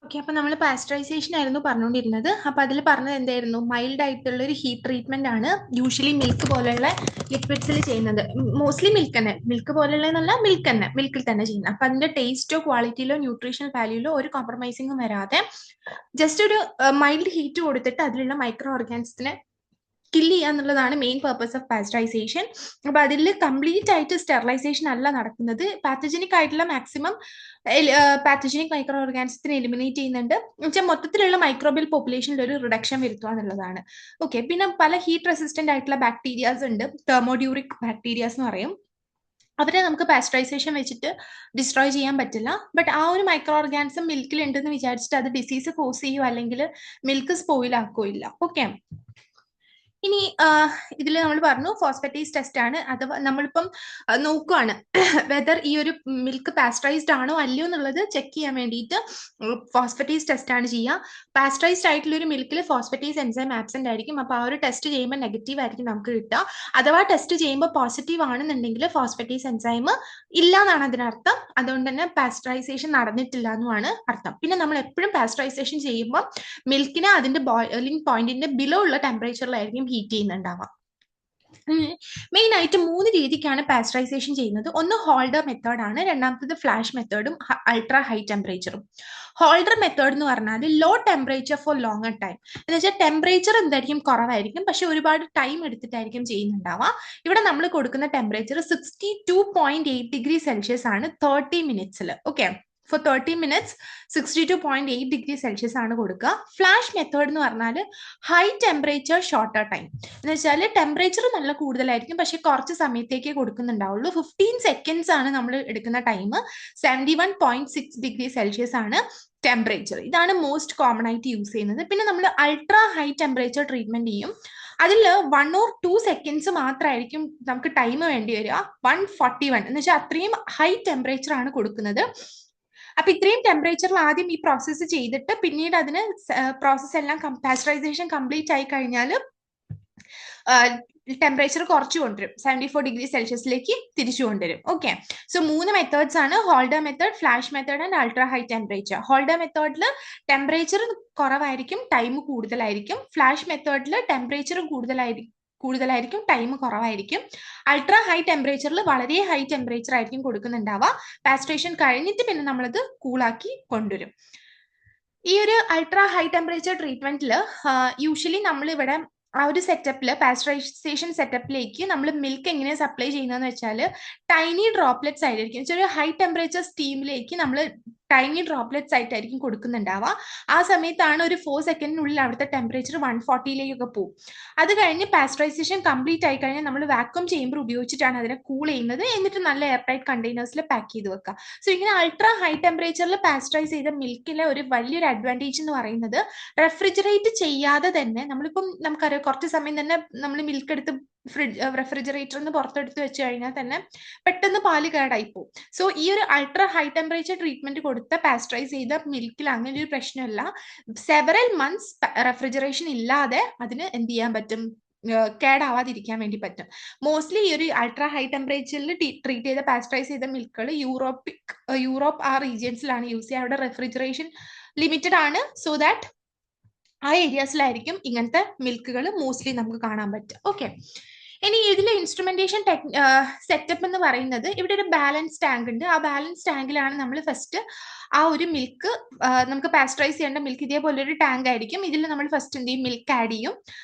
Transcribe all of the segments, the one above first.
Okay, അപ്പൊ നമ്മൾ pasteurisation ആയിരുന്നു പറഞ്ഞുകൊണ്ടിരുന്നത്. അപ്പൊ അതിൽ പറഞ്ഞത് എന്തായിരുന്നു? മൈൽഡ് ആയിട്ടുള്ള ഒരു ഹീറ്റ് ട്രീറ്റ്മെന്റ് ആണ് യൂഷ്വലി മിൽക്ക് പോലെയുള്ള ലിക്വിഡ്സിൽ ചെയ്യുന്നത്. മോസ്റ്റ്ലി മിൽക്ക് പോലെയുള്ള എന്നല്ല, മിൽക്കിൽ തന്നെ ചെയ്യുന്നത്. അപ്പൊ അതിന്റെ ടേസ്റ്റോ ക്വാളിറ്റിയിലോ ന്യൂട്രീഷണൽ വാല്യൂലോ ഒരു കോംപ്രമൈസിംഗും വരാതെ ജസ്റ്റ് ഒരു മൈൽഡ് ഹീറ്റ് കൊടുത്തിട്ട് അതിലുള്ള മൈക്രോ ഓർഗാനിസത്തിനെ കില്ല് ചെയ്യുക എന്നുള്ളതാണ് മെയിൻ പർപ്പസ് ഓഫ് പാസ്ചറൈസേഷൻ. അപ്പൊ അതിൽ കംപ്ലീറ്റ് ആയിട്ട് സ്റ്റെറിലൈസേഷൻ അല്ല നടക്കുന്നത്. പാത്തജനിക് ആയിട്ടുള്ള മാക്സിമം പാത്തജനിക് മൈക്രോ ഓർഗാനിസത്തിനെ എലിമിനേറ്റ് ചെയ്യുന്നുണ്ട്. എന്നുവെച്ചാൽ മൊത്തത്തിലുള്ള മൈക്രോബിയൽ പോപ്പുലേഷനിൽ ഒരു റിഡക്ഷൻ വരുത്തുക എന്നുള്ളതാണ്. ഓക്കെ, പിന്നെ പല ഹീറ്റ് റെസിസ്റ്റന്റ് ആയിട്ടുള്ള ബാക്ടീരിയാസ് ഉണ്ട്. തെർമോഡ്യൂറിക് ബാക്ടീരിയാസ് എന്ന് പറയും. അവരെ നമുക്ക് പാസ്ചറൈസേഷൻ വെച്ചിട്ട് ഡിസ്ട്രോയ് ചെയ്യാൻ പറ്റില്ല. ബട്ട് ആ ഒരു മൈക്രോ ഓർഗാനിസം മിൽക്കിൽ ഉണ്ടെന്ന് വിചാരിച്ചിട്ട് അത് ഡിസീസ് കോസ് ചെയ്യുമോ അല്ലെങ്കിൽ മിൽക്ക് സ്പോയിൽ ആക്കുകയോ ഇല്ല. ഓക്കെ, ഇനി ഇതിൽ നമ്മൾ പറഞ്ഞു ഫോസ്ഫറ്റേസ് ടെസ്റ്റ് ആണ്. അത് നമ്മളിപ്പം നോക്കുകയാണ് വെദർ ഈ ഒരു മിൽക്ക് പാസ്ചറൈസ്ഡ് ആണോ അല്ലയോ എന്നുള്ളത് ചെക്ക് ചെയ്യാൻ വേണ്ടിയിട്ട് ഫോസ്ഫറ്റേസ് ടെസ്റ്റ് ആണ് ചെയ്യുക. പാസ്ചറൈസ്ഡ് ആയിട്ടുള്ള ഒരു മിൽക്കിൽ ഫോസ്ഫറ്റേസ് എൻസൈം ആബ്സെന്റ് ആയിരിക്കും. അപ്പോൾ ആ ഒരു ടെസ്റ്റ് ചെയ്യുമ്പോൾ നെഗറ്റീവ് ആയിരിക്കും നമുക്ക് കിട്ടുക. അഥവാ ടെസ്റ്റ് ചെയ്യുമ്പോൾ പോസിറ്റീവ് ആണെന്നുണ്ടെങ്കിൽ ഫോസ്ഫറ്റേസ് എൻസൈം ഇല്ല എന്നാണ് അതിനർത്ഥം. അതുകൊണ്ട് തന്നെ പാസ്ചറൈസേഷൻ നടന്നിട്ടില്ല എന്നുമാണ് അർത്ഥം. പിന്നെ നമ്മൾ എപ്പോഴും പാസ്ചറൈസേഷൻ ചെയ്യുമ്പോൾ മിൽക്കിനെ അതിന്റെ ബോയിലിംഗ് പോയിന്റിന്റെ ബിലോ ഉള്ള ടെമ്പറേച്ചറിലായിരിക്കും ഹീറ്റ് ചെയ്യുന്നുണ്ടാവാം. മെയിൻ ആയിട്ട് 3 രീതിക്കാണ് പാസ്ചറൈസേഷൻ ചെയ്യുന്നത്. ഒന്ന് ഹോൾഡർ മെത്തേഡ് ആണ്, രണ്ടാമത്തത് ഫ്ലാഷ് മെത്തേഡും അൾട്രാ ഹൈ ടെമ്പറേച്ചറും. ഹോൾഡർ മെത്തേഡ് എന്ന് പറഞ്ഞാൽ low temperature for longer time എന്ന് വെച്ചാൽ ടെമ്പറേച്ചർ എന്തായിരിക്കും കുറവായിരിക്കും, പക്ഷെ ഒരുപാട് ടൈം എടുത്തിട്ടായിരിക്കും ചെയ്യുന്നുണ്ടാവുക. ഇവിടെ നമ്മൾ കൊടുക്കുന്ന ടെമ്പറേച്ചർ 62.8 ഡിഗ്രി സെൽഷ്യസ് ആണ് 30 മിനിറ്റ്സിൽ. Okay, for 30 minutes 62.8 degree Celsius ആണ് കൊടുക്കുക. ഫ്ലാഷ് മെത്തേഡ് എന്ന് പറഞ്ഞാൽ ഹൈ ടെമ്പറേച്ചർ ഷോർട്ടർ ടൈം എന്ന് വെച്ചാൽ ടെമ്പറേച്ചർ നല്ല കൂടുതലായിരിക്കും, പക്ഷെ കുറച്ച് സമയത്തേക്കേ കൊടുക്കുന്നുണ്ടാവുള്ളൂ. 15 സെക്കൻഡ്സ് ആണ് നമ്മൾ എടുക്കുന്ന ടൈം. 71.6 ഡിഗ്രി സെൽഷ്യസ് ആണ് ടെമ്പറേച്ചർ. ഇതാണ് മോസ്റ്റ് കോമൺ ആയിട്ട് യൂസ് ചെയ്യുന്നത്. പിന്നെ നമ്മൾ അൾട്രാ ഹൈ ടെമ്പറേച്ചർ ട്രീറ്റ്മെന്റ് ചെയ്യും. അതിൽ 1 or 2 സെക്കൻഡ്സ് മാത്രമായിരിക്കും നമുക്ക് ടൈം വേണ്ടി വരിക. 141 എന്ന് വെച്ചാൽ അത്രയും ഹൈ ടെമ്പറേച്ചർ ആണ് കൊടുക്കുന്നത്. അപ്പൊ ഇത്രയും ടെമ്പറേച്ചറിൽ ആദ്യം ഈ പ്രോസസ്സ് ചെയ്തിട്ട് പിന്നീട് അതിന് പ്രോസസ്സ് എല്ലാം പാസ്ചറൈസേഷൻ കംപ്ലീറ്റ് ആയി കഴിഞ്ഞാൽ ടെമ്പറേച്ചർ കുറച്ചു കൊണ്ടുവരും, 74 ഡിഗ്രി സെൽഷ്യസിലേക്ക് തിരിച്ചു കൊണ്ടുവരും. ഓക്കെ, സോ 3 മെത്തേഡ്സ് ആണ്: holder method, flash method and ultra high temperature. Holder മെത്തേഡിൽ ടെമ്പറേച്ചർ കുറവായിരിക്കും, ടൈം കൂടുതലായിരിക്കും. ഫ്ലാഷ് മെത്തേഡിൽ ടെമ്പറേച്ചർ കൂടുതലായിരിക്കും, ടൈം കുറവായിരിക്കും. അൾട്രാ ഹൈ ടെമ്പറേച്ചറിൽ വളരെ ഹൈ ടെമ്പറേച്ചർ ആയിരിക്കും കൊടുക്കുന്നുണ്ടാവുക. പാസ്ചറേഷൻ കഴിഞ്ഞിട്ട് പിന്നെ നമ്മളത് കൂളാക്കി കൊണ്ടുവരും. ഈ ഒരു അൾട്രാ ഹൈ ടെമ്പറേച്ചർ ട്രീറ്റ്മെന്റിൽ യൂഷ്വലി നമ്മൾ ഇവിടെ ആ ഒരു സെറ്റപ്പിൽ പാസ്ചറൈസേഷൻ സെറ്റപ്പിലേക്ക് നമ്മൾ മിൽക്ക് എങ്ങനെ സപ്ലൈ ചെയ്യുന്നതെന്ന് വെച്ചാൽ ടൈനി ഡ്രോപ്ലെറ്റ്സ് ആയിരിക്കും. ഒരു ഹൈ ടെമ്പറേച്ചർ സ്റ്റീമിലേക്ക് നമ്മൾ ടൈനി ഡ്രോപ്ലെറ്റ്സ് ആയിട്ടായിരിക്കും കൊടുക്കുന്നുണ്ടാവുക. ആ സമയത്താണ് ഒരു 4 സെക്കൻഡിനുള്ളിൽ അവിടുത്തെ ടെമ്പറേച്ചർ 140ലേക്കൊക്കെ പോകും. അത് കഴിഞ്ഞ് പാസ്ചറൈസേഷൻ കംപ്ലീറ്റ് ആയി കഴിഞ്ഞാൽ നമ്മൾ വാക്വം ചേമ്പർ ഉപയോഗിച്ചിട്ടാണ് അതിനെ കൂൾ ചെയ്യുന്നത്. എന്നിട്ട് നല്ല എയർ ടൈറ്റ് കണ്ടെയ്നേഴ്സിൽ പാക്ക് ചെയ്ത് വെക്കുക. സോ ഇങ്ങനെ അൾട്രാ ഹൈ ടെമ്പറേച്ചറിൽ പാസ്ചറൈസ് ചെയ്ത മിൽക്കിലെ ഒരു വലിയൊരു അഡ്വാൻറ്റേജ് എന്ന് പറയുന്നത് റെഫ്രിജറേറ്റ് ചെയ്യാതെ തന്നെ നമ്മളിപ്പം നമുക്കറിയാം കുറച്ച് സമയം തന്നെ നമ്മൾ മിൽക്ക് എടുത്ത് റെഫ്രിജറേറ്ററിൽ നിന്ന് പുറത്തെടുത്ത് വെച്ച് കഴിഞ്ഞാൽ തന്നെ പെട്ടെന്ന് പാല് കേടായി പോകും. സോ ഈ ഒരു അൾട്രാ ഹൈ ടെമ്പറേച്ചർ ട്രീറ്റ്മെന്റ് കൊടുത്ത പാസ്ചറൈസ് ചെയ്ത മിൽക്കിൽ അങ്ങനെ ഒരു പ്രശ്നമില്ല. സെവറൽ മന്ത്സ് റെഫ്രിജറേഷൻ ഇല്ലാതെ അതിന് എന്ത് ചെയ്യാൻ പറ്റും, കേടാവാതിരിക്കാൻ വേണ്ടി പറ്റും. മോസ്റ്റ്ലി ഈ ഒരു അൾട്രാ ഹൈ ടെമ്പറേച്ചറിൽ ട്രീറ്റ് ചെയ്ത പാസ്ചറൈസ് ചെയ്ത മിൽക്കുകൾ യൂറോപ്പ് ആ റീജിയൻസിലാണ് യൂസ് ചെയ്യുക. അവിടെ റെഫ്രിജറേഷൻ ലിമിറ്റഡ് ആണ്. സോ ദാറ്റ് ആ ഏരിയാസിലായിരിക്കും ഇങ്ങനത്തെ മിൽക്കുകൾ മോസ്റ്റ്ലി നമുക്ക് കാണാൻ പറ്റും. ഓക്കെ, ഇനി ഇതിലെ ഇൻസ്ട്രുമെന്റേഷൻ സെറ്റപ്പ് എന്ന് പറയുന്നത് ഇവിടെ ഒരു ബാലൻസ് ടാങ്ക് ഉണ്ട്. ആ ബാലൻസ് ടാങ്കിലാണ് നമ്മൾ ഫസ്റ്റ് ആ ഒരു മിൽക്ക് നമുക്ക് പാസ്ചറൈസ് ചെയ്യേണ്ട മിൽക്ക് ഇതേപോലെ ഒരു ടാങ്ക് ആയിരിക്കും. ഇതിൽ നമ്മൾ ഫസ്റ്റ് എന്ത് ചെയ്യും, മിൽക്ക് ആഡ് ചെയ്യും.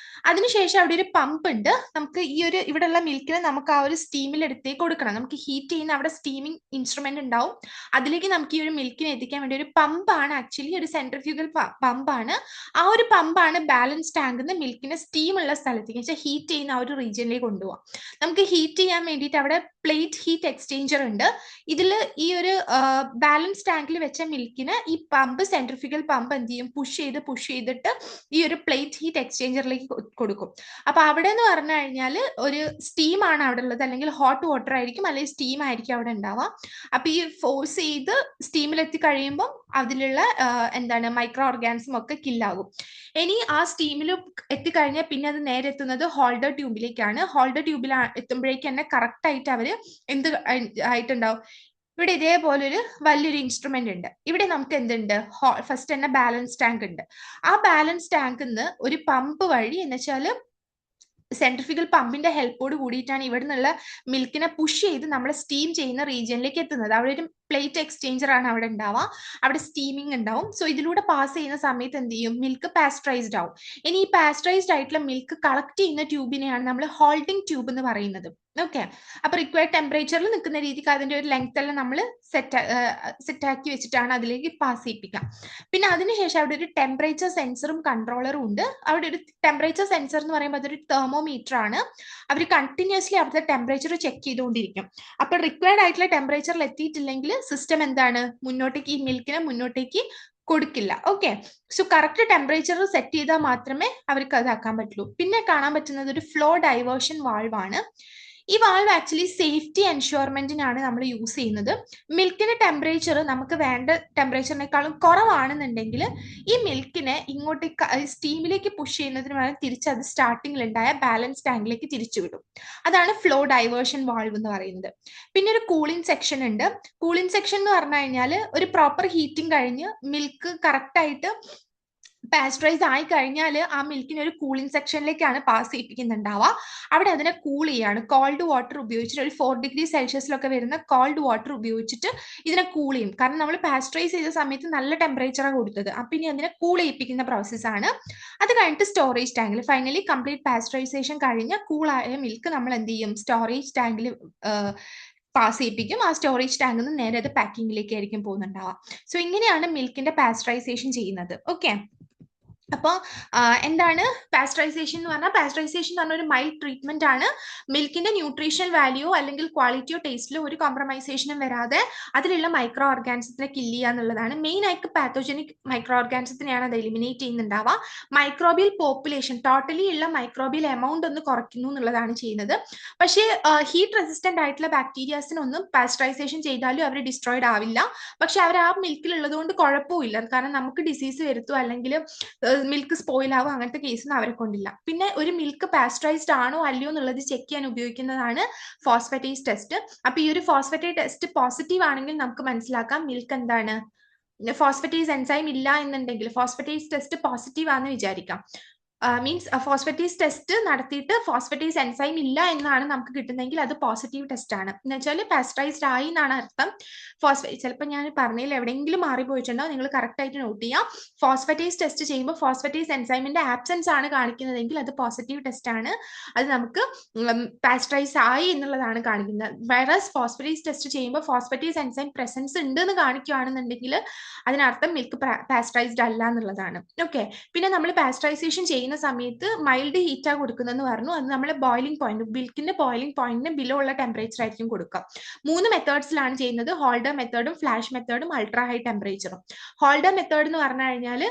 അതിനുശേഷം അവിടെ ഒരു പമ്പ് ഉണ്ട്. നമുക്ക് ഈ ഒരു ഇവിടെയുള്ള മിൽക്കിനെ നമുക്ക് ആ ഒരു സ്റ്റീമിൽ എടുത്തേക്ക് കൊടുക്കണം. നമുക്ക് ഹീറ്റ് ചെയ്യുന്ന അവിടെ സ്റ്റീമിംഗ് ഇൻസ്ട്രുമെന്റ് ഉണ്ടാവും. അതിലേക്ക് നമുക്ക് ഈ ഒരു മിൽക്കിനെ എത്തിക്കാൻ വേണ്ടി ഒരു പമ്പാണ്, ആക്ച്വലി ഒരു സെൻട്രിഫ്യൂഗൽ പമ്പാണ്. ആ ഒരു പമ്പാണ് ബാലൻസ് ടാങ്കിൽ നിന്ന് മിൽക്കിനെ സ്റ്റീം ഉള്ള സ്ഥലത്തേക്ക് ഹീറ്റ് ചെയ്യുന്ന ആ ഒരു റീജിയനിലേക്ക് കൊണ്ടുപോകാം. നമുക്ക് ഹീറ്റ് ചെയ്യാൻ വേണ്ടിയിട്ട് അവിടെ പ്ലേറ്റ് ഹീറ്റ് എക്സ്ചേഞ്ചർ ഉണ്ട്. ഇതിൽ ഈ ഒരു ബാലൻസ് ടാങ്കിൽ വെച്ച മിൽക്കിന് ഈ പമ്പ്, സെൻട്രിഫ്യൂഗൽ പമ്പ് എന്ത് ചെയ്യും, പുഷ് ചെയ്തിട്ട് ഈ ഒരു പ്ലേറ്റ് ഹീറ്റ് എക്സ്ചേഞ്ചറിലേക്ക് കൊടുക്കും. അപ്പൊ അവിടെ എന്ന് പറഞ്ഞു കഴിഞ്ഞാൽ ഒരു സ്റ്റീം ആണ് അവിടെ ഉള്ളത്, അല്ലെങ്കിൽ ഹോട്ട് വാട്ടർ ആയിരിക്കും, അല്ലെങ്കിൽ സ്റ്റീം ആയിരിക്കും അവിടെ ഉണ്ടാവുക. അപ്പൊ ഈ ഫോഴ്സ് ചെയ്ത് സ്റ്റീമിലെത്തി കഴിയുമ്പോൾ അതിലുള്ള എന്താണ് മൈക്രോ ഓർഗാനിസം ഒക്കെ കില്ലാകും. ഇനി ആ സ്റ്റീമിൽ എത്തിക്കഴിഞ്ഞാൽ പിന്നെ അത് നേരെ എത്തുന്നത് ഹോൾഡർ ട്യൂബിലേക്കാണ്. ഹോൾഡർ ട്യൂബിൽ എത്തുമ്പോഴേക്ക് തന്നെ കറക്റ്റ് ആയിട്ട് അവര് എന്ത് ആയിട്ടുണ്ടാവും, ഇവിടെ ഇതേപോലൊരു വലിയൊരു ഇൻസ്ട്രുമെന്റ് ഉണ്ട്. ഇവിടെ നമുക്ക് എന്തുണ്ട്, ഫസ്റ്റ് തന്നെ ബാലൻസ് ടാങ്ക് ഉണ്ട്. ആ ബാലൻസ് ടാങ്കിന്ന് ഒരു പമ്പ് വഴി എന്ന് വെച്ചാൽ സെൻട്രിഫ്യൂഗൽ പമ്പിന്റെ ഹെൽപ്പോട് കൂടിയിട്ടാണ് ഇവിടെ നിന്നുള്ള മിൽക്കിനെ പുഷ് ചെയ്ത് നമ്മൾ സ്റ്റീം ചെയ്യുന്ന റീജിയനിലേക്ക് എത്തുന്നത്. അവിടെ ഒരു പ്ലേറ്റ് എക്സ്ചേഞ്ചർ ആണ് അവിടെ ഉണ്ടാവുക, അവിടെ സ്റ്റീമിംഗ് ഉണ്ടാവും. സോ ഇതിലൂടെ പാസ് ചെയ്യുന്ന സമയത്ത് എന്ത് ചെയ്യും, മിൽക്ക് പാസ്ചറൈസ്ഡ് ആവും. ഇനി ഈ പാസ്ചറൈസ്ഡ് ആയിട്ടുള്ള മിൽക്ക് കളക്ട് ചെയ്യുന്ന ട്യൂബിനെയാണ് നമ്മൾ ഹോൾഡിംഗ് ട്യൂബ് എന്ന് പറയുന്നത്. ഓക്കെ, അപ്പൊ റിക്വയർഡ് ടെമ്പറേച്ചറിൽ നിൽക്കുന്ന രീതിക്ക് അതിന്റെ ഒരു ലെങ്ത് എല്ലാം നമ്മൾ സെറ്റാക്കി വെച്ചിട്ടാണ് അതിലേക്ക് പാസ് ചെയ്യിപ്പിക്കുക. പിന്നെ അതിനുശേഷം അവിടെ ഒരു ടെമ്പറേച്ചർ സെൻസറും കൺട്രോളറും ഉണ്ട്. അവിടെ ഒരു ടെമ്പറേച്ചർ സെൻസർ എന്ന് പറയുമ്പോൾ അതൊരു തെർമോമീറ്റർ ആണ്. അവർ കണ്ടിന്യൂസ്ലി അവിടുത്തെ ടെമ്പറേച്ചർ ചെക്ക് ചെയ്തുകൊണ്ടിരിക്കും. അപ്പോൾ റിക്വയർഡ് ആയിട്ടുള്ള ടെമ്പറേച്ചറിൽ എത്തിയിട്ടില്ലെങ്കിൽ സിസ്റ്റം എന്താണ്, മുന്നോട്ടേക്ക് ഈ മിൽക്കിനെ മുന്നോട്ടേക്ക് കൊടുക്കില്ല. Okay, so correct temperature set ചെയ്താൽ മാത്രമേ അവർക്ക് അതാക്കാൻ പറ്റുള്ളൂ. പിന്നെ കാണാൻ പറ്റുന്നത് ഒരു ഫ്ലോ ഡൈവേർഷൻ വാൾവ് ആണ്. ഈ വാൾവ് ആക്ച്വലി സേഫ്റ്റി എൻഷുർമെന്റിനാണ് നമ്മൾ യൂസ് ചെയ്യുന്നത്. മിൽക്കിന്റെ ടെമ്പറേച്ചർ നമുക്ക് വേണ്ട ടെമ്പറേച്ചറിനേക്കാളും കുറവാണെന്നുണ്ടെങ്കിൽ ഈ മിൽക്കിനെ ഇങ്ങോട്ടേക്ക് സ്റ്റീമിലേക്ക് പുഷ് ചെയ്യുന്നതിന് വേണ്ടി തിരിച്ച് അത് സ്റ്റാർട്ടിങ്ങിൽ ഉണ്ടായ ബാലൻസ് ടാങ്കിലേക്ക് തിരിച്ചു വിടും. അതാണ് ഫ്ലോ ഡൈവേർഷൻ വാൾവ് എന്ന് പറയുന്നത്. പിന്നെ ഒരു കൂളിംഗ് സെക്ഷൻ ഉണ്ട്. കൂളിംഗ് സെക്ഷൻ എന്ന് പറഞ്ഞു കഴിഞ്ഞാൽ ഒരു പ്രോപ്പർ ഹീറ്റിംഗ് കഴിഞ്ഞ് മിൽക്ക് കറക്റ്റ് ആയിട്ട് പാസ്ചറൈസ് ആയി കഴിഞ്ഞാൽ ആ മിൽക്കിനെ ഒരു കൂളിംഗ് സെക്ഷനിലേക്കാണ് പാസ് ചെയ്യിപ്പിക്കുന്നുണ്ടാവുക. അവിടെ അതിനെ കൂൾ ചെയ്യാണ്. കോൾഡ് വാട്ടർ ഉപയോഗിച്ചിട്ട് ഒരു 4 ഡിഗ്രി സെൽഷ്യസിലൊക്കെ വരുന്ന കോൾഡ് വാട്ടർ ഉപയോഗിച്ചിട്ട് ഇതിനെ കൂൾ ചെയ്യും. കാരണം നമ്മൾ പാസ്ചറൈസ് ചെയ്ത സമയത്ത് നല്ല ടെമ്പറേച്ചറാണ് കൊടുത്തത്. അപ്പം ഇനി അതിനെ കൂൾ ചെയ്യിപ്പിക്കുന്ന പ്രോസസ്സാണ്. അത് കഴിഞ്ഞിട്ട് സ്റ്റോറേജ് ടാങ്കിൽ ഫൈനലി കംപ്ലീറ്റ് പാസ്ചറൈസേഷൻ കഴിഞ്ഞ കൂളായ മിൽക്ക് നമ്മൾ എന്ത് ചെയ്യും, സ്റ്റോറേജ് ടാങ്കിൽ പാസ് ചെയ്യിപ്പിക്കും. ആ സ്റ്റോറേജ് ടാങ്കിൽ നിന്ന് നേരെ അത് പാക്കിങ്ങിലേക്ക് ആയിരിക്കും പോകുന്നുണ്ടാവുക. സോ ഇങ്ങനെയാണ് മിൽക്കിന്റെ പാസ്ചറൈസേഷൻ ചെയ്യുന്നത്. ഓക്കെ, അപ്പോൾ എന്താണ് പാസ്ചറൈസേഷൻ എന്ന് പറഞ്ഞാൽ, പാസ്ചറൈസേഷൻ എന്ന് പറഞ്ഞ ഒരു മൈൽഡ് ട്രീറ്റ്മെന്റ് ആണ്. മിൽക്കിന്റെ ന്യൂട്രീഷണൽ വാല്യൂ അല്ലെങ്കിൽ ക്വാളിറ്റിയോ ടേസ്റ്റിലോ ഒരു കോംപ്രമൈസേഷനും വരാതെ അതിലുള്ള മൈക്രോ ഓർഗാനിസത്തിനെ കില്ല് ചെയ്യുക എന്നുള്ളതാണ്. മെയിൻ ആയിട്ട് പാത്തോജനിക് മൈക്രോ ഓർഗാനിസത്തിനെയാണ് അത് എലിമിനേറ്റ് ചെയ്യുന്നുണ്ടാവുക. മൈക്രോബിയൽ പോപ്പുലേഷൻ ടോട്ടലി ഉള്ള മൈക്രോബിയൽ എമൗണ്ട് ഒന്ന് കുറയ്ക്കുന്നു എന്നുള്ളതാണ് ചെയ്യുന്നത്. പക്ഷേ ഹീറ്റ് റെസിസ്റ്റന്റ് ആയിട്ടുള്ള ബാക്ടീരിയാസിനൊന്നും പാസ്ചറൈസേഷൻ ചെയ്താലും അവർ ഡിസ്ട്രോയിഡ് ആവില്ല. പക്ഷെ അവർ ആ മിൽക്കിൽ ഉള്ളതുകൊണ്ട് കുഴപ്പമില്ല. കാരണം നമുക്ക് ഡിസീസ് വരുത്തോ അല്ലെങ്കിൽ മിൽക്ക് സ്പോയിൽ ആവും, അങ്ങനത്തെ കേസൊന്നും അവരെ കൊണ്ടില്ല. പിന്നെ ഒരു മിൽക്ക് പാസ്ചറൈസ്ഡ് ആണോ അല്ലയോ എന്നുള്ളത് ചെക്ക് ചെയ്യാൻ ഉപയോഗിക്കുന്നതാണ് ഫോസ്ഫറ്റേസ് ടെസ്റ്റ്. അപ്പൊ ഈ ഒരു ഫോസ്ഫറ്റേസ് ടെസ്റ്റ് പോസിറ്റീവ് ആണെങ്കിൽ നമുക്ക് മനസ്സിലാക്കാം മിൽക്ക് എന്താണ്, ഫോസ്ഫറ്റേസ് എൻസൈം ഇല്ല എന്നുണ്ടെങ്കിൽ ഫോസ്ഫറ്റേസ് ടെസ്റ്റ് പോസിറ്റീവ് ആണെന്ന് വിചാരിക്കാം. മീൻസ് ഫോസ്ഫറ്റേസ് ടെസ്റ്റ് നടത്തിയിട്ട് ഫോസ്ഫറ്റേസ് എൻസൈം ഇല്ല എന്നാണ് നമുക്ക് കിട്ടുന്നതെങ്കിൽ അത് പോസിറ്റീവ് ടെസ്റ്റ് ആണ്. എന്ന് വെച്ചാൽ പാസ്ചറൈസ്ഡ് ആയി എന്നാണ് അർത്ഥം. ചിലപ്പോൾ ഞാൻ പറഞ്ഞതിൽ എവിടെയെങ്കിലും മാറിപ്പോയിട്ടുണ്ടോ, നിങ്ങൾ കറക്റ്റ് ആയിട്ട് നോട്ട് ചെയ്യാം. ഫോസ്ഫറ്റേസ് ടെസ്റ്റ് ചെയ്യുമ്പോൾ ഫോസ്ഫറ്റേസ് എൻസൈമിന്റെ ആബ്സെൻസ് ആണ് കാണിക്കുന്നതെങ്കിൽ അത് പോസിറ്റീവ് ടെസ്റ്റ് ആണ്. അത് നമുക്ക് പാസ്ചറൈസ് ആയി എന്നുള്ളതാണ് കാണിക്കുന്നത്. വൈറസ് ഫോസ്ഫറ്റേസ് ടെസ്റ്റ് ചെയ്യുമ്പോൾ ഫോസ്ഫറ്റേസ് എൻസൈം പ്രസൻസ് ഉണ്ട് എന്ന് കാണിക്കുകയാണെന്നുണ്ടെങ്കിൽ അതിനർത്ഥം മിൽക്ക് പാസ്ചറൈസ്ഡ് അല്ല എന്നുള്ളതാണ്. ഓക്കെ, പിന്നെ നമ്മൾ പാസ്ചറൈസേഷൻ ചെയ്യുന്ന സമയത്ത് മൈൽഡ് ഹീറ്റാ കൊടുക്കുന്നതെന്ന് പറഞ്ഞു. അത് നമ്മൾ ബോയിലിംഗ് പോയിന്റ്, മിൽക്കിന്റെ ബോയിലിംഗ് പോയിന്റിന് ബിലോ ഉള്ള ടെമ്പറേച്ചർ ആയിരിക്കും കൊടുക്കുക. 3 മെത്തേഡ്സിലാണ് ചെയ്യുന്നത്, ഹോൾഡർ മെത്തേഡും ഫ്ലാഷ് മെത്തേഡും അൾട്രാ ഹൈ ടെമ്പറേച്ചറും. ഹോൾഡർ മെത്തേഡ് എന്ന് പറഞ്ഞു കഴിഞ്ഞാൽ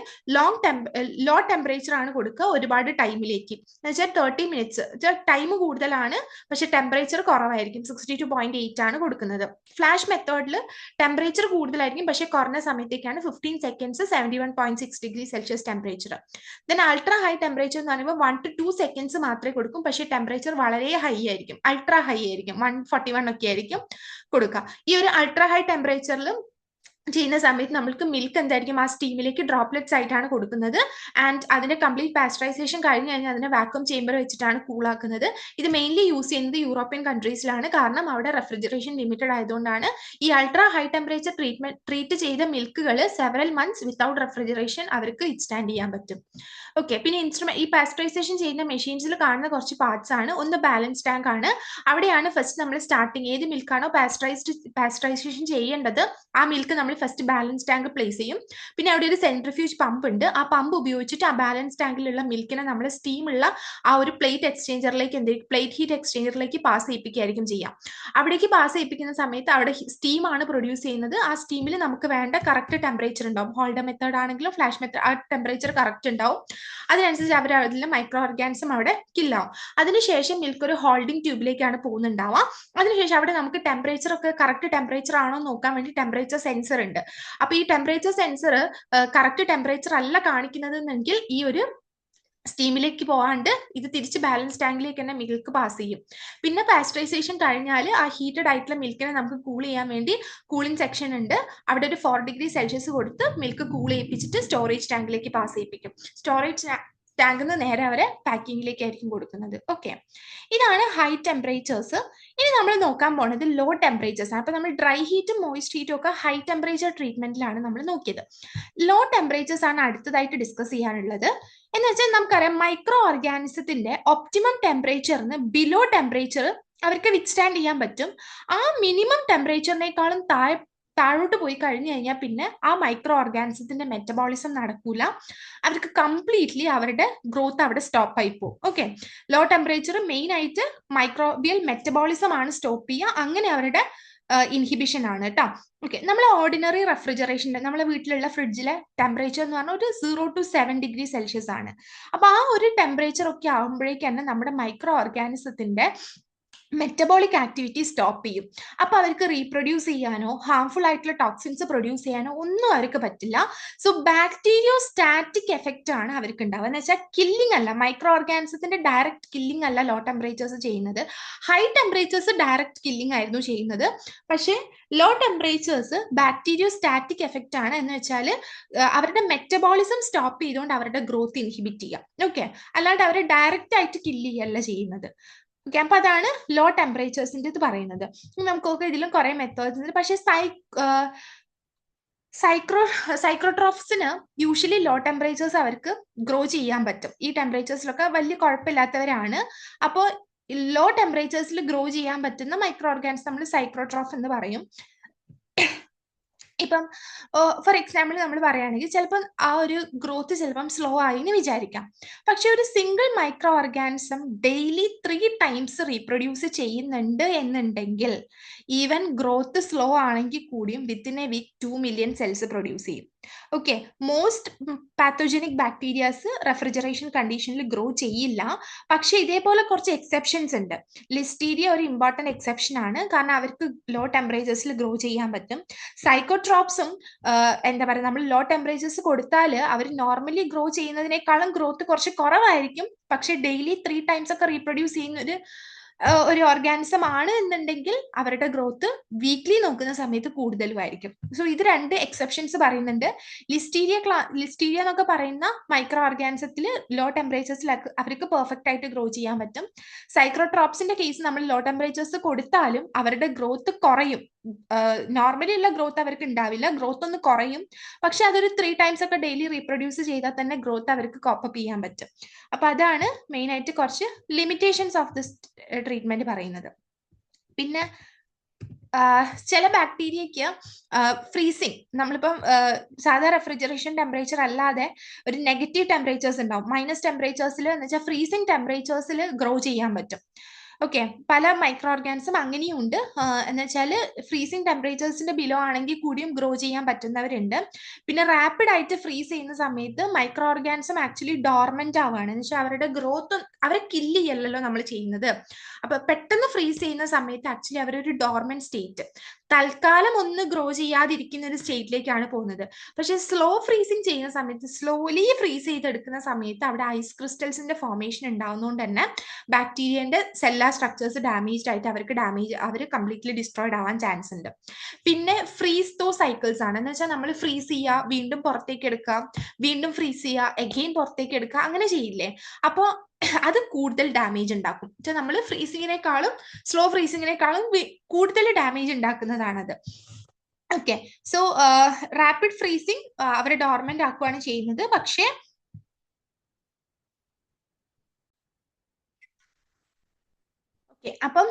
ലോ ടെമ്പറേച്ചർ ആണ് കൊടുക്കുക ഒരുപാട് ടൈമിലേക്ക്. എന്ന് വെച്ചാൽ 30 മിനിറ്റ്സ് ടൈം കൂടുതലാണ്, പക്ഷെ ടെമ്പറേച്ചർ കുറവായിരിക്കും. 62.8 ആണ് കൊടുക്കുന്നത്. ഫ്ലാഷ് മെത്തേഡിൽ ടെമ്പറേച്ചർ കൂടുതലായിരിക്കും, പക്ഷെ കുറഞ്ഞ സമയത്തേക്കാണ്. 15 seconds 71.6 degree Celsius temperature. Then ultra high temperature എന്ന് പറയുമ്പോൾ 1 to 2 സെക്കൻഡ്സ് മാത്രമേ കൊടുക്കും, പക്ഷേ ടെമ്പറേച്ചർ വളരെ ഹൈ ആയിരിക്കും, അൾട്രാ ഹൈ ആയിരിക്കും. 141 ഒക്കെ ആയിരിക്കും കൊടുക്കുക. ഈ ഒരു അൾട്രാ ഹൈ ടെമ്പറേച്ചറിൽ ചെയ്യുന്ന സമയത്ത് നമ്മൾക്ക് മിൽക്ക് എന്തായിരിക്കും, ആ സ്റ്റീമിലേക്ക് ഡ്രോപ്ലെറ്റ്സ് ആയിട്ടാണ് കൊടുക്കുന്നത്. ആൻഡ് അതിന്റെ കംപ്ലീറ്റ് പാസ്ചറൈസേഷൻ കഴിഞ്ഞ് കഴിഞ്ഞാൽ അതിനെ വാക്വം ചേമ്പർ വെച്ചിട്ടാണ് കൂളാക്കുന്നത്. ഇത് മെയിൻലി യൂസ് ചെയ്യുന്നത് യൂറോപ്യൻ കൺട്രീസിലാണ്, കാരണം അവിടെ റെഫ്രിജറേഷൻ ലിമിറ്റഡ് ആയതുകൊണ്ടാണ്. ഈ അൾട്രാ ഹൈ ടെമ്പറേച്ചർ ട്രീറ്റ് ചെയ്ത മിൽക്കുകൾ സെവറൽ മന്ത്സ് വിത്തൗട്ട് റെഫ്രിജറേഷൻ അവർക്ക് സ്റ്റാൻഡ് ചെയ്യാൻ പറ്റും. ഓക്കെ, പിന്നെ ഈ പാസ്ചറൈസേഷൻ ചെയ്യുന്ന മെഷീൻസിൽ കാണുന്ന കുറച്ച് പാർട്സ് ആണ്. ഒന്ന് ബാലൻസ് ടാങ്ക് ആണ്. അവിടെയാണ് ഫസ്റ്റ് നമ്മൾ സ്റ്റാർട്ടിങ് ഏത് മിൽക്കാണോ പാസ്ചറൈസേഷൻ ചെയ്യേണ്ടത് ആ മിൽക്ക് നമ്മൾ ഫസ്റ്റ് ബാലൻസ് ടാങ്ക് പ്ലേസ് ചെയ്യും. പിന്നെ അവിടെ ഒരു സെൻട്രിഫ്യൂജ് പമ്പ് ഉണ്ട്. ആ പമ്പ് ഉപയോഗിച്ചിട്ട് ആ ബാലൻസ് ടാങ്കിലുള്ള മിൽക്കിനെ നമ്മൾ സ്റ്റീമുള്ള ആ ഒരു പ്ലേറ്റ് ഹീറ്റ് എക്സ്ചേഞ്ചറിലേക്ക് പാസ് ചെയ്യിപ്പിക്കുകയായിരിക്കും ചെയ്യാം. അവിടേക്ക് പാസ് ചെയ്യിപ്പിക്കുന്ന സമയത്ത് അവിടെ സ്റ്റീം ആണ് പ്രൊഡ്യൂസ് ചെയ്യുന്നത്. ആ സ്റ്റീമിൽ നമുക്ക് വേണ്ട കറക്റ്റ് ടെമ്പറേച്ചർ ഉണ്ടാവും. ഹോൾഡർ മെത്തേഡ് ആണെങ്കിലും ഫ്ലാഷ് മെത്തേഡ് ആ ടെമ്പറേച്ചർ കറക്റ്റ് ഉണ്ടാവും. അതിനനുസരിച്ച് അവർ അതിലെ മൈക്രോ ഓർഗാനിസം അവിടെ കില്ലാവും. അതിനുശേഷം മിൽക്ക് ഒരു ഹോൾഡിംഗ് ട്യൂബിലേക്കാണ് പോകുന്നുണ്ടാവുക. അതിനുശേഷം അവിടെ നമുക്ക് ടെമ്പറേച്ചർ ഒക്കെ കറക്റ്റ് ടെമ്പറേച്ചർ ആണോ നോക്കാൻ വേണ്ടി ടെമ്പറേച്ചർ സെൻസർ ഉണ്ട്. അപ്പൊ ഈ ടെമ്പറേച്ചർ സെൻസർ കറക്റ്റ് ടെമ്പറേച്ചർ അല്ല കാണിക്കുന്നതെങ്കിൽ ഈ ഒരു സ്റ്റീമിലേക്ക് പോകാണ്ട് ഇത് തിരിച്ച് ബാലൻസ് ടാങ്കിലേക്ക് തന്നെ മിൽക്ക് പാസ് ചെയ്യും. പിന്നെ പാസ്ചറൈസേഷൻ കഴിഞ്ഞാൽ ആ ഹീറ്റഡ് ആയിട്ടുള്ള മിൽക്കിനെ നമുക്ക് കൂൾ ചെയ്യാൻ വേണ്ടി കൂളിംഗ് സെക്ഷൻ ഉണ്ട്. അവിടെ ഒരു 4 ഡിഗ്രി സെൽഷ്യസ് കൊടുത്ത് മിൽക്ക് കൂൾ ചെയ്യിപ്പിച്ചിട്ട് സ്റ്റോറേജ് ടാങ്കിലേക്ക് പാസ് ചെയ്യിപ്പിക്കും. സ്റ്റോറേജ് ടാങ്കിൽ നിന്ന് നേരെ അവരെ പാക്കിങ്ങിലേക്കായിരിക്കും കൊടുക്കുന്നത്. ഓക്കെ, ഇതാണ് ഹൈ ടെമ്പറേച്ചേഴ്സ്. ഇനി നമ്മൾ നോക്കാൻ പോണത് ലോ ടെമ്പറേച്ചേഴ്സ് ആണ്. അപ്പൊ നമ്മൾ ഡ്രൈ ഹീറ്റും മോയിസ്റ്റ് ഹീറ്റും ഒക്കെ ഹൈ ടെമ്പറേച്ചർ ട്രീറ്റ്മെന്റിലാണ് നമ്മൾ നോക്കിയത്. ലോ ടെമ്പറേച്ചേഴ്സ് ആണ് അടുത്തതായിട്ട് ഡിസ്കസ് ചെയ്യാനുള്ളത്. എന്ന് വെച്ചാൽ നമുക്കറിയാം മൈക്രോ ഓർഗാനിസത്തിന്റെ ഒപ്റ്റിമം ടെമ്പറേച്ചറിന് ബിലോ ടെമ്പറേച്ചർ അവർക്ക് വിത്ത്സ്റ്റാൻഡ് ചെയ്യാൻ പറ്റും. ആ മിനിമം ടെമ്പറേച്ചറിനേക്കാളും താഴോട്ട് പോയി കഴിഞ്ഞു കഴിഞ്ഞാൽ പിന്നെ ആ മൈക്രോ ഓർഗാനിസത്തിന്റെ മെറ്റബോളിസം നടക്കൂല. അവർക്ക് കംപ്ലീറ്റ്ലി അവരുടെ ഗ്രോത്ത് അവിടെ സ്റ്റോപ്പ് ആയി പോകും. ഓക്കെ, ലോ ടെമ്പറേച്ചർ മെയിൻ ആയിട്ട് മൈക്രോബിയൽ മെറ്റബോളിസം ആണ് സ്റ്റോപ്പ് ചെയ്യുക. അങ്ങനെ അവരുടെ ഇൻഹിബിഷൻ ആണ് കേട്ടോ. ഓക്കെ, നമ്മൾ ഓർഡിനറി റെഫ്രിജറേഷൻ്റെ നമ്മളെ വീട്ടിലുള്ള ഫ്രിഡ്ജിലെ ടെമ്പറേച്ചർ എന്ന് പറഞ്ഞാൽ ഒരു 0 to 7 ഡിഗ്രി സെൽഷ്യസ് ആണ്. അപ്പൊ ആ ഒരു ടെമ്പറേച്ചർ ഒക്കെ ആകുമ്പോഴേക്ക് തന്നെ നമ്മുടെ മൈക്രോ ഓർഗാനിസത്തിന്റെ മെറ്റബോളിക് ആക്ടിവിറ്റി സ്റ്റോപ്പ് ചെയ്യും. അപ്പൊ അവർക്ക് റീപ്രൊഡ്യൂസ് ചെയ്യാനോ ഹാർംഫുൾ ആയിട്ടുള്ള ടോക്സിൻസ് പ്രൊഡ്യൂസ് ചെയ്യാനോ ഒന്നും അവർക്ക് പറ്റില്ല. സോ ബാക്ടീരിയോ സ്റ്റാറ്റിക് എഫക്റ്റ് ആണ് അവർക്ക് ഉണ്ടാവുക. എന്ന് വെച്ചാൽ കില്ലിംഗ് അല്ല, മൈക്രോ ഓർഗാനിസത്തിന്റെ ഡയറക്റ്റ് കില്ലിംഗ് അല്ല ലോ ടെമ്പറേച്ചേഴ്സ് ചെയ്യുന്നത്. ഹൈ ടെമ്പറേച്ചേഴ്സ് ഡയറക്റ്റ് കില്ലിംഗ് ആയിരുന്നു ചെയ്യുന്നത്. പക്ഷേ low temperatures bacteriostatic effect ആണ്. എന്ന് വെച്ചാൽ അവരുടെ മെറ്റബോളിസം സ്റ്റോപ്പ് ചെയ്തുകൊണ്ട് അവരുടെ ഗ്രോത്ത് ഇൻഹിബിറ്റ് ചെയ്യാം. ഓക്കെ, അല്ലാണ്ട് അവരെ ഡയറക്റ്റ് ആയിട്ട് കില്ല് ചെയ്യല്ല ചെയ്യുന്നത്. ഓക്കെ, അപ്പൊ അതാണ് ലോ ടെമ്പറേച്ചേഴ്സിന്റെ ഇത് പറയുന്നത്. നമുക്കൊക്കെ ഇതിലും കുറെ മെത്തേഡ്സ് ഉണ്ട്. പക്ഷെ സൈക്രോട്രോഫ്സിന് യൂഷ്വലി ലോ ടെമ്പറേച്ചേഴ്സ് അവർക്ക് ഗ്രോ ചെയ്യാൻ പറ്റും. ഈ ടെമ്പറേച്ചേഴ്സിലൊക്കെ വലിയ കുഴപ്പമില്ലാത്തവരാണ്. അപ്പോൾ ലോ ടെമ്പറേച്ചേഴ്സിൽ ഗ്രോ ചെയ്യാൻ പറ്റുന്ന മൈക്രോ ഓർഗാനിസം നമ്മൾ സൈക്രോട്രോഫ് എന്ന് പറയും. ഇപ്പം ഫോർ എക്സാമ്പിൾ നമ്മൾ പറയുകയാണെങ്കിൽ ചിലപ്പോൾ ആ ഒരു ഗ്രോത്ത് ചിലപ്പം സ്ലോ ആയി എന്ന് വിചാരിക്കാം. പക്ഷെ ഒരു single micro organism daily 3 times reproduce ചെയ്യുന്നുണ്ട് എന്നുണ്ടെങ്കിൽ ഈവൻ ഗ്രോത്ത് സ്ലോ ആണെങ്കിൽ കൂടിയും within a week 2 million cells produce ചെയ്യും. Okay, most pathogenic bacterias refrigeration കണ്ടീഷനിൽ ഗ്രോ ചെയ്യില്ല. പക്ഷെ ഇതേപോലെ കുറച്ച് എക്സെപ്ഷൻസ് ഉണ്ട്. ലിസ്റ്റീരിയ ഒരു ഇമ്പോർട്ടന്റ് എക്സെപ്ഷൻ ആണ്, കാരണം അവർക്ക് ലോ ടെമ്പറേച്ചേഴ്സിൽ ഗ്രോ ചെയ്യാൻ പറ്റും. സൈക്കോട്രോപ്സും എന്താ പറയുക, നമ്മൾ ലോ ടെമ്പറേച്ചേഴ്സ് കൊടുത്താൽ അവർ നോർമലി ഗ്രോ ചെയ്യുന്നതിനേക്കാളും ഗ്രോത്ത് കുറച്ച് കുറവായിരിക്കും. പക്ഷെ ഡെയിലി 3 times ഒക്കെ റീപ്രൊഡ്യൂസ് ചെയ്യുന്ന ഒരു ഓർഗാനിസം ആണ് എന്നുണ്ടെങ്കിൽ അവരുടെ ഗ്രോത്ത് വീക്ക്ലി നോക്കുന്ന സമയത്ത് കൂടുതലുമായിരിക്കും. സോ ഇത് 2 എക്സെപ്ഷൻസ് പറയുന്നുണ്ട്. ലിസ്റ്റീരിയ എന്നൊക്കെ പറയുന്ന മൈക്രോ ഓർഗാനിസത്തിൽ ലോ ടെമ്പറേച്ചേഴ്സിൽ അവർക്ക് പെർഫെക്റ്റ് ആയിട്ട് ഗ്രോ ചെയ്യാൻ പറ്റും. സൈക്രോട്രോപ്സിന്റെ കേസ് നമ്മൾ ലോ ടെമ്പറേച്ചേഴ്സ് കൊടുത്താലും അവരുടെ ഗ്രോത്ത് കുറയും. നോർമലി ഉള്ള ഗ്രോത്ത് അവർക്ക് ഉണ്ടാവില്ല, ഗ്രോത്ത് ഒന്ന് കുറയും. പക്ഷെ അതൊരു 3 times ഒക്കെ ഡെയിലി റീപ്രൊഡ്യൂസ് ചെയ്താൽ തന്നെ ഗ്രോത്ത് അവർക്ക് കോപ്പപ്പ് ചെയ്യാൻ പറ്റും. അപ്പൊ അതാണ് മെയിൻ ആയിട്ട് കുറച്ച് ലിമിറ്റേഷൻസ് ഓഫ് ദിസ് ട്രീറ്റ്മെന്റ് പറയുന്നത്. പിന്നെ ചില ബാക്ടീരിയക്ക് ഫ്രീസിങ്, നമ്മളിപ്പം സാധാ റെഫ്രിജറേഷൻ ടെമ്പറേച്ചർ അല്ലാതെ ഒരു നെഗറ്റീവ് ടെമ്പറേച്ചേഴ്സ് ഉണ്ടാവും. മൈനസ് ടെമ്പറേച്ചേഴ്സിൽ എന്ന് വെച്ചാൽ ഫ്രീസിങ് ടെമ്പറേച്ചേഴ്സിൽ ഗ്രോ ചെയ്യാൻ പറ്റും. ഓക്കെ, പല മൈക്രോ ഓർഗാനിസം അങ്ങനെയും ഉണ്ട്. എന്ന് വെച്ചാൽ ഫ്രീസിങ് ടെമ്പറേച്ചേഴ്സിന്റെ ബിലോ ആണെങ്കിൽ കൂടിയും ഗ്രോ ചെയ്യാൻ പറ്റുന്നവരുണ്ട്. പിന്നെ റാപ്പിഡ് ആയിട്ട് ഫ്രീസ് ചെയ്യുന്ന സമയത്ത് മൈക്രോ ഓർഗാനിസം ആക്ച്വലി ഡോർമെന്റ് ആവുകയാണ്. എന്ന് വെച്ചാൽ അവരുടെ ഗ്രോത്ത് അവരെ കില്ല് ചെയ്യല്ലോ നമ്മൾ ചെയ്യുന്നത്. അപ്പൊ പെട്ടെന്ന് ഫ്രീസ് ചെയ്യുന്ന സമയത്ത് ആക്ച്വലി അവരൊരു ഡോർമെന്റ് സ്റ്റേറ്റ്, തൽക്കാലം ഒന്ന് ഗ്രോ ചെയ്യാതിരിക്കുന്ന ഒരു സ്റ്റേറ്റിലേക്കാണ് പോകുന്നത്. പക്ഷെ സ്ലോ ഫ്രീസിങ് ചെയ്യുന്ന സമയത്ത്, സ്ലോലി ഫ്രീസ് ചെയ്തെടുക്കുന്ന സമയത്ത് അവിടെ ഐസ് ക്രിസ്റ്റൽസിന്റെ ഫോർമേഷൻ ഉണ്ടാവുന്നതുകൊണ്ട് തന്നെ ബാക്ടീരിയന്റെ സെല്ലാർ സ്ട്രക്ചേഴ്സ് ഡാമേജ്ഡ് ആയിട്ട് അവർ കംപ്ലീറ്റ്ലി ഡിസ്ട്രോയിഡ് ആവാൻ ചാൻസ് ഉണ്ട്. പിന്നെ ഫ്രീസ് ദോ സൈക്കിൾസ് ആണ്. എന്ന് വെച്ചാൽ നമ്മൾ ഫ്രീസ് ചെയ്യുക, വീണ്ടും പുറത്തേക്ക് എടുക്കുക, വീണ്ടും ഫ്രീസ് ചെയ്യുക, എഗെയിൻ പുറത്തേക്ക് എടുക്കുക, അങ്ങനെ ചെയ്യില്ലേ? അപ്പോൾ അത് കൂടുതൽ ഡാമേജ് ഉണ്ടാക്കും. നമ്മൾ ഫ്രീസിങ്ങിനേക്കാളും സ്ലോ ഫ്രീസിങ്ങിനേക്കാളും കൂടുതൽ ഡാമേജ് ഉണ്ടാക്കുന്നതാണത്. ഓക്കെ, സോ റാപ്പിഡ് ഫ്രീസിങ് അവരെ ഡോർമെന്റ് ആക്കുകയാണ് ചെയ്യുന്നത്. പക്ഷേ അപ്പം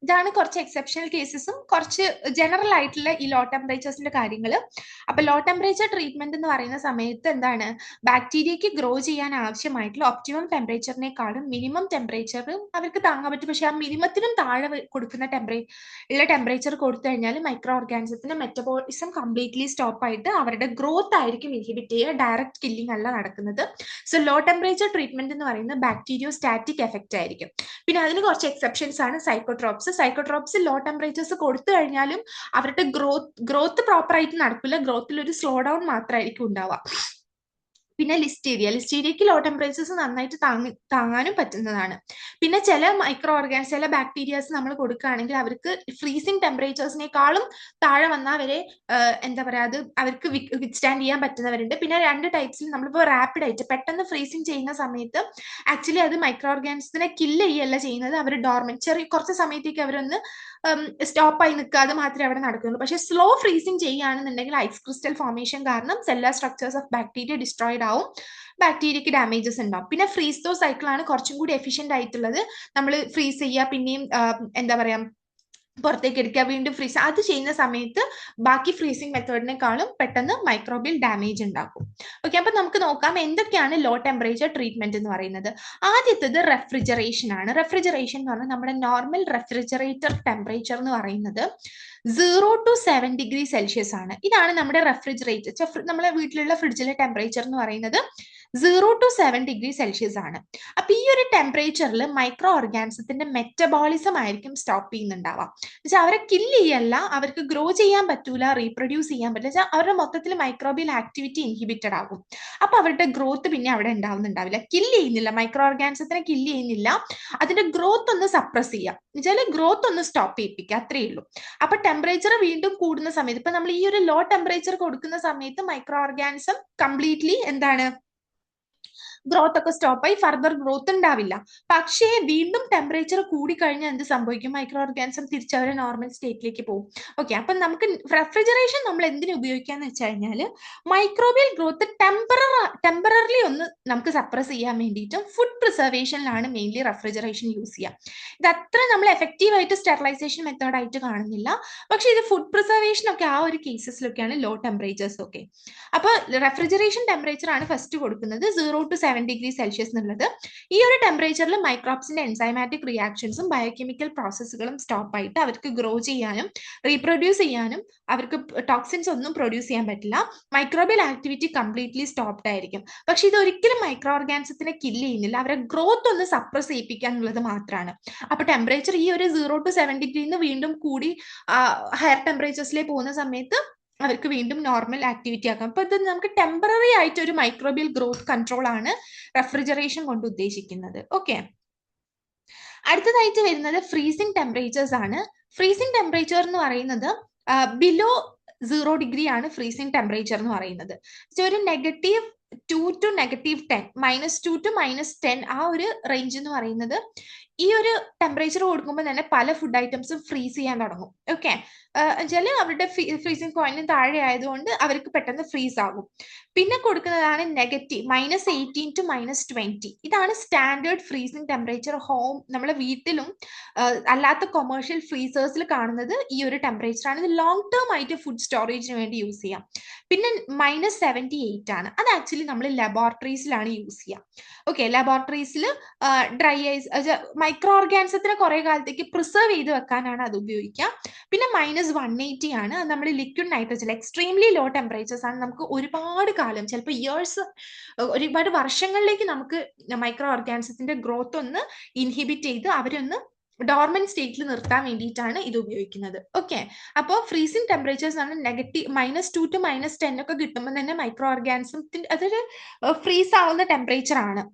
ഇതാണ് കുറച്ച് എക്സെപ്ഷണൽ കേസസും കുറച്ച് ജനറൽ ആയിട്ടുള്ള ഈ ലോ ടെമ്പറേച്ചേഴ്സിന്റെ കാര്യങ്ങൾ. അപ്പൊ ലോ ടെമ്പറേച്ചർ ട്രീറ്റ്മെന്റ് എന്ന് പറയുന്ന സമയത്ത് എന്താണ്, ബാക്ടീരിയക്ക് ഗ്രോ ചെയ്യാൻ ആവശ്യമായിട്ടുള്ള ഒപ്റ്റിമം ടെമ്പറേച്ചറിനേക്കാളും മിനിമം ടെമ്പറേച്ചർ അവർക്ക് താങ്ങാൻ പറ്റും. പക്ഷെ ആ മിനിമത്തിനും താഴെ കൊടുക്കുന്ന ടെമ്പറേച്ചർ കൊടുത്തു കഴിഞ്ഞാൽ മൈക്രോ ഓർഗാനിസത്തിന്റെ മെറ്റബോളിസം കംപ്ലീറ്റ്ലി സ്റ്റോപ്പ് ആയിട്ട് അവരുടെ ഗ്രോത്ത് ആയിരിക്കും ഇൻഹിബിറ്റ് ചെയ്യുക, ഡയറക്റ്റ് കില്ലിംഗ് അല്ല നടക്കുന്നത്. സോ ലോ ടെമ്പറേച്ചർ ട്രീറ്റ്മെന്റ് എന്ന് പറയുന്നത് ബാക്ടീരിയോ സ്റ്റാറ്റിക് എഫക്റ്റ് ആയിരിക്കും. പിന്നെ അതിന് കുറച്ച് എക്സെപ്ഷൻസ് ആണ് സൈക്കോട്രോപ്സ് ലോ ടെമ്പറേച്ചേഴ്സ് കൊടുത്തു കഴിഞ്ഞാലും അവരുടെ ഗ്രോത്ത് പ്രോപ്പർ ആയിട്ട് നടക്കില്ല. ഗ്രോത്തിൽ ഒരു സ്ലോ ഡൗൺ മാത്രമായിരിക്കും ഉണ്ടാവുക. പിന്നെ ലിസ്റ്റീരിയയ്ക്ക് ലോ ടെമ്പറേച്ചേഴ്സ് നന്നായിട്ട് താങ്ങാനും പറ്റുന്നതാണ്. പിന്നെ ചില മൈക്രോ ഓർഗാനിസം, ചില ബാക്ടീരിയാസ് നമ്മൾ കൊടുക്കുകയാണെങ്കിൽ അവർക്ക് ഫ്രീസിങ് ടെമ്പറേച്ചേഴ്സിനേക്കാളും താഴെ വന്നാൽ വരെ എന്താ പറയുക, അത് അവർക്ക് വിത്ത്സ്റ്റാൻഡ് ചെയ്യാൻ പറ്റുന്നവരുണ്ട്. പിന്നെ 2 ടൈപ്സിൽ നമ്മളിപ്പോൾ റാപ്പിഡ് ആയിട്ട് പെട്ടെന്ന് ഫ്രീസിങ് ചെയ്യുന്ന സമയത്ത് ആക്ച്വലി അത് മൈക്രോ ഓർഗാനിസത്തിനെ കില്ല് ചെയ്യല്ല ചെയ്യുന്നത്, അവർ കുറച്ച് സമയത്തേക്ക് അവരൊന്ന് സ്റ്റോപ്പായി നിൽക്കുക, അത് മാത്രമേ അവിടെ നടക്കുള്ളൂ. പക്ഷേ സ്ലോ ഫ്രീസിങ് ചെയ്യുകയാണെന്നുണ്ടെങ്കിൽ ഐസ് ക്രിസ്റ്റൽ ഫോർമേഷൻ കാരണം cellular structures of bacteria destroyed ആവും, ബാക്ടീരിയക്ക് ഡാമേജസ് ഉണ്ടാവും. പിന്നെ ഫ്രീസ് ദോ സൈക്കിളാണ് കുറച്ചും കൂടി എഫിഷ്യന്റ് ആയിട്ടുള്ളത്. നമ്മൾ ഫ്രീസ് ചെയ്യുക, പിന്നെയും എന്താ പറയാ പുറത്തേക്ക് എടുക്കുക, വീണ്ടും ഫ്രീസ്, അത് ചെയ്യുന്ന സമയത്ത് ബാക്കി ഫ്രീസിങ് മെത്തേഡിനെക്കാളും പെട്ടെന്ന് മൈക്രോബിയൽ ഡാമേജ് ഉണ്ടാക്കും. ഓക്കെ, അപ്പൊ നമുക്ക് നോക്കാം എന്തൊക്കെയാണ് ലോ ടെമ്പറേച്ചർ ട്രീറ്റ്മെന്റ് എന്ന് പറയുന്നത്. ആദ്യത്തേത് റെഫ്രിജറേഷൻ ആണ്. റെഫ്രിജറേഷൻ എന്ന് പറഞ്ഞാൽ നമ്മുടെ നോർമൽ റെഫ്രിജറേറ്റർ ടെമ്പറേച്ചർ എന്ന് പറയുന്നത് 0 to 7 ഡിഗ്രി സെൽഷ്യസ് ആണ്. ഇതാണ് നമ്മുടെ റെഫ്രിജറേറ്റർ, നമ്മളെ വീട്ടിലുള്ള ഫ്രിഡ്ജിലെ ടെമ്പറേച്ചർ എന്ന് പറയുന്നത് 0 to 7 ഡിഗ്രി സെൽഷ്യസ് ആണ്. അപ്പൊ ഈ ഒരു ടെമ്പറേച്ചറിൽ മൈക്രോ ഓർഗാനിസത്തിന്റെ മെറ്റബോളിസം ആയിരിക്കും സ്റ്റോപ്പ് ചെയ്യുന്നുണ്ടാവാം. എന്നുവെച്ചാൽ അവരെ കില്ല് ചെയ്യല്ല, അവർക്ക് ഗ്രോ ചെയ്യാൻ പറ്റൂല, റീപ്രൊഡ്യൂസ് ചെയ്യാൻ പറ്റില്ല, അവരുടെ മൊത്തത്തിൽ മൈക്രോബിയൽ ആക്ടിവിറ്റി ഇൻഹിബിറ്റഡ് ആകും. അപ്പൊ അവരുടെ ഗ്രോത്ത് പിന്നെ അവിടെ ഉണ്ടാവുന്നുണ്ടാവില്ല. കില്ല് ചെയ്യുന്നില്ല, മൈക്രോ ഓർഗാനിസത്തിനെ കില്ല് ചെയ്യുന്നില്ല, അതിന്റെ ഗ്രോത്ത് ഒന്ന് സപ്രസ് ചെയ്യാം, എന്നുവെച്ചാൽ ഗ്രോത്ത് ഒന്ന് സ്റ്റോപ്പ് ചെയ്യിപ്പിക്കുക, അത്രയേ ഉള്ളൂ. അപ്പൊ ടെമ്പറേച്ചർ വീണ്ടും കൂടുന്ന സമയത്ത്, ഇപ്പൊ നമ്മൾ ഈ ഒരു ലോ ടെമ്പറേച്ചർ കൊടുക്കുന്ന സമയത്ത് മൈക്രോ ഓർഗാനിസം കംപ്ലീറ്റ്ലി എന്താണ്, ഗ്രോത്ത് ഒക്കെ സ്റ്റോപ്പ് ആയി, ഫർദർ ഗ്രോത്ത് ഉണ്ടാവില്ല. പക്ഷേ വീണ്ടും ടെമ്പറേച്ചർ കൂടിക്കഴിഞ്ഞാൽ എന്ത് സംഭവിക്കും, മൈക്രോ ഓർഗാനിസം തിരിച്ചവരെ നോർമൽ സ്റ്റേറ്റിലേക്ക് പോകും. ഓക്കെ, അപ്പൊ നമുക്ക് റെഫ്രിജറേഷൻ നമ്മൾ എന്തിനു ഉപയോഗിക്കാന്ന് വെച്ച് കഴിഞ്ഞാൽ മൈക്രോബിയൽ ഗ്രോത്ത് ടെമ്പററിലി ഒന്ന് നമുക്ക് സപ്രസ് ചെയ്യാൻ വേണ്ടിയിട്ടും ഫുഡ് പ്രിസർവേഷനിലാണ് മെയിൻലി റെഫ്രിജറേഷൻ യൂസ് ചെയ്യുക. ഇത് അത്ര നമ്മൾ എഫക്റ്റീവ് ആയിട്ട് സ്റ്റെറിലൈസേഷൻ മെത്തേഡ് ആയിട്ട് കാണുന്നില്ല, പക്ഷെ ഇത് ഫുഡ് പ്രിസർവേഷൻ ഒക്കെ ആ ഒരു കേസസിലൊക്കെയാണ് ലോ ടെമ്പറേച്ചേഴ്സ് ഒക്കെ. അപ്പൊ റെഫ്രിജറേഷൻ ടെമ്പറേച്ചർ ആണ് ഫസ്റ്റ് കൊടുക്കുന്നത്, 0 to 7 ഡിഗ്രി സെൽഷ്യസ് എന്നുള്ളത്. ഈ ഒരു ടെമ്പറേച്ചറിൽ മൈക്രോബ്സിന്റെ എൻസൈമാറ്റിക് റിയാക്ഷൻസും ബയോകെമിക്കൽ പ്രോസസ്സുകളും സ്റ്റോപ്പ് ആയിട്ട് അവർക്ക് ഗ്രോ ചെയ്യാനും റീപ്രൊഡ്യൂസ് ചെയ്യാനും അവർക്ക് ടോക്സിൻസ് ഒന്നും പ്രൊഡ്യൂസ് ചെയ്യാൻ പറ്റില്ല, മൈക്രോബിയൽ ആക്ടിവിറ്റി കംപ്ലീറ്റ്ലി സ്റ്റോപ്ഡ് ആയിരിക്കും. പക്ഷെ ഇത് ഒരിക്കലും മൈക്രോ ഓർഗാനിസത്തിനെ കില്ല് ചെയ്യുന്നില്ല, അവരെ ഗ്രോത്ത് ഒന്ന് സപ്രസ് ചെയ്യിപ്പിക്കുക എന്നുള്ളത് മാത്രമാണ്. അപ്പൊ ടെമ്പറേച്ചർ ഈ ഒരു 0 to 7 ഡിഗ്രിന്ന് വീണ്ടും കൂടി ഹയർ ടെമ്പറേച്ചേഴ്സിലേക്ക് പോകുന്ന സമയത്ത് അവർക്ക് വീണ്ടും നോർമൽ ആക്ടിവിറ്റി ആക്കാം. അപ്പൊ ഇത് നമുക്ക് ടെമ്പററി ആയിട്ട് ഒരു മൈക്രോബിയൽ ഗ്രോത്ത് കൺട്രോൾ ആണ് റെഫ്രിജറേഷൻ കൊണ്ട് ഉദ്ദേശിക്കുന്നത്. ഓക്കെ, അടുത്തതായിട്ട് വരുന്നത് ഫ്രീസിംഗ് ടെമ്പറേച്ചേഴ്സ് ആണ്. ഫ്രീസിംഗ് ടെമ്പറേച്ചർ എന്ന് പറയുന്നത് ബിലോ 0 ഡിഗ്രി ആണ് ഫ്രീസിംഗ് ടെമ്പറേച്ചർ എന്ന് പറയുന്നത്. ഒരു -2 to -10, -2 to -10 ആ ഒരു റേഞ്ച് എന്ന് പറയുന്നത് ഈ ഒരു ടെമ്പറേച്ചർ കൊടുക്കുമ്പോൾ തന്നെ പല ഫുഡ് ഐറ്റംസും ഫ്രീസ് ചെയ്യാൻ തുടങ്ങും. ഓക്കെ, വെച്ചാൽ അവരുടെ ഫ്രീസിംഗ് പോയിന്റിന് താഴെ ആയതുകൊണ്ട് അവർക്ക് പെട്ടെന്ന് ഫ്രീസ് ആകും. പിന്നെ കൊടുക്കുന്നതാണ് -18 to -20. ഇതാണ് സ്റ്റാൻഡേർഡ് ഫ്രീസിംഗ് ടെമ്പറേച്ചർ. നമ്മളെ വീട്ടിലും അല്ലാത്ത കൊമേഴ്ഷ്യൽ ഫ്രീസേഴ്സിൽ കാണുന്നത് ഈ ഒരു ടെമ്പറേച്ചർ ആണ്. ഇത് ലോങ് ടേം ആയിട്ട് ഫുഡ് സ്റ്റോറേജിന് വേണ്ടി യൂസ് ചെയ്യാം. പിന്നെ -78 ആണ്, അത് ആക്ച്വലി നമ്മൾ ലബോറട്ടറീസിലാണ് യൂസ് ചെയ്യുക. ഓക്കെ, ലബോറട്ടറീസിൽ ഡ്രൈ ഐസ് മൈക്രോ ഓർഗാനിസത്തിനെ കുറെ കാലത്തേക്ക് പ്രിസർവ് ചെയ്ത് വെക്കാനാണ് അത് ഉപയോഗിക്കുക. പിന്നെ -180 ആണ്, അത് നമ്മൾ liquid nitrogen, extremely low temperatures ആണ്. നമുക്ക് ഒരുപാട് കാലം, ചിലപ്പോൾ ഇയേഴ്സ്, ഒരുപാട് വർഷങ്ങളിലേക്ക് നമുക്ക് മൈക്രോ ഓർഗാനിസത്തിന്റെ ഗ്രോത്ത് ഒന്ന് ഇൻഹിബിറ്റ് ചെയ്ത് അവരൊന്ന് ഡോർമൻ സ്റ്റേറ്റിൽ നിർത്താൻ വേണ്ടിയിട്ടാണ് ഇത് ഉപയോഗിക്കുന്നത്. ഓക്കെ, അപ്പോൾ ഫ്രീസിംഗ് ടെമ്പറേച്ചേഴ്സ് ആണ് -2 to -10 ഒക്കെ കിട്ടുമ്പോൾ തന്നെ മൈക്രോ ഓർഗാനിസത്തിന്റെ അതൊരു ഫ്രീസ് ആവുന്ന ടെമ്പറേച്ചർ ആണ്.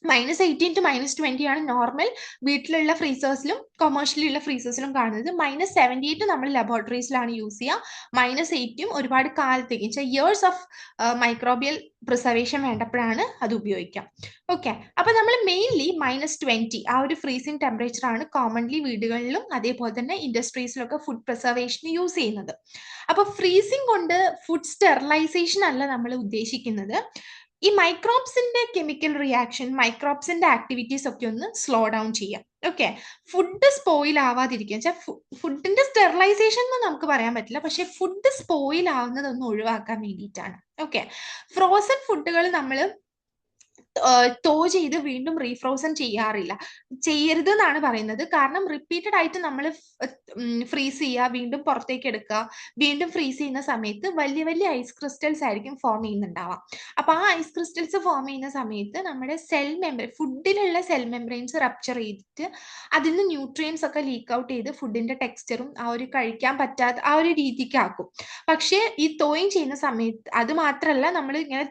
-18 to -20 ആണ് നോർമൽ വീട്ടിലുള്ള ഫ്രീസേഴ്സിലും കൊമേഴ്ഷ്യലി ഉള്ള ഫ്രീസേഴ്സിലും കാണുന്നത്. -78 നമ്മൾ ലബോറട്ടറീസിലാണ് യൂസ് ചെയ്യുക. -80 ഒരുപാട് കാലത്തേക്ക് വെച്ചാൽ ഇയേഴ്സ് ഓഫ് മൈക്രോബിയൽ പ്രിസർവേഷൻ വേണ്ടപ്പോഴാണ് അത് ഉപയോഗിക്കാം. ഓക്കെ, അപ്പൊ നമ്മൾ മെയിൻലി -20 ആ ഒരു ഫ്രീസിംഗ് ടെമ്പറേച്ചർ ആണ് കോമൺലി വീടുകളിലും അതേപോലെ തന്നെ ഇൻഡസ്ട്രീസിലൊക്കെ ഫുഡ് പ്രിസർവേഷന് യൂസ് ചെയ്യുന്നത്. അപ്പൊ ഫ്രീസിംഗ് കൊണ്ട് ഫുഡ് സ്റ്റെറിലൈസേഷൻ അല്ല നമ്മൾ ഉദ്ദേശിക്കുന്നത്, ഈ മൈക്രോബ്സിന്റെ കെമിക്കൽ റിയാക്ഷൻ, മൈക്രോബ്സിന്റെ ആക്ടിവിറ്റീസ് ഒക്കെ ഒന്ന് സ്ലോ ഡൗൺ ചെയ്യാം. ഓക്കെ, ഫുഡ് സ്പോയിൽ ആവാതിരിക്കുക, വെച്ചാൽ ഫുഡിന്റെ സ്റ്റെറിലൈസേഷൻ എന്ന് നമുക്ക് പറയാൻ പറ്റില്ല, പക്ഷെ ഫുഡ് സ്പോയിൽ ആവുന്നതൊന്ന് ഒഴിവാക്കാൻ വേണ്ടിയിട്ടാണ്. ഓക്കെ, ഫ്രോസൺ ഫുഡുകൾ നമ്മൾ തോ ചെയ്ത് വീണ്ടും റീഫ്രോസൺ ചെയ്യരുത് എന്നാണ് പറയുന്നത്. കാരണം റിപ്പീറ്റഡ് ആയിട്ട് നമ്മൾ ഫ്രീസ് ചെയ്യുക, വീണ്ടും പുറത്തേക്ക് എടുക്കുക, വീണ്ടും ഫ്രീസ് ചെയ്യുന്ന സമയത്ത് വലിയ വലിയ ഐസ് ക്രിസ്റ്റൽസ് ആയിരിക്കും ഫോം ചെയ്യുന്നുണ്ടാവാം. അപ്പൊ ആ ഐസ് ക്രിസ്റ്റൽസ് ഫോം ചെയ്യുന്ന സമയത്ത് നമ്മുടെ ഫുഡിലുള്ള സെൽ മെംബ്രെയിൻസ് റപ്ചർ ചെയ്തിട്ട് അതിൽ നിന്ന് ന്യൂട്രിയൻസ് ഒക്കെ ലീക്ക് ഔട്ട് ചെയ്ത് ഫുഡിന്റെ ടെക്സ്ചറും ആ ഒരു കഴിക്കാൻ പറ്റാത്ത ആ ഒരു രീതിക്ക് ആക്കും. പക്ഷേ ഈ തോയിങ് ചെയ്യുന്ന സമയത്ത് അത് മാത്രമല്ല, നമ്മൾ ഇങ്ങനെ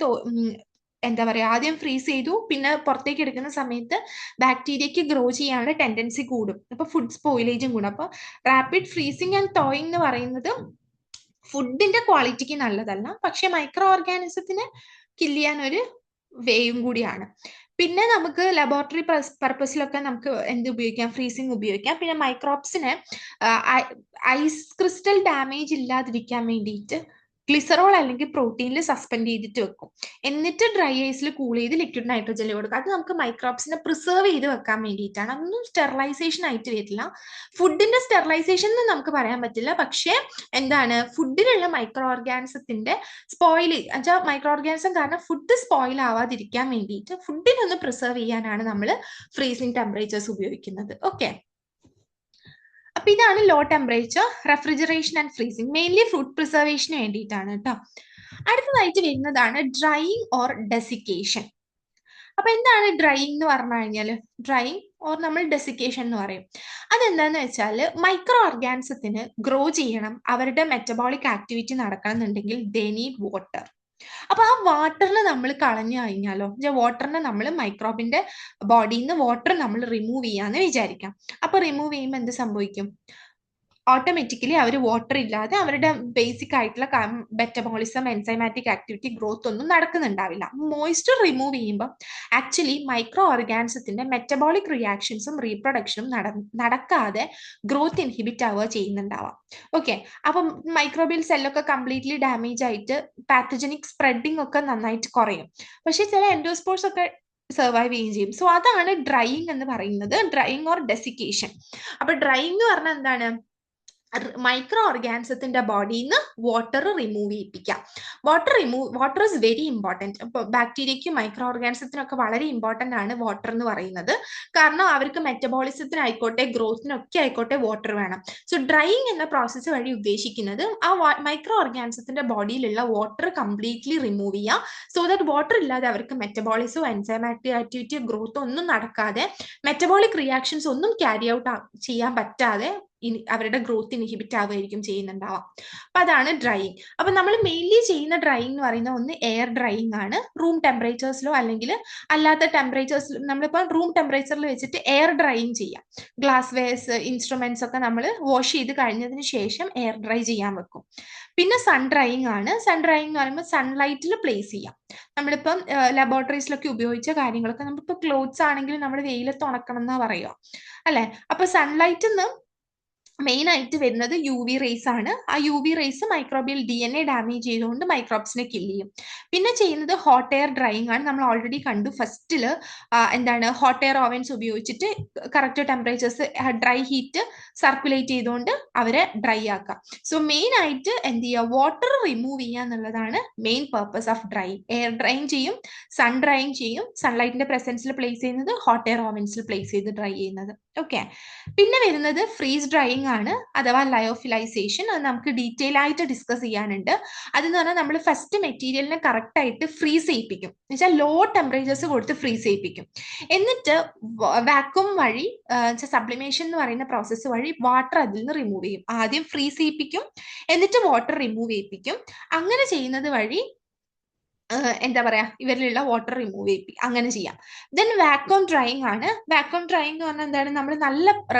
എന്താ പറയുക, ആദ്യം ഫ്രീസ് ചെയ്തു, പിന്നെ പുറത്തേക്ക് എടുക്കുന്ന സമയത്ത് ബാക്ടീരിയക്ക് ഗ്രോ ചെയ്യാനുള്ള ടെൻഡൻസി കൂടും, അപ്പൊ ഫുഡ് സ്പോയിലേജും കൂടും. അപ്പൊ റാപ്പിഡ് ഫ്രീസിങ് ആൻഡ് തോയിങ് എന്ന് പറയുന്നത് ഫുഡിന്റെ ക്വാളിറ്റിക്ക് നല്ലതല്ല, പക്ഷെ മൈക്രോ ഓർഗാനിസത്തിന് കില്ല് ചെയ്യാൻ ഒരു വേയും കൂടിയാണ്. പിന്നെ നമുക്ക് ലബോറട്ടറി പർപ്പസിലൊക്കെ നമുക്ക് എന്ത് ഉപയോഗിക്കാം, ഫ്രീസിങ് ഉപയോഗിക്കാം. പിന്നെ മൈക്രോബ്സിനെ ഐസ് ക്രിസ്റ്റൽ ഡാമേജ് ഇല്ലാതിരിക്കാൻ വേണ്ടിയിട്ട് ഗ്ലിസറോൾ അല്ലെങ്കിൽ പ്രോട്ടീനിൽ സസ്പെൻഡ് ചെയ്തിട്ട് വെക്കും, എന്നിട്ട് ഡ്രൈ ഐസിൽ കൂൾ ചെയ്ത് ലിക്വിഡ് നൈട്രജനിൽ കൊടുക്കും. അത് നമുക്ക് മൈക്രോബ്സിനെ പ്രിസർവ് ചെയ്ത് വെക്കാൻ വേണ്ടിയിട്ടാണ്. അതൊന്നും സ്റ്റെറിലൈസേഷൻ ആയിട്ട് വരില്ല. ഫുഡിന്റെ സ്റ്റെറിലൈസേഷൻ എന്ന് നമുക്ക് പറയാൻ പറ്റില്ല, പക്ഷേ എന്താണ്, ഫുഡിലുള്ള മൈക്രോ ഓർഗാനിസത്തിന്റെ സ്പോയിൽ മൈക്രോ ഓർഗാനിസം കാരണം ഫുഡ് സ്പോയിൽ ആവാതിരിക്കാൻ വേണ്ടിയിട്ട് ഫുഡിനൊന്ന് പ്രിസർവ് ചെയ്യാനാണ് നമ്മൾ ഫ്രീസിങ് ടെമ്പറേച്ചേഴ്സ് ഉപയോഗിക്കുന്നത്. ഓക്കെ, അപ്പൊ ഇതാണ് low temperature refrigeration and freezing, mainly food പ്രിസർവേഷന് വേണ്ടിയിട്ടാണ് കേട്ടോ. അടുത്തതായിട്ട് വരുന്നതാണ് ഡ്രൈയിങ് ഓർ ഡെസിക്കേഷൻ. അപ്പൊ എന്താണ് ഡ്രൈയിങ് എന്ന് പറഞ്ഞു കഴിഞ്ഞാൽ, ഡ്രൈയിങ് ഓർ നമ്മൾ ഡെസിക്കേഷൻ എന്ന് പറയും. അതെന്താന്ന് വെച്ചാൽ മൈക്രോ ഓർഗാനിസത്തിന് ഗ്രോ ചെയ്യണം, അവരുടെ മെറ്റബോളിക് ആക്ടിവിറ്റി നടക്കണം എന്നുണ്ടെങ്കിൽ ദേ നീഡ് വാട്ടർ. അപ്പൊ ആ വാട്ടറിന് നമ്മൾ കളഞ്ഞു കഴിഞ്ഞാലോ, വാട്ടറിനെ നമ്മൾ മൈക്രോബിന്റെ ബോഡിയിൽ നിന്ന് വാട്ടർ നമ്മൾ റിമൂവ് ചെയ്യാന്ന് വിചാരിക്കാം. അപ്പൊ റിമൂവ് ചെയ്യുമ്പോൾ എന്ത് സംഭവിക്കും, ഓട്ടോമാറ്റിക്കലി അവർ വാട്ടർ ഇല്ലാതെ അവരുടെ ബേസിക് ആയിട്ടുള്ള മെറ്റബോളിസം, എൻസൈമാറ്റിക് ആക്ടിവിറ്റി, ഗ്രോത്ത് ഒന്നും നടക്കുന്നുണ്ടാവില്ല. മോയ്സ്ചർ റിമൂവ് ചെയ്യുമ്പോൾ ആക്ച്വലി മൈക്രോ ഓർഗാനിസത്തിന്റെ മെറ്റബോളിക് റിയാക്ഷൻസും റീപ്രൊഡക്ഷനും നടക്കാതെ ഗ്രോത്ത് ഇൻഹിബിറ്റ് ആവുക ചെയ്യുന്നുണ്ടാവാം. ഓക്കെ, അപ്പം മൈക്രോബിയൽ സെല്ലൊക്കെ കംപ്ലീറ്റ്ലി ഡാമേജ് ആയിട്ട് പാത്തജനിക് സ്പ്രെഡിങ് ഒക്കെ നന്നായിട്ട് കുറയും. പക്ഷെ ചില എൻഡോസ്പോർസ് ഒക്കെ സർവൈവ് ചെയ്യുകയും ചെയ്യും. സോ അതാണ് ഡ്രൈയിങ് എന്ന് പറയുന്നത്, ഡ്രൈയിങ് ഓർ ഡെസിക്കേഷൻ. അപ്പൊ ഡ്രൈയിങ് എന്ന് പറഞ്ഞാൽ എന്താണ്, മൈക്രോ ഓർഗാനിസത്തിന്റെ ബോഡിയിൽ നിന്ന് വാട്ടർ റിമൂവ് ചെയ്യിപ്പിക്കാം. Water is very important. ഇപ്പോൾ ബാക്ടീരിയയ്ക്കും മൈക്രോ ഓർഗാനിസത്തിനൊക്കെ വളരെ ഇമ്പോർട്ടൻ്റ് ആണ് വാട്ടർ എന്ന് പറയുന്നത്. കാരണം അവർക്ക് മെറ്റബോളിസത്തിനായിക്കോട്ടെ ഗ്രോത്തിനൊക്കെ ആയിക്കോട്ടെ വാട്ടർ വേണം. സോ ഡ്രൈയിങ് എന്ന പ്രോസസ്സ് വഴി ഉദ്ദേശിക്കുന്നത് ആ മൈക്രോ ഓർഗാനിസത്തിന്റെ ബോഡിയിലുള്ള വാട്ടർ കംപ്ലീറ്റ്ലി റിമൂവ് ചെയ്യുക. സോ ദാറ്റ് വാട്ടർ ഇല്ലാതെ അവർക്ക് മെറ്റബോളിസോ എൻസൈമാറ്റിക് ആക്ടിവിറ്റിയോ ഗ്രോത്തോ ഒന്നും നടക്കാതെ, മെറ്റബോളിക് റിയാക്ഷൻസ് ഒന്നും ക്യാരി ഔട്ട് ചെയ്യാൻ പറ്റാതെ അവരുടെ ഗ്രോത്ത് ഇൻഹിബിറ്റ് ആവുകയായിരിക്കും ചെയ്യുന്നുണ്ടാവാം. അപ്പൊ അതാണ് ഡ്രൈയിങ്. അപ്പൊ നമ്മൾ മെയിൻലി ചെയ്യുന്ന ഡ്രൈയിങ് എന്ന് പറയുന്നത് ഒന്ന് എയർ ഡ്രൈയിങ് ആണ്, റൂം ടെമ്പറേച്ചേഴ്സിലോ അല്ലെങ്കിൽ അല്ലാത്ത ടെമ്പറേച്ചേഴ്സിൽ നമ്മളിപ്പോൾ റൂം ടെമ്പറേച്ചറിൽ വെച്ചിട്ട് എയർ ഡ്രൈയിങ് ചെയ്യാം. ഗ്ലാസ് വെയർസ്, ഇൻസ്ട്രുമെന്റ്സ് ഒക്കെ നമ്മൾ വാഷ് ചെയ്ത് കഴിഞ്ഞതിന് ശേഷം എയർ ഡ്രൈ ചെയ്യാൻ വെക്കും. പിന്നെ സൺ ഡ്രൈയിങ് ആണ്. സൺ ഡ്രൈയിങ് എന്ന് പറയുമ്പോൾ സൺലൈറ്റിൽ പ്ലേസ് ചെയ്യാം. നമ്മളിപ്പം ലബോറട്ടറീസിലൊക്കെ ഉപയോഗിച്ച കാര്യങ്ങളൊക്കെ നമ്മളിപ്പോൾ ക്ലോത്ത്സ് ആണെങ്കിൽ നമ്മൾ വെയിലത്ത് ഉണക്കണം എന്നാ പറയുക അല്ലെ. അപ്പൊ സൺലൈറ്റിൽ നിന്ന് മെയിൻ ആയിട്ട് വരുന്നത് യു വി റേസ് ആണ്. ആ U V rays microbial DNA damage ചെയ്തുകൊണ്ട് മൈക്രോബ്സിനെ കില്ല് ചെയ്യും. പിന്നെ ചെയ്യുന്നത് ഹോട്ട് എയർ ഡ്രൈയിങ് ആണ്. നമ്മൾ ഓൾറെഡി കണ്ടു ഫസ്റ്റില് എന്താണ്, ഹോട്ട് എയർ ഓവൻസ് ഉപയോഗിച്ചിട്ട് correct temperatures dry heat circulate ചെയ്തുകൊണ്ട് അവരെ ഡ്രൈ ആക്കാം. സോ മെയിൻ ആയിട്ട് എന്ത് ചെയ്യുക, വാട്ടർ റിമൂവ് ചെയ്യുക എന്നുള്ളതാണ് main purpose of drying. Air drying ചെയ്യും, സൺ ഡ്രൈയിങ് ചെയ്യും, സൺലൈറ്റിന്റെ പ്രസൻസിൽ പ്ലേസ് ചെയ്യുന്നത്, ഹോട്ട് എയർ ഓവൻസിൽ പ്ലേസ് ചെയ്ത് ഡ്രൈ ചെയ്യുന്നത്. ഓക്കെ, പിന്നെ വരുന്നത് ഫ്രീസ് ഡ്രൈയിങ് ആണ്, അഥവാ ലയോഫിലൈസേഷൻ. അത് നമുക്ക് ഡീറ്റെയിൽ ആയിട്ട് ഡിസ്കസ് ചെയ്യാനുണ്ട്. അതെന്ന് പറഞ്ഞാൽ നമ്മൾ ഫസ്റ്റ് മെറ്റീരിയലിനെ കറക്റ്റ് ആയിട്ട് ഫ്രീസ് ചെയ്യിപ്പിക്കും, എന്ന് വെച്ചാൽ ലോ ടെമ്പറേച്ചേഴ്സ് കൊടുത്ത് ഫ്രീസ് ചെയ്യിപ്പിക്കും. എന്നിട്ട് വാക്വം വഴി, സബ്ലിമേഷൻ എന്ന് പറയുന്ന പ്രോസസ്സ് വഴി വാട്ടർ അതിൽ നിന്ന് റിമൂവ് ചെയ്യും. ആദ്യം ഫ്രീസ് ചെയ്യിപ്പിക്കും, എന്നിട്ട് വാട്ടർ റിമൂവ് ചെയ്യിപ്പിക്കും. അങ്ങനെ ചെയ്യുന്നത് വഴി എന്താ പറയാ, ഇവരിലുള്ള വാട്ടർ റിമൂവ് ചെയ്യിപ്പിക്കും, അങ്ങനെ ചെയ്യാം. ദെൻ വാക്വം ഡ്രൈയിങ് ആണ്. വാക്വം ഡ്രൈയിങ് എന്ന് പറഞ്ഞാൽ എന്താണ്, നമ്മൾ നല്ല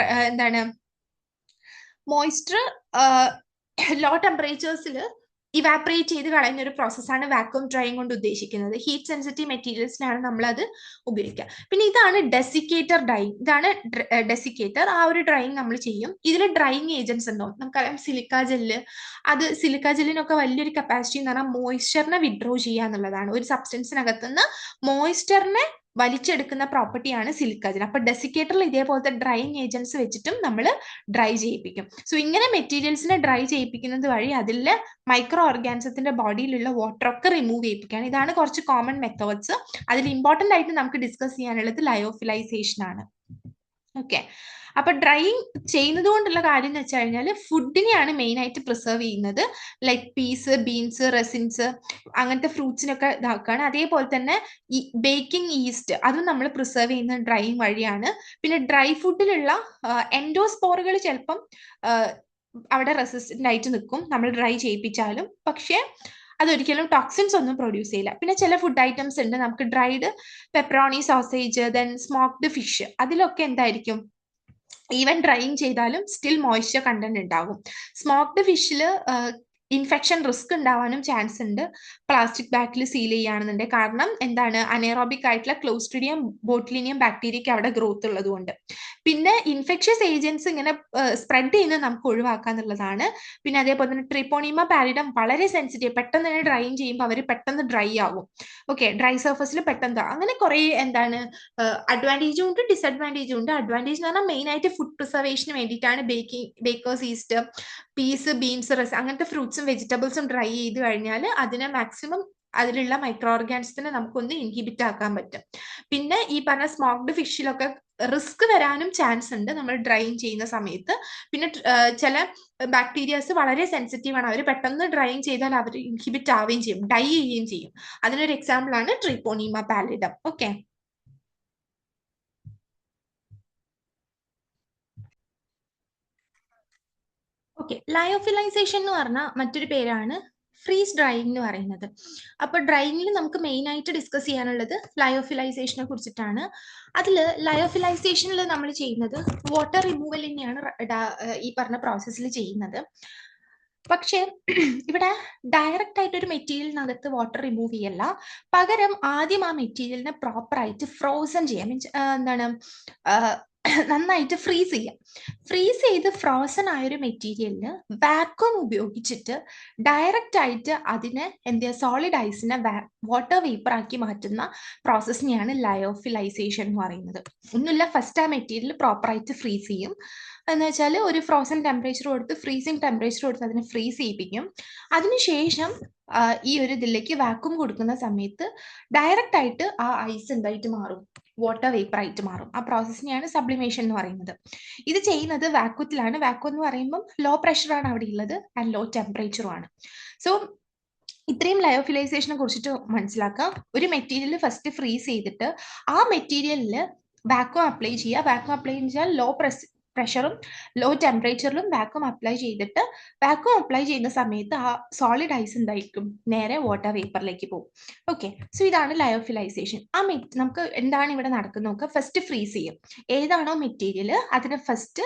എന്താണ് മോയ്സ്ചർ ലോ ടെമ്പറേച്ചേഴ്സിൽ ഇവാപറേറ്റ് ചെയ്ത് കളയുന്ന ഒരു പ്രോസസ്സാണ് വാക്വം ഡ്രൈയിങ് കൊണ്ട് ഉദ്ദേശിക്കുന്നത്. ഹീറ്റ് സെൻസിറ്റീവ് മെറ്റീരിയൽസിനാണ് നമ്മൾ അത് ഉപയോഗിക്കുക. പിന്നെ ഇതാണ് ഡെസിക്കേറ്റർ ഡ്രൈയിങ്. ഇതാണ് ഡെസിക്കേറ്റർ. ആ ഒരു ഡ്രൈയിങ് നമ്മൾ ചെയ്യും. ഇതിൽ ഡ്രൈയിങ് ഏജൻസ് ഉണ്ടാവും. നമുക്കറിയാം സിലിക്ക ജെല്ല്. അത് സിലിക്ക ജെല്ലിനൊക്കെ വലിയൊരു കപ്പാസിറ്റി എന്ന് പറഞ്ഞാൽ മോയ്സ്ചറിനെ വിഡ്രോ ചെയ്യുക എന്നുള്ളതാണ്. ഒരു സബ്സ്റ്റൻസിനകത്തുനിന്ന് മോയ്സ്ചറിനെ വലിച്ചെടുക്കുന്ന പ്രോപ്പർട്ടിയാണ് സിലിക്ക ജെൽ. അപ്പൊ ഡെസിക്കേറ്ററിൽ ഇതേപോലത്തെ ഡ്രൈയിങ് ഏജൻസ് വെച്ചിട്ടും നമ്മൾ ഡ്രൈ ചെയ്യിപ്പിക്കും. സോ ഇങ്ങനെ മെറ്റീരിയൽസിനെ ഡ്രൈ ചെയ്യിപ്പിക്കുന്നത് വഴി അതിലെ മൈക്രോ ഓർഗാനിസത്തിന്റെ ബോഡിയിലുള്ള വാട്ടർ ഒക്കെ റിമൂവ് ചെയ്യിപ്പിക്കുകയാണ്. ഇതാണ് കുറച്ച് കോമൺ മെത്തേഡ്സ്. അതിൽ ഇമ്പോർട്ടന്റ് ആയിട്ട് നമുക്ക് ഡിസ്കസ് ചെയ്യാനുള്ളത് ലയോഫിലൈസേഷൻ ആണ്. ഓക്കെ, അപ്പൊ ഡ്രൈയിങ് ചെയ്യുന്നത് കൊണ്ടുള്ള കാര്യം എന്ന് വെച്ച് കഴിഞ്ഞാൽ ഫുഡിനെയാണ് മെയിൻ ആയിട്ട് പ്രിസർവ് ചെയ്യുന്നത്. ലൈക്ക് പീസ്, ബീൻസ്, റെസിൻസ്, അങ്ങനത്തെ ഫ്രൂട്ട്സിനൊക്കെ ഇതാക്കുകയാണ്. അതേപോലെ തന്നെ ഈ ബേക്കിംഗ് ഈസ്റ്റ് അതും നമ്മൾ പ്രിസർവ് ചെയ്യുന്ന ഡ്രൈയിങ് വഴിയാണ്. പിന്നെ ഡ്രൈ ഫുഡിലുള്ള എൻഡോസ്പോറുകൾ ചിലപ്പം അവിടെ റെസിസ്റ്റന്റ് ആയിട്ട് നിൽക്കും നമ്മൾ ഡ്രൈ ചെയ്യിപ്പിച്ചാലും. പക്ഷേ അതൊരിക്കലും ടോക്സിൻസ് ഒന്നും പ്രൊഡ്യൂസ് ചെയ്യില്ല. പിന്നെ ചില ഫുഡ് ഐറ്റംസ് ഉണ്ട്, നമുക്ക് dried pepperoni sausage, then smoked fish, അതിലൊക്കെ എന്തായിരിക്കും, ഈവൻ ഡ്രൈയിങ് ചെയ്താലും സ്റ്റിൽ മോയ്സ്ചർ കണ്ടന്റ് ഉണ്ടാകും. സ്മോക്ഡ് ഫിഷിൽ ഇൻഫെക്ഷൻ റിസ്ക് ഉണ്ടാവാനും ചാൻസ് ഉണ്ട് പ്ലാസ്റ്റിക് ബാഗിൽ സീൽ ചെയ്യുകയാണെന്നുണ്ടെങ്കിൽ. കാരണം എന്താണ്, അനേറോബിക് ആയിട്ടുള്ള ക്ലോസ്ട്രിഡിയം ബോട്ട്ലിനിയം ബാക്ടീരിയക്ക് അവിടെ ഗ്രോത്ത് ഉള്ളതുകൊണ്ട്. പിന്നെ ഇൻഫെക്ഷ്യസ് ഏജൻസ് ഇങ്ങനെ സ്പ്രെഡ് ചെയ്യുന്നത് നമുക്ക് ഒഴിവാക്കാന്നുള്ളതാണ്. പിന്നെ അതേപോലെ തന്നെ ട്രിപ്പോണിമ പാലിഡം വളരെ സെൻസിറ്റീവ്, പെട്ടെന്ന് തന്നെ ഡ്രൈയിങ് ചെയ്യുമ്പോൾ അവർ പെട്ടെന്ന് ഡ്രൈ ആവും. ഓക്കെ, ഡ്രൈ സർഫസിൽ പെട്ടെന്ന്. അങ്ങനെ കുറെ എന്താണ് അഡ്വാൻറ്റേജും ഉണ്ട് ഡിസഡ്വാൻറ്റേജും ഉണ്ട്. അഡ്വാൻറ്റേജ് എന്ന് പറഞ്ഞാൽ മെയിൻ ആയിട്ട് ഫുഡ് പ്രിസർവേഷന് വേണ്ടിയിട്ടാണ് bakers yeast, peas, beans, rice അങ്ങനത്തെ ഫ്രൂട്ട്സും വെജിറ്റബിൾസും ഡ്രൈ ചെയ്ത് കഴിഞ്ഞാൽ അതിനെ മാക്സിമം അതിലുള്ള മൈക്രോ ഓർഗാനിസത്തിനെ നമുക്കൊന്ന് ഇൻഹിബിറ്റ് ആക്കാൻ പറ്റും. പിന്നെ ഈ പറഞ്ഞ സ്മോക്ഡ് ഫിഷിലൊക്കെ റിസ്ക് വരാനും ചാൻസ് ഉണ്ട് നമ്മൾ ഡ്രൈയിങ് ചെയ്യുന്ന സമയത്ത്. പിന്നെ ചില ബാക്ടീരിയാസ് വളരെ സെൻസിറ്റീവ് ആണ്, അവർ പെട്ടെന്ന് ഡ്രൈയിങ് ചെയ്താൽ അവർ ഇൻഹിബിറ്റ് ആവുകയും ചെയ്യും, ഡൈ ചെയ്യുകയും ചെയ്യും. അതിനൊരു എക്സാമ്പിൾ ആണ് treponema pallidum. Okay, okay. Lyophilisation എന്ന് പറഞ്ഞാൽ മറ്റൊരു പേരാണ് ഫ്രീസ് ഡ്രൈയിങ് എന്ന് പറയുന്നത്. അപ്പൊ ഡ്രൈയിങ്ങിൽ നമുക്ക് മെയിൻ ആയിട്ട് ഡിസ്കസ് ചെയ്യാനുള്ളത് ലയോഫിലൈസേഷനെ കുറിച്ചിട്ടാണ്. അതിൽ ലയോഫിലൈസേഷനിൽ നമ്മൾ ചെയ്യുന്നത് വാട്ടർ റിമൂവൽ തന്നെയാണ് ഈ പറഞ്ഞ പ്രോസസ്സിൽ ചെയ്യുന്നത്. പക്ഷേ ഇവിടെ ഡയറക്റ്റ് ആയിട്ട് ഒരു മെറ്റീരിയലിനകത്ത് വാട്ടർ റിമൂവ് ചെയ്യല്ല, പകരം ആദ്യം ആ മെറ്റീരിയലിനെ പ്രോപ്പറായിട്ട് ഫ്രോസൺ ചെയ്യാം. മീൻസ് എന്താണ്, നന്നായിട്ട് ഫ്രീസ് ചെയ്യാം. ഫ്രീസ് ചെയ്ത് ഫ്രോസൺ ആയൊരു മെറ്റീരിയലിന് വാക്വം ഉപയോഗിച്ചിട്ട് ഡയറക്റ്റ് ആയിട്ട് അതിനെ സോളിഡ് ഐസിനെ വാട്ടർ വേപ്പർ ആക്കി മാറ്റുന്ന പ്രോസസ്സിനെയാണ് ലയോഫിലൈസേഷൻ എന്ന് പറയുന്നത്. ഒന്നുമില്ല, ഫസ്റ്റ് ആ മെറ്റീരിയൽ പ്രോപ്പറായിട്ട് ഫ്രീസ് ചെയ്യും. എന്ന് വെച്ചാൽ ഒരു ഫ്രോസൺ ടെമ്പറേച്ചർ കൊടുത്ത് ഫ്രീസിങ് ടെമ്പറേച്ചർ കൊടുത്ത് അതിനെ ഫ്രീസ് ചെയ്യിപ്പിക്കും. അതിനുശേഷം ഈ ഒരു ഇതിലേക്ക് വാക്വം കൊടുക്കുന്ന സമയത്ത് ഡയറക്റ്റ് ആയിട്ട് ആ ഐസ് എന്തായിട്ട് മാറും, വാട്ടർ വേപ്പർ ആയിട്ട് മാറും. ആ പ്രോസസ്സിനെയാണ് സബ്ലിമേഷൻ എന്ന് പറയുന്നത്. ഇത് ചെയ്യുന്നത് വാക്വത്തിലാണ്. വാക്വം എന്ന് പറയുമ്പോൾ ലോ പ്രഷറാണ് അവിടെ ഉള്ളത് ആൻഡ് ലോ ടെമ്പറേച്ചറും ആണ്. സോ ഇത്രയും ലയോഫിലൈസേഷനെ കുറിച്ചിട്ട് മനസ്സിലാക്കാം. ഒരു മെറ്റീരിയൽ ഫസ്റ്റ് ഫ്രീസ് ചെയ്തിട്ട് ആ മെറ്റീരിയലിൽ വാക്വം അപ്ലൈ ചെയ്യുക. വാക്വം അപ്ലൈ ചെയ്താൽ ലോ പ്രഷറും ലോ ടെമ്പറേച്ചറിലും വാക്വം അപ്ലൈ ചെയ്തിട്ട്, വാക്വം അപ്ലൈ ചെയ്യുന്ന സമയത്ത് ആ സോളിഡ് ഐസ് എന്തായിരിക്കും, നേരെ വാട്ടർ വേപ്പറിലേക്ക് പോകും. ഓക്കെ, സോ ഇതാണ് ലയോഫിലൈസേഷൻ. നമുക്ക് എന്താണ് ഇവിടെ നടക്കുന്നത് നോക്കുക. ഫസ്റ്റ് ഫ്രീസ് ചെയ്യും. ഏതാണോ മെറ്റീരിയൽ അതിനെ ഫസ്റ്റ്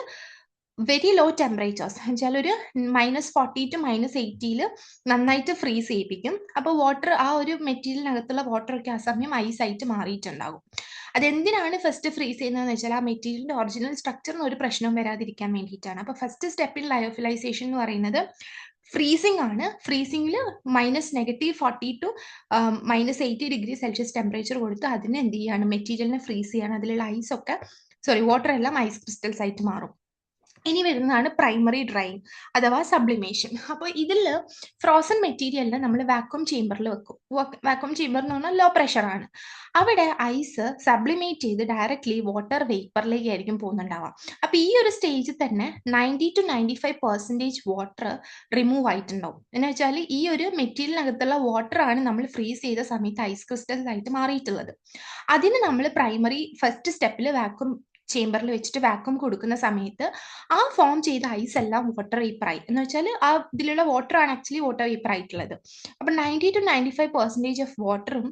വെരി ലോ ടെമ്പറേച്ചേഴ്സ് വെച്ചാൽ ഒരു -40 to -80 നന്നായിട്ട് ഫ്രീസ് ചെയ്യിപ്പിക്കും. അപ്പോൾ വാട്ടർ, ആ ഒരു മെറ്റീരിയലിനകത്തുള്ള വാട്ടർ ഒക്കെ ആ സമയം ഐസ് ആയിട്ട് മാറിയിട്ടുണ്ടാകും. അതെന്തിനാണ് ഫസ്റ്റ് ഫ്രീസ് ചെയ്യുന്നതെന്ന് വെച്ചാൽ ആ മെറ്റീരിയലിന്റെ ഒറിജിനൽ സ്ട്രക്ചറിന് ഒരു പ്രശ്നവും വരാതിരിക്കാൻ വേണ്ടിയിട്ടാണ്. അപ്പോൾ ഫസ്റ്റ് സ്റ്റെപ്പ് ഇൻ ലയോഫിലൈസേഷൻ എന്ന് പറയുന്നത് ഫ്രീസിംഗ് ആണ്. ഫ്രീസിംഗിൽ -40 to -80°C ടെമ്പറേച്ചർ കൊടുത്ത് അതിനെ എന്ത് ചെയ്യാണ്, മെറ്റീരിയലിനെ ഫ്രീസ് ചെയ്യാണ്. അതിലുള്ള ഐസ് ഒക്കെ, വാട്ടർ എല്ലാം ഐസ് ക്രിസ്റ്റൽസ് ആയിട്ട് മാറും. ഇനി വരുന്നതാണ് പ്രൈമറി ഡ്രൈയിങ് അഥവാ സബ്ലിമേഷൻ. അപ്പോൾ ഇതിൽ ഫ്രോസൺ മെറ്റീരിയലിനെ നമ്മൾ വാക്വം ചേമ്പറിൽ വെക്കും. വാക്വം ചേമ്പർ എന്ന് പറഞ്ഞാൽ ലോ പ്രഷർ ആണ്. അവിടെ ഐസ് സബ്ലിമേറ്റ് ചെയ്ത് ഡയറക്ട്ലി വാട്ടർ വേപ്പറിലേക്ക് ആയിരിക്കും പോകുന്നുണ്ടാവുക. അപ്പോൾ ഈ ഒരു സ്റ്റേജിൽ തന്നെ 90 to 95% വാട്ടർ റിമൂവ് ആയിട്ടുണ്ടാവും. എന്ന് വെച്ചാൽ ഈ ഒരു മെറ്റീരിയലിനകത്തുള്ള വാട്ടർ ആണ് നമ്മൾ ഫ്രീസ് ചെയ്ത സമയത്ത് ഐസ് ക്രിസ്റ്റൽസ് ആയിട്ട് മാറിയിട്ടുള്ളത്. അതിന് നമ്മൾ പ്രൈമറി ഫസ്റ്റ് സ്റ്റെപ്പിൽ വാക്വം ചേമ്പറിൽ വെച്ചിട്ട് വാക്വം കൊടുക്കുന്ന സമയത്ത് ആ ഫോം ചെയ്ത ഐസ് എല്ലാം വാട്ടർ വേപ്പറായി. എന്ന് വെച്ചാൽ ആ ഇതിലുള്ള വാട്ടർ ആണ് ആക്ച്വലി വാട്ടർ വേപ്പർ ആയിട്ടുള്ളത്. അപ്പൊ 90 to 95% ഓഫ് വാട്ടറും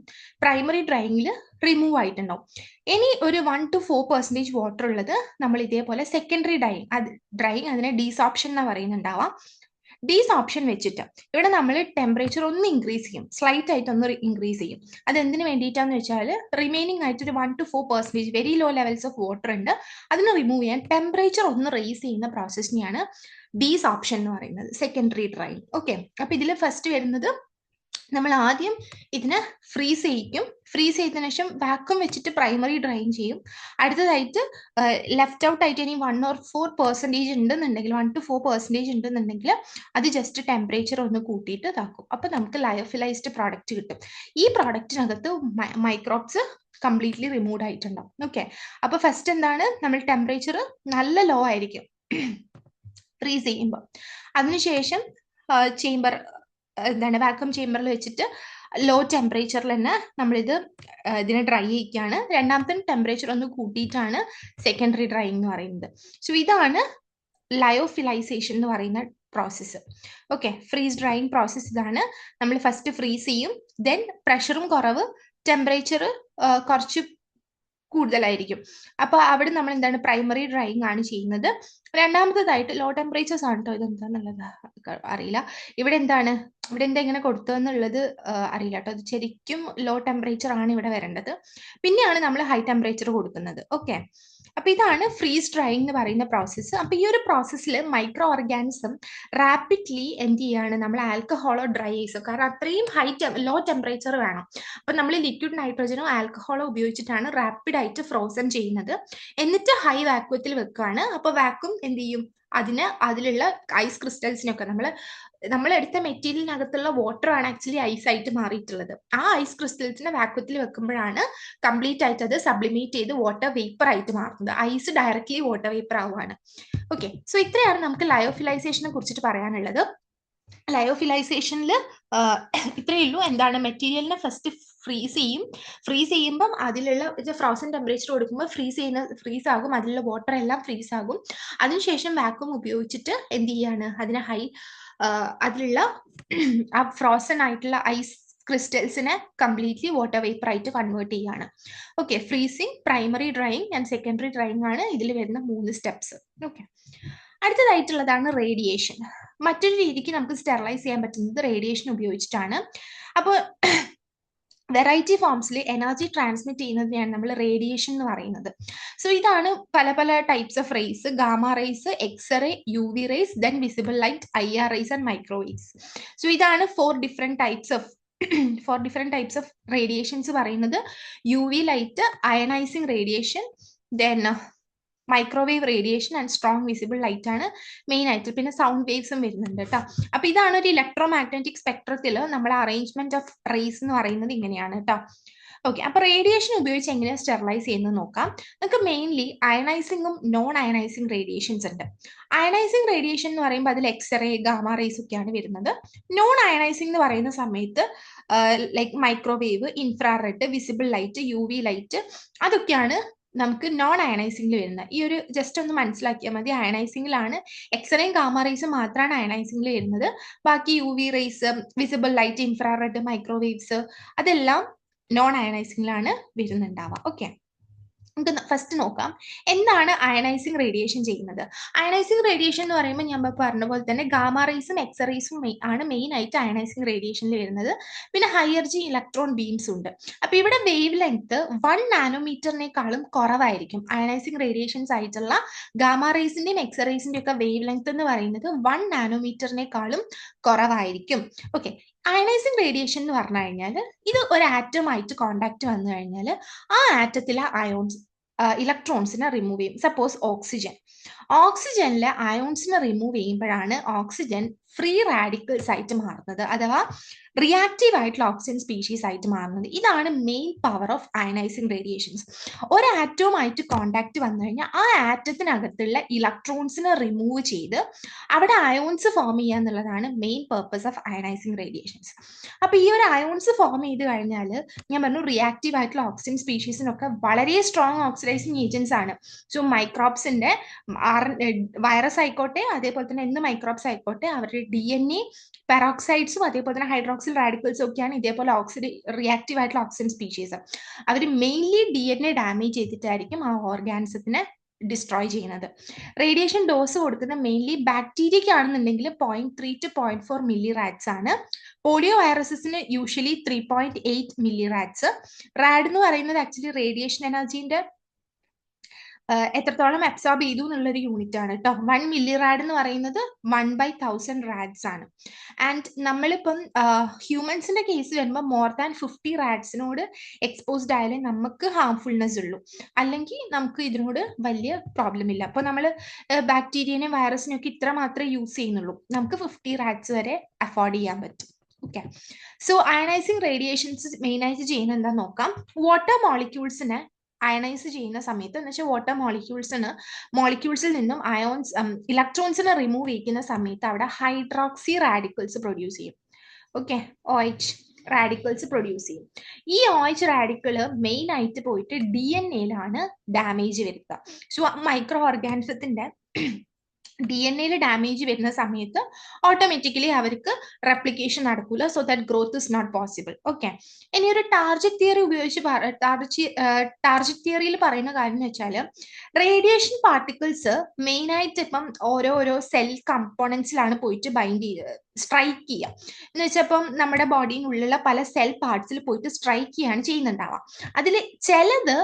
പ്രൈമറി ഡ്രൈയിങ്ങിൽ റിമൂവ് ആയിട്ടുണ്ടാവും. ഇനി ഒരു 1 to 4% വാട്ടർ ഉള്ളത് നമ്മൾ ഇതേപോലെ സെക്കൻഡറി ഡ്രൈയിങ് അതിനെ ഡീസോപ്ഷൻ എന്ന് പറയുന്നുണ്ടാവാം. ഡീസോപ്ഷൻ വെച്ചിട്ട് ഇവിടെ നമ്മൾ ടെമ്പറേച്ചർ ഒന്ന് ഇൻക്രീസ് ചെയ്യും, സ്ലൈറ്റ് ആയിട്ട് ഒന്ന് ഇൻക്രീസ് ചെയ്യും. അത് എന്തിനു വേണ്ടിയിട്ടാന്ന് വെച്ചാൽ റിമൈനിങ് ആയിട്ട് ഒരു 1 to 4% very low levels of water ഉണ്ട്, അതിന് റിമൂവ് ചെയ്യാൻ ടെമ്പറേച്ചർ ഒന്ന് റേസ് ചെയ്യുന്ന പ്രോസസ്സിനെയാണ് ഡീസോപ്ഷൻ എന്ന് പറയുന്നത്, സെക്കൻഡറി ഡ്രൈയിങ്. ഓക്കെ, അപ്പൊ ഇതിൽ ഫസ്റ്റ് വരുന്നത് നമ്മൾ ആദ്യം ഇതിനെ ഫ്രീസ് ചെയ്യിക്കും. ഫ്രീസ് ചെയ്തതിനു ശേഷം വാക്വം വെച്ചിട്ട് പ്രൈമറി ഡ്രൈയിങ് ചെയ്യും. അടുത്തതായിട്ട് ലെഫ്റ്റ് ഔട്ട് ആയിട്ട് ഇനി 1 or 4% ഉണ്ടെന്നുണ്ടെങ്കിൽ 1 to 4% ഉണ്ടെന്നുണ്ടെങ്കിൽ അത് ജസ്റ്റ് ടെമ്പറേച്ചർ ഒന്ന് കൂട്ടിയിട്ട് ഇതാക്കും. അപ്പൊ നമുക്ക് ലയോഫിലൈസ്ഡ് പ്രോഡക്റ്റ് കിട്ടും. ഈ പ്രോഡക്റ്റിനകത്ത് മൈക്രോബ്സ് കംപ്ലീറ്റ്ലി റിമൂവ് ആയിട്ടുണ്ടാവും. ഓക്കെ, അപ്പൊ ഫസ്റ്റ് എന്താണ്, നമ്മൾ ടെമ്പറേച്ചർ നല്ല ലോ ആയിരിക്കും ഫ്രീസ് ചെയ്യുമ്പോൾ. അതിനുശേഷം ചേമ്പർ എന്താണ് വാക്വം ചേമ്പറിൽ വെച്ചിട്ട് ലോ ടെമ്പറേച്ചറിൽ തന്നെ നമ്മളിത് ഇതിനെ ഡ്രൈ ചെയ്യിക്കുകയാണ്. രണ്ടാമത്തെ ടെമ്പറേച്ചർ ഒന്ന് കൂട്ടിയിട്ടാണ് സെക്കൻഡറി ഡ്രൈയിങ് എന്ന് പറയുന്നത്. സോ ഇതാണ് ലയോഫിലൈസേഷൻ എന്ന് പറയുന്ന process. Okay, freeze drying process ഇതാണ്. നമ്മൾ ഫസ്റ്റ് ഫ്രീസ് ചെയ്യും, ദെൻ പ്രഷറും കുറവ്, ടെമ്പറേച്ചർ കുറച്ച് കൂടുതലായിരിക്കും. അപ്പൊ അവിടെ നമ്മൾ എന്താണ് പ്രൈമറി ഡ്രൈയിങ് ആണ് ചെയ്യുന്നത്. രണ്ടാമത്തേതായിട്ട് ലോ ടെമ്പറേച്ചേഴ്സ് ആണ് കേട്ടോ, ഇതെന്താന്നുള്ളത് അറിയില്ല. ഇവിടെ എന്താണ്, ഇവിടെ എന്താ ഇങ്ങനെ കൊടുത്തതെന്നുള്ളത് അറിയില്ല കേട്ടോ. അത് ശരിക്കും ലോ ടെമ്പറേച്ചർ ആണ് ഇവിടെ വരേണ്ടത്. പിന്നെയാണ് നമ്മൾ ഹൈ ടെമ്പറേച്ചർ കൊടുക്കുന്നത്. ഓക്കെ, അപ്പൊ ഇതാണ് ഫ്രീസ് ഡ്രൈയിങ് എന്ന് പറയുന്ന പ്രോസസ്സ്. അപ്പൊ ഈ ഒരു പ്രോസസ്സിൽ മൈക്രോ ഓർഗാനിസം റാപ്പിഡ്ലി എന്ത് ചെയ്യാണ്, നമ്മൾ ആൽക്കഹോളോ ഡ്രൈ ഐസോ, കാരണം അത്രയും ലോ ടെമ്പറേച്ചർ വേണം. അപ്പൊ നമ്മൾ ലിക്വിഡ് നൈട്രോജനോ ആൽക്കഹോളോ ഉപയോഗിച്ചിട്ടാണ് റാപ്പിഡ് ആയിട്ട് ഫ്രോസൺ ചെയ്യുന്നത്. എന്നിട്ട് ഹൈ വാക്വത്തിൽ വെക്കുകയാണ്. അപ്പൊ വാക്വം എന്ത് ചെയ്യും, അതിലുള്ള ഐസ് ക്രിസ്റ്റൽസിനൊക്കെ നമ്മൾ എടുത്ത മെറ്റീരിയലിനകത്തുള്ള വാട്ടർ ആണ് ആക്ച്വലി ഐസ് ആയിട്ട് മാറിയിട്ടുള്ളത്. ആ ഐസ് ക്രിസ്റ്റൽസിനെ വാക്വത്തിൽ വെക്കുമ്പോഴാണ് കംപ്ലീറ്റ് ആയിട്ട് അത് സബ്ലിമേറ്റ് ചെയ്ത് വാട്ടർ വേപ്പർ ആയിട്ട് മാറുന്നത്. ഐസ് ഡയറക്ട്ലി വാട്ടർ വേപ്പർ ആവുകയാണ്. ഓക്കെ, സോ ഇത്രയാണ് നമുക്ക് ലയോഫിലൈസേഷനെ കുറിച്ചിട്ട് പറയാനുള്ളത്. ലയോഫിലൈസേഷനിൽ ഇത്രയേ ഉള്ളൂ. എന്താണ്, മെറ്റീരിയലിനെ ഫസ്റ്റ് ഫ്രീസ് ചെയ്യും. ഫ്രീസ് ചെയ്യുമ്പം അതിലുള്ള ഫ്രോസൺ ടെമ്പറേച്ചർ കൊടുക്കുമ്പോൾ ഫ്രീസ് ആകും, അതിലുള്ള വാട്ടർ എല്ലാം ഫ്രീസ് ആകും. അതിനുശേഷം വാക്വം ഉപയോഗിച്ചിട്ട് എന്ത് ചെയ്യാണ്, അതിനെ അതിലുള്ള ആ ഫ്രോസൺ ആയിട്ടുള്ള ഐസ് ക്രിസ്റ്റൽസിനെ കംപ്ലീറ്റ്ലി വാട്ടർ വേപ്പർ ആയിട്ട് കൺവേർട്ട് ചെയ്യാണ്. Okay, freezing, primary drying and secondary drying ആണ് ഇതിൽ വരുന്ന 3 സ്റ്റെപ്സ്. Okay, അടുത്തതായിട്ടുള്ളതാണ് radiation. മറ്റൊരു രീതിക്ക് നമുക്ക് സ്റ്റെറിലൈസ് ചെയ്യാൻ പറ്റുന്നത് റേഡിയേഷൻ ഉപയോഗിച്ചിട്ടാണ്. അപ്പോൾ വെറൈറ്റി ഫോംസിൽ എനർജി ട്രാൻസ്മിറ്റ് ചെയ്യുന്നതിനെയാണ് നമ്മൾ റേഡിയേഷൻ എന്ന് പറയുന്നത്. സോ ഇതാണ് പല പല types of rays: gamma rays, x-ray, U V rays, then visible light, IR rays and microwaves. So ഇതാണ് four different types of radiations പറയുന്നത്. U V light, ionising radiation, then microwave radiation and strong visible light ആണ് main ആയിട്ട്. പിന്നെ sound വേവ്സും വരുന്നുണ്ട് കേട്ടോ. അപ്പൊ ഇതാണ് ഒരു ഇലക്ട്രോ മാഗ്നറ്റിക് സ്പെക്ട്രത്തിൽ നമ്മൾ അറേഞ്ച്മെന്റ് ഓഫ് റേസ് എന്ന് പറയുന്നത് ഇങ്ങനെയാണ് കേട്ടോ. ഓക്കെ, അപ്പൊ റേഡിയേഷൻ ഉപയോഗിച്ച് എങ്ങനെയാണ് സ്റ്റെറിലൈസ് ചെയ്യുന്നത് നോക്കാം. നമുക്ക് മെയിൻലി അയണൈസിങ്ങും നോൺ അയണൈസിങ് റേഡിയേഷൻസ് ഉണ്ട്. അയണൈസിങ് റേഡിയേഷൻ എന്ന് പറയുമ്പോൾ അതിൽ എക്സ്റേ, ഗാമ റേസ് ഒക്കെയാണ് വരുന്നത്. നോൺ അയണൈസിങ് എന്ന് പറയുന്ന സമയത്ത് like microwave, infrared, visible light, U V light, അതൊക്കെയാണ് നമുക്ക് നോൺ അയണൈസിംഗിൽ വരുന്നത്. ഈ ഒരു ജസ്റ്റ് ഒന്ന് മനസ്സിലാക്കിയാൽ മതി. അയണൈസിംഗിലാണ് എക്സ്റേയും ഗാമ റേസും മാത്രമാണ് അയണൈസിംഗിൽ വരുന്നത്. ബാക്കി U V rays, visible light, infrared, microwaves അതെല്ലാം നോൺ അയണൈസിംഗിലാണ് വരുന്നുണ്ടാവുക. ഓക്കെ, നമുക്ക് ഫസ്റ്റ് നോക്കാം എന്താണ് അയണൈസിങ് റേഡിയേഷൻ ചെയ്യുന്നത്. അയണൈസിങ് റേഡിയേഷൻ എന്ന് പറയുമ്പോൾ ഞാൻ പറഞ്ഞ പോലെ തന്നെ ഗാമ റേസും എക്സ്റേസും ആണ് മെയിൻ ആയിട്ട് അയണൈസിങ് റേഡിയേഷനിൽ വരുന്നത്. പിന്നെ ഹയർജി ഇലക്ട്രോൺ ബീംസ് ഉണ്ട്. അപ്പൊ ഇവിടെ വേവ് ലെങ്ത് 1 നാനോമീറ്ററിനേക്കാളും കുറവായിരിക്കും. അയണൈസിങ് റേഡിയേഷൻസ് ആയിട്ടുള്ള ഗാമ റേസിന്റെയും എക്സ്റേസിന്റെയും ഒക്കെ വേവ് ലെങ്ത് എന്ന് പറയുന്നത് 1 നാനോമീറ്ററിനേക്കാളും കുറവായിരിക്കും. ഓക്കെ, അയണൈസിങ് റേഡിയേഷൻ എന്ന് പറഞ്ഞു കഴിഞ്ഞാൽ ഇത് ഒരു ആറ്റമായിട്ട് കോണ്ടാക്ട് വന്നു കഴിഞ്ഞാൽ ആ ആറ്റത്തിലെ ഇലക്ട്രോൺസിനെ റിമൂവ് ചെയ്യും. സപ്പോസ് ഓക്സിജനിലെ അയോൺസിനെ റിമൂവ് ചെയ്യുമ്പോഴാണ് ഓക്സിജൻ ഫ്രീ റാഡിക്കൽസ് ആയിട്ട് മാറുന്നത്, അഥവാ റിയാക്റ്റീവ് ആയിട്ടുള്ള ഓക്സിജൻ സ്പീഷീസ് ആയിട്ട് മാറുന്നത്. ഇതാണ് main power of ionizing radiations. ഒരു ആറ്റവുമായിട്ട് കോണ്ടാക്ട് വന്നു കഴിഞ്ഞാൽ ആ ആറ്റത്തിനകത്തുള്ള ഇലക്ട്രോൺസിനെ റിമൂവ് ചെയ്ത് അവിടെ അയോൺസ് ഫോം ചെയ്യുക എന്നുള്ളതാണ് main purpose of ionizing radiations. അപ്പൊ ഈ ഒരു അയോൺസ് ഫോം ചെയ്ത് കഴിഞ്ഞാൽ ഞാൻ പറഞ്ഞു റിയാക്റ്റീവ് ആയിട്ടുള്ള ഓക്സിജൻ സ്പീഷീസിനൊക്കെ വളരെ സ്ട്രോങ് ഓക്സിഡൈസിങ് ഏജൻസ് ആണ്. സോ മൈക്രോബ്സിന്റെ വൈറസ് ആയിക്കോട്ടെ, അതേപോലെ തന്നെ എന്ത് മൈക്രോബ്സ് ആയിക്കോട്ടെ, അവരുടെ DNA പെറോക്സൈഡ്സും അതേപോലെ തന്നെ ഹൈഡ്രോക്സിൽ റാഡിക്കൽസും ഒക്കെയാണ് ഇതേപോലെ റിയാക്റ്റീവ് ആയിട്ടുള്ള ഓക്സിജൻ സ്പീഷീസ്. അവർ മെയിൻലി DNA ഡാമേജ് ചെയ്തിട്ടായിരിക്കും ആ ഓർഗാനിസത്തിനെ ഡിസ്ട്രോയ് ചെയ്യുന്നത്. റേഡിയേഷൻ ഡോസ് കൊടുക്കുന്നത് മെയിൻലി ബാക്ടീരിയക്ക് ആണെന്നുണ്ടെങ്കിൽ 0.3 to 0.4 മില്ലി റാഡ്സ് ആണ്. പോളിയോ വൈറസസിന് യൂഷ്വലി 3.8 മില്ലി റാഡ്സ്. റാഡ് എന്ന് പറയുന്നത് ആക്ച്വലി റേഡിയേഷൻ എനർജീന്റെ എത്രത്തോളം അബ്സോർബ് ചെയ്തു എന്നുള്ളൊരു യൂണിറ്റ് ആണ് കേട്ടോ. 1 മില്ലി റാഡ് എന്ന് പറയുന്നത് 1/1000 റാഡ്സ് ആണ്. ആൻഡ് നമ്മളിപ്പം ഹ്യൂമൻസിന്റെ കേസ് വരുമ്പോൾ മോർ ദാൻ 50 റാഡ്സിനോട് എക്സ്പോസ്ഡ് ആയാലേ നമുക്ക് ഹാർംഫുൾനെസ് ഉള്ളൂ, അല്ലെങ്കിൽ നമുക്ക് ഇതിനോട് വലിയ പ്രോബ്ലം ഇല്ല. അപ്പോൾ നമ്മൾ ബാക്ടീരിയനെയും വൈറസിനെയും ഒക്കെ ഇത്ര മാത്രമേ യൂസ് ചെയ്യുന്നുള്ളൂ, നമുക്ക് 50 റാഡ്സ് വരെ അഫോർഡ് ചെയ്യാൻ പറ്റും. Okay, so ionizing radiations main ആയിട്ട് ചെയ്യുന്നത് എന്താ നോക്കാം. വാട്ടർ മോളിക്യൂൾസിനെ അയണൈസ് ചെയ്യുന്ന സമയത്ത് എന്ന് വെച്ചാൽ വാട്ടർ മോളിക്യൂൾസിൽ നിന്നും ഇലക്ട്രോൺസിനെ റിമൂവ് ചെയ്യുന്ന സമയത്ത് അവിടെ ഹൈഡ്രോക്സി റാഡിക്കൽസ് പ്രൊഡ്യൂസ് ചെയ്യും. ഓക്കെ, OH റാഡിക്കൽസ് പ്രൊഡ്യൂസ് ചെയ്യും. ഈ OH റാഡിക്കല് മെയിൻ ആയിട്ട് പോയിട്ട് DNA ഡാമേജ് വരുത്തുക. സോ മൈക്രോ ഓർഗാനിസത്തിന്റെ DNA ഡാമേജ് വരുന്ന സമയത്ത് ഓട്ടോമാറ്റിക്കലി അവർക്ക് റെപ്ലിക്കേഷൻ നടക്കൂല. So that growth is not possible. Okay, ഇനി ഒരു ടാർജറ്റ് തിയറി ഉപയോഗിച്ച് ടാർജറ്റ് തിയറിയിൽ പറയുന്ന കാര്യം എന്ന് വെച്ചാൽ റേഡിയേഷൻ പാർട്ടിക്കിൾസ് മെയിൻ ആയിട്ട് ഇപ്പം ഓരോ സെൽ കമ്പോണൻസിലാണ് പോയിട്ട് ബൈൻഡ് ചെയ്യുക, സ്ട്രൈക്ക് ചെയ്യുക എന്ന് വെച്ചാൽ ഇപ്പം നമ്മുടെ ബോഡിയിനുള്ളിലുള്ള പല സെൽ പാർട്സിൽ പോയിട്ട് സ്ട്രൈക്ക് ചെയ്യാണ് ചെയ്യുന്നുണ്ടാവുക. അതിൽ ചിലത്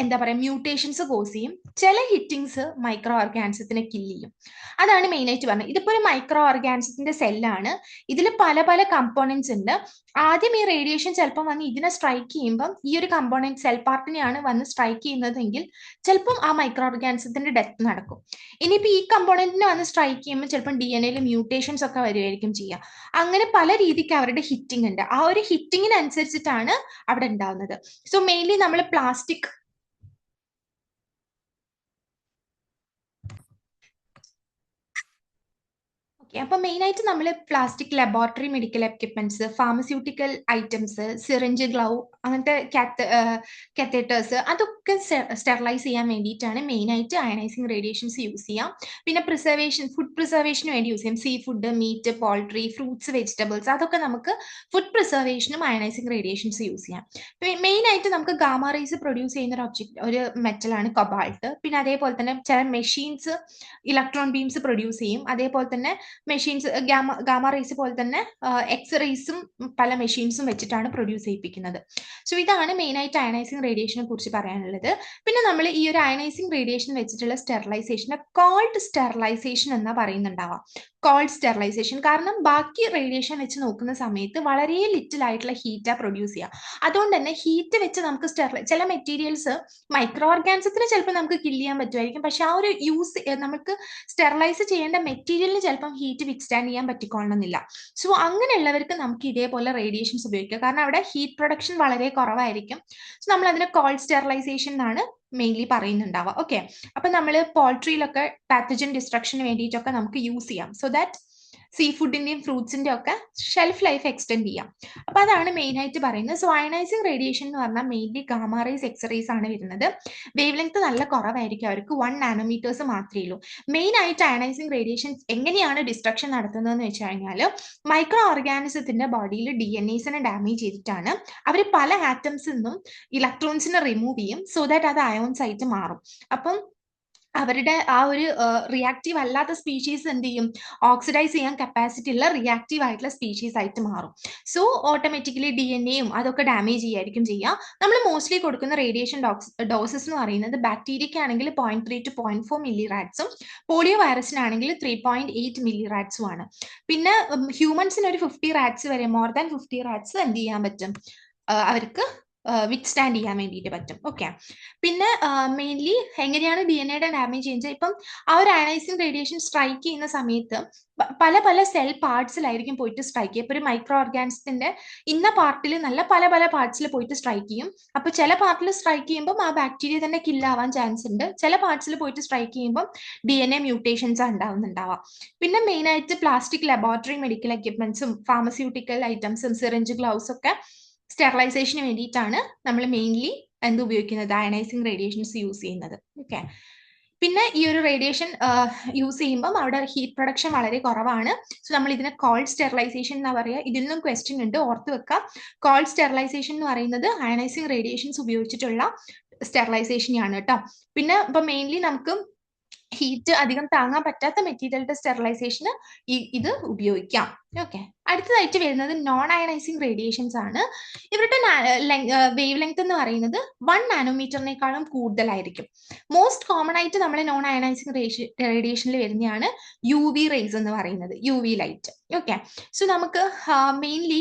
എന്താ പറയുക മ്യൂട്ടേഷൻസ് കോസ് ചെയ്യും, ചില ഹിറ്റിങ്സ് മൈക്രോ ഓർഗാനിസത്തിനെ കില്ല് ചെയ്യും. അതാണ് മെയിൻ ആയിട്ട് പറഞ്ഞത്. ഇതിപ്പോ ഒരു മൈക്രോ ഓർഗാനിസത്തിന്റെ സെല്ലാണ്, ഇതിൽ പല പല കമ്പോണൻസ് ഉണ്ട്. ആദ്യം ഈ റേഡിയേഷൻ ചിലപ്പം വന്ന് ഇതിനെ സ്ട്രൈക്ക് ചെയ്യുമ്പം ഈ ഒരു കമ്പോണന്റ് സെൽ പാർട്ടിനെയാണ് വന്ന് സ്ട്രൈക്ക് ചെയ്യുന്നതെങ്കിൽ ചിലപ്പം ആ മൈക്രോ ഓർഗാനിസത്തിന്റെ ഡെത്ത് നടക്കും. ഇനിയിപ്പോ ഈ കമ്പോണന്റിനെ വന്ന് സ്ട്രൈക്ക് ചെയ്യുമ്പോൾ ചിലപ്പം DNA മ്യൂട്ടേഷൻസ് ഒക്കെ വരുമായിരിക്കും ചെയ്യുക. അങ്ങനെ പല രീതിക്ക് അവരുടെ ഹിറ്റിംഗ് ഉണ്ട്. ആ ഒരു ഹിറ്റിങ്ങിനനുസരിച്ചിട്ടാണ് അവിടെ ഉണ്ടാവുന്നത്. സോ മെയിൻലി നമ്മൾ പ്ലാസ്റ്റിക് അപ്പൊ മെയിൻ ആയിട്ട് നമ്മൾ plastic laboratory medical equipments, pharmaceutical items, syringe, glove, അങ്ങനത്തെ കാത്തറ്റേഴ്സ് അതൊക്കെ സ്റ്റെറിലൈസ് ചെയ്യാൻ വേണ്ടിയിട്ടാണ് മെയിൻ ആയിട്ട് അയണൈസിങ് റേഡിയേഷൻസ് യൂസ് ചെയ്യാം. പിന്നെ പ്രിസർവേഷൻ, ഫുഡ് പ്രിസർവേഷന് വേണ്ടി യൂസ് ചെയ്യാം. Sea food, meat, poultry, fruits, vegetables, അതൊക്കെ നമുക്ക് ഫുഡ് പ്രിസർവേഷനും അയണൈസിങ് റേഡിയേഷൻസ് യൂസ് ചെയ്യാം. മെയിൻ ആയിട്ട് നമുക്ക് ഗാമ റേസ് പ്രൊഡ്യൂസ് ചെയ്യുന്ന ഒരു മെറ്റലാണ് കൊബാൾട്ട്. പിന്നെ അതേപോലെ തന്നെ ചില മെഷീൻസ് ഇലക്ട്രോൺ ബീംസ് പ്രൊഡ്യൂസ് ചെയ്യും. അതേപോലെ തന്നെ മെഷീൻസ് ഗാമ റേസ് പോലെ തന്നെ എക്സ് റേസും പല മെഷീൻസും വെച്ചിട്ടാണ് പ്രൊഡ്യൂസ് ചെയ്യിപ്പിക്കുന്നത്. സോ ഇതാണ് മെയിൻ ആയിട്ട് അയണൈസിങ് റേഡിയേഷനെ കുറിച്ച് പറയാനുള്ളത്. പിന്നെ നമ്മൾ ഈ ഒരു അയണൈസിങ് റേഡിയേഷൻ വെച്ചിട്ടുള്ള സ്റ്റെറിലൈസേഷനെ കോൾഡ് സ്റ്റെറിലൈസേഷൻ എന്നാ പറയുന്നുണ്ടാവാം. കോൾഡ് സ്റ്റെറിലൈസേഷൻ കാരണം ബാക്കി റേഡിയേഷൻ വെച്ച് നോക്കുന്ന സമയത്ത് വളരെ ലിറ്റിൽ ആയിട്ടുള്ള ഹീറ്റാ പ്രൊഡ്യൂസ് ചെയ്യുക. അതുകൊണ്ട് തന്നെ ഹീറ്റ് വെച്ച് നമുക്ക് ചില മെറ്റീരിയൽസ് മൈക്രോ ഓർഗാനിസത്തിന് ചിലപ്പോൾ നമുക്ക് കില്ല് ചെയ്യാൻ പറ്റുമായിരിക്കും, പക്ഷെ ആ ഒരു നമുക്ക് സ്റ്റെറിലൈസ് ചെയ്യേണ്ട മെറ്റീരിയലിന് ചിലപ്പം ഹീറ്റ് വിത്ത്സ്റ്റാൻഡ് ചെയ്യാൻ പറ്റിക്കൊള്ളണമെന്നില്ല. സോ അങ്ങനെയുള്ളവർക്ക് നമുക്ക് ഇതേപോലെ റേഡിയേഷൻസ് ഉപയോഗിക്കാം, കാരണം അവിടെ ഹീറ്റ് പ്രൊഡക്ഷൻ വളരെ കുറവായിരിക്കും. സോ നമ്മൾ അതിനെ കോൾഡ് സ്റ്റെറിലൈസേഷൻ എന്നാണ് മെയിൻലി പറയുന്നുണ്ടാവുക. ഓക്കെ, അപ്പൊ നമ്മൾ പോൾട്രിയിലൊക്കെ പാത്തജൻ ഡിസ്ട്രക്ഷന് വേണ്ടിയിട്ടൊക്കെ നമുക്ക് യൂസ് ചെയ്യാം. സോ ദാറ്റ് സീ ഫുഡിന്റെയും ഫ്രൂട്ട്സിന്റെ ഒക്കെ ഷെൽഫ് ലൈഫ് എക്സ്റ്റെൻഡ് ചെയ്യാം. അപ്പൊ അതാണ് മെയിൻ ആയിട്ട് പറയുന്നത്. സോ അയണൈസിങ് റേഡിയേഷൻ എന്ന് പറഞ്ഞാൽ mainly gamma rays, x rays ആണ് വരുന്നത്. വേവ് ലെങ്ത് നല്ല കുറവായിരിക്കും, അവർക്ക് 1 നാനോമീറ്റേഴ്സ് മാത്രമേ ഉള്ളൂ. മെയിൻ ആയിട്ട് അയണൈസിങ് റേഡിയേഷൻ എങ്ങനെയാണ് ഡിസ്ട്രക്ഷൻ നടത്തുന്നതെന്ന് വെച്ച് കഴിഞ്ഞാൽ മൈക്രോ ഓർഗാനിസത്തിന്റെ ബോഡിയിൽ DNAസിനെ ഡാമേജ് ചെയ്തിട്ടാണ് അവർ പല ആറ്റംസിൽ നിന്നും ഇലക്ട്രോൺസിനെ റിമൂവ് ചെയ്യും. സോ ദാറ്റ് അത് അയോൺസ് ആയിട്ട് മാറും. അപ്പം അവരുടെ ആ ഒരു റിയാക്റ്റീവ് അല്ലാത്ത സ്പീഷീസ് എന്ത് ചെയ്യും, ഓക്സിഡൈസ് ചെയ്യാൻ കപ്പാസിറ്റി ഉള്ള റിയാക്റ്റീവ് ആയിട്ടുള്ള സ്പീഷീസ് ആയിട്ട് മാറും. സോ ഓട്ടോമാറ്റിക്കലി DNAയും അതൊക്കെ ഡാമേജ് ചെയ്യായിരിക്കും ചെയ്യുക. നമ്മൾ മോസ്റ്റ്ലി കൊടുക്കുന്ന റേഡിയേഷൻ ഡോസസ് എന്ന് പറയുന്നത് ബാക്ടീരിയയ്ക്ക് ആണെങ്കിൽ 0.3 to 0.4 മില്ലി റാഡ്സും പോളിയോ വൈറസിനാണെങ്കിൽ 3.8 മില്ലി റാഡ്സും ആണ്. പിന്നെ ഹ്യൂമൻസിന് ഒരു 50 റാഡ്സ് വരെ, മോർ ദാൻ 50 റാഡ്സ് എന്ത് ചെയ്യാൻ പറ്റും, അവർക്ക് വിത്ത്സ്റ്റാൻഡ് ചെയ്യാൻ വേണ്ടിയിട്ട് പറ്റും. ഓക്കെ, പിന്നെ മെയിൻലി എങ്ങനെയാണ് DNA ഡാമേജ് ചെയ്യുന്നത്, ഇപ്പം ആ ഒരു അയണൈസിങ് റേഡിയേഷൻ സ്ട്രൈക്ക് ചെയ്യുന്ന സമയത്ത് പല പല സെൽ പാർട്സിലായിരിക്കും പോയിട്ട് സ്ട്രൈക്ക് ചെയ്യുക. ഇപ്പൊ ഒരു മൈക്രോ ഓർഗാനിസത്തിന്റെ ഇന്ന പാർട്ടിൽ നല്ല പല പല പാർട്സിൽ പോയിട്ട് സ്ട്രൈക്ക് ചെയ്യും. അപ്പൊ ചില പാർട്ടിൽ സ്ട്രൈക്ക് ചെയ്യുമ്പോൾ ആ ബാക്ടീരിയ തന്നെ കില്ലാവാൻ ചാൻസ് ഉണ്ട്. ചില പാർട്സിൽ പോയിട്ട് സ്ട്രൈക്ക് ചെയ്യുമ്പോൾ DNA മ്യൂട്ടേഷൻസ് ഉണ്ടാവുന്നുണ്ടാവാം. പിന്നെ മെയിൻ ആയിട്ട് പ്ലാസ്റ്റിക് ലബോറട്ടറി മെഡിക്കൽ എക്യുപ്മെന്റ്സും ഫാർമസ്യൂട്ടിക്കൽ ഐറ്റംസും സിറിഞ്ച്, ഗ്ലൗസ് ഒക്കെ സ്റ്റെറിലൈസേഷന് വേണ്ടിയിട്ടാണ് നമ്മൾ മെയിൻലി എന്ത് ഉപയോഗിക്കുന്നത്, അയണൈസിങ് റേഡിയേഷൻസ് യൂസ് ചെയ്യുന്നത്. ഓക്കെ, പിന്നെ ഈ ഒരു റേഡിയേഷൻ യൂസ് ചെയ്യുമ്പം അവിടെ ഹീറ്റ് പ്രൊഡക്ഷൻ വളരെ കുറവാണ്. സോ നമ്മൾ ഇതിനെ കോൾഡ് സ്റ്റെറിലൈസേഷൻ എന്നാ പറയുക. ഇതിൽ നിന്നും ക്വസ്റ്റ്യൻ ഉണ്ട്, ഓർത്ത് വെക്കാം. കോൾഡ് സ്റ്റെറിലൈസേഷൻ എന്ന് പറയുന്നത് അയണൈസിങ് റേഡിയേഷൻസ് ഉപയോഗിച്ചിട്ടുള്ള സ്റ്റെറിലൈസേഷനാണ് കേട്ടോ. പിന്നെ ഇപ്പൊ മെയിൻലി നമുക്ക് ഹീറ്റ് അധികം താങ്ങാൻ പറ്റാത്ത മെറ്റീരിയലിന്റെ സ്റ്റെറിലൈസേഷന് ഇത് ഉപയോഗിക്കാം. ഓക്കെ, അടുത്തതായിട്ട് വരുന്നത് നോൺ അയണൈസിങ് റേഡിയേഷൻസ് ആണ്. ഇവരുടെ വേവ് ലെങ്ത് എന്ന് പറയുന്നത് 1 നാനോമീറ്ററിനേക്കാളും കൂടുതലായിരിക്കും. മോസ്റ്റ് കോമൺ ആയിട്ട് നമ്മൾ നോൺ അയണൈസിങ് റേഡിയേഷനിൽ വരുന്നതാണ് UV റേസ് എന്ന് പറയുന്നത്, UV ലൈറ്റ്. ഓക്കെ, സോ നമുക്ക് മെയിൻലി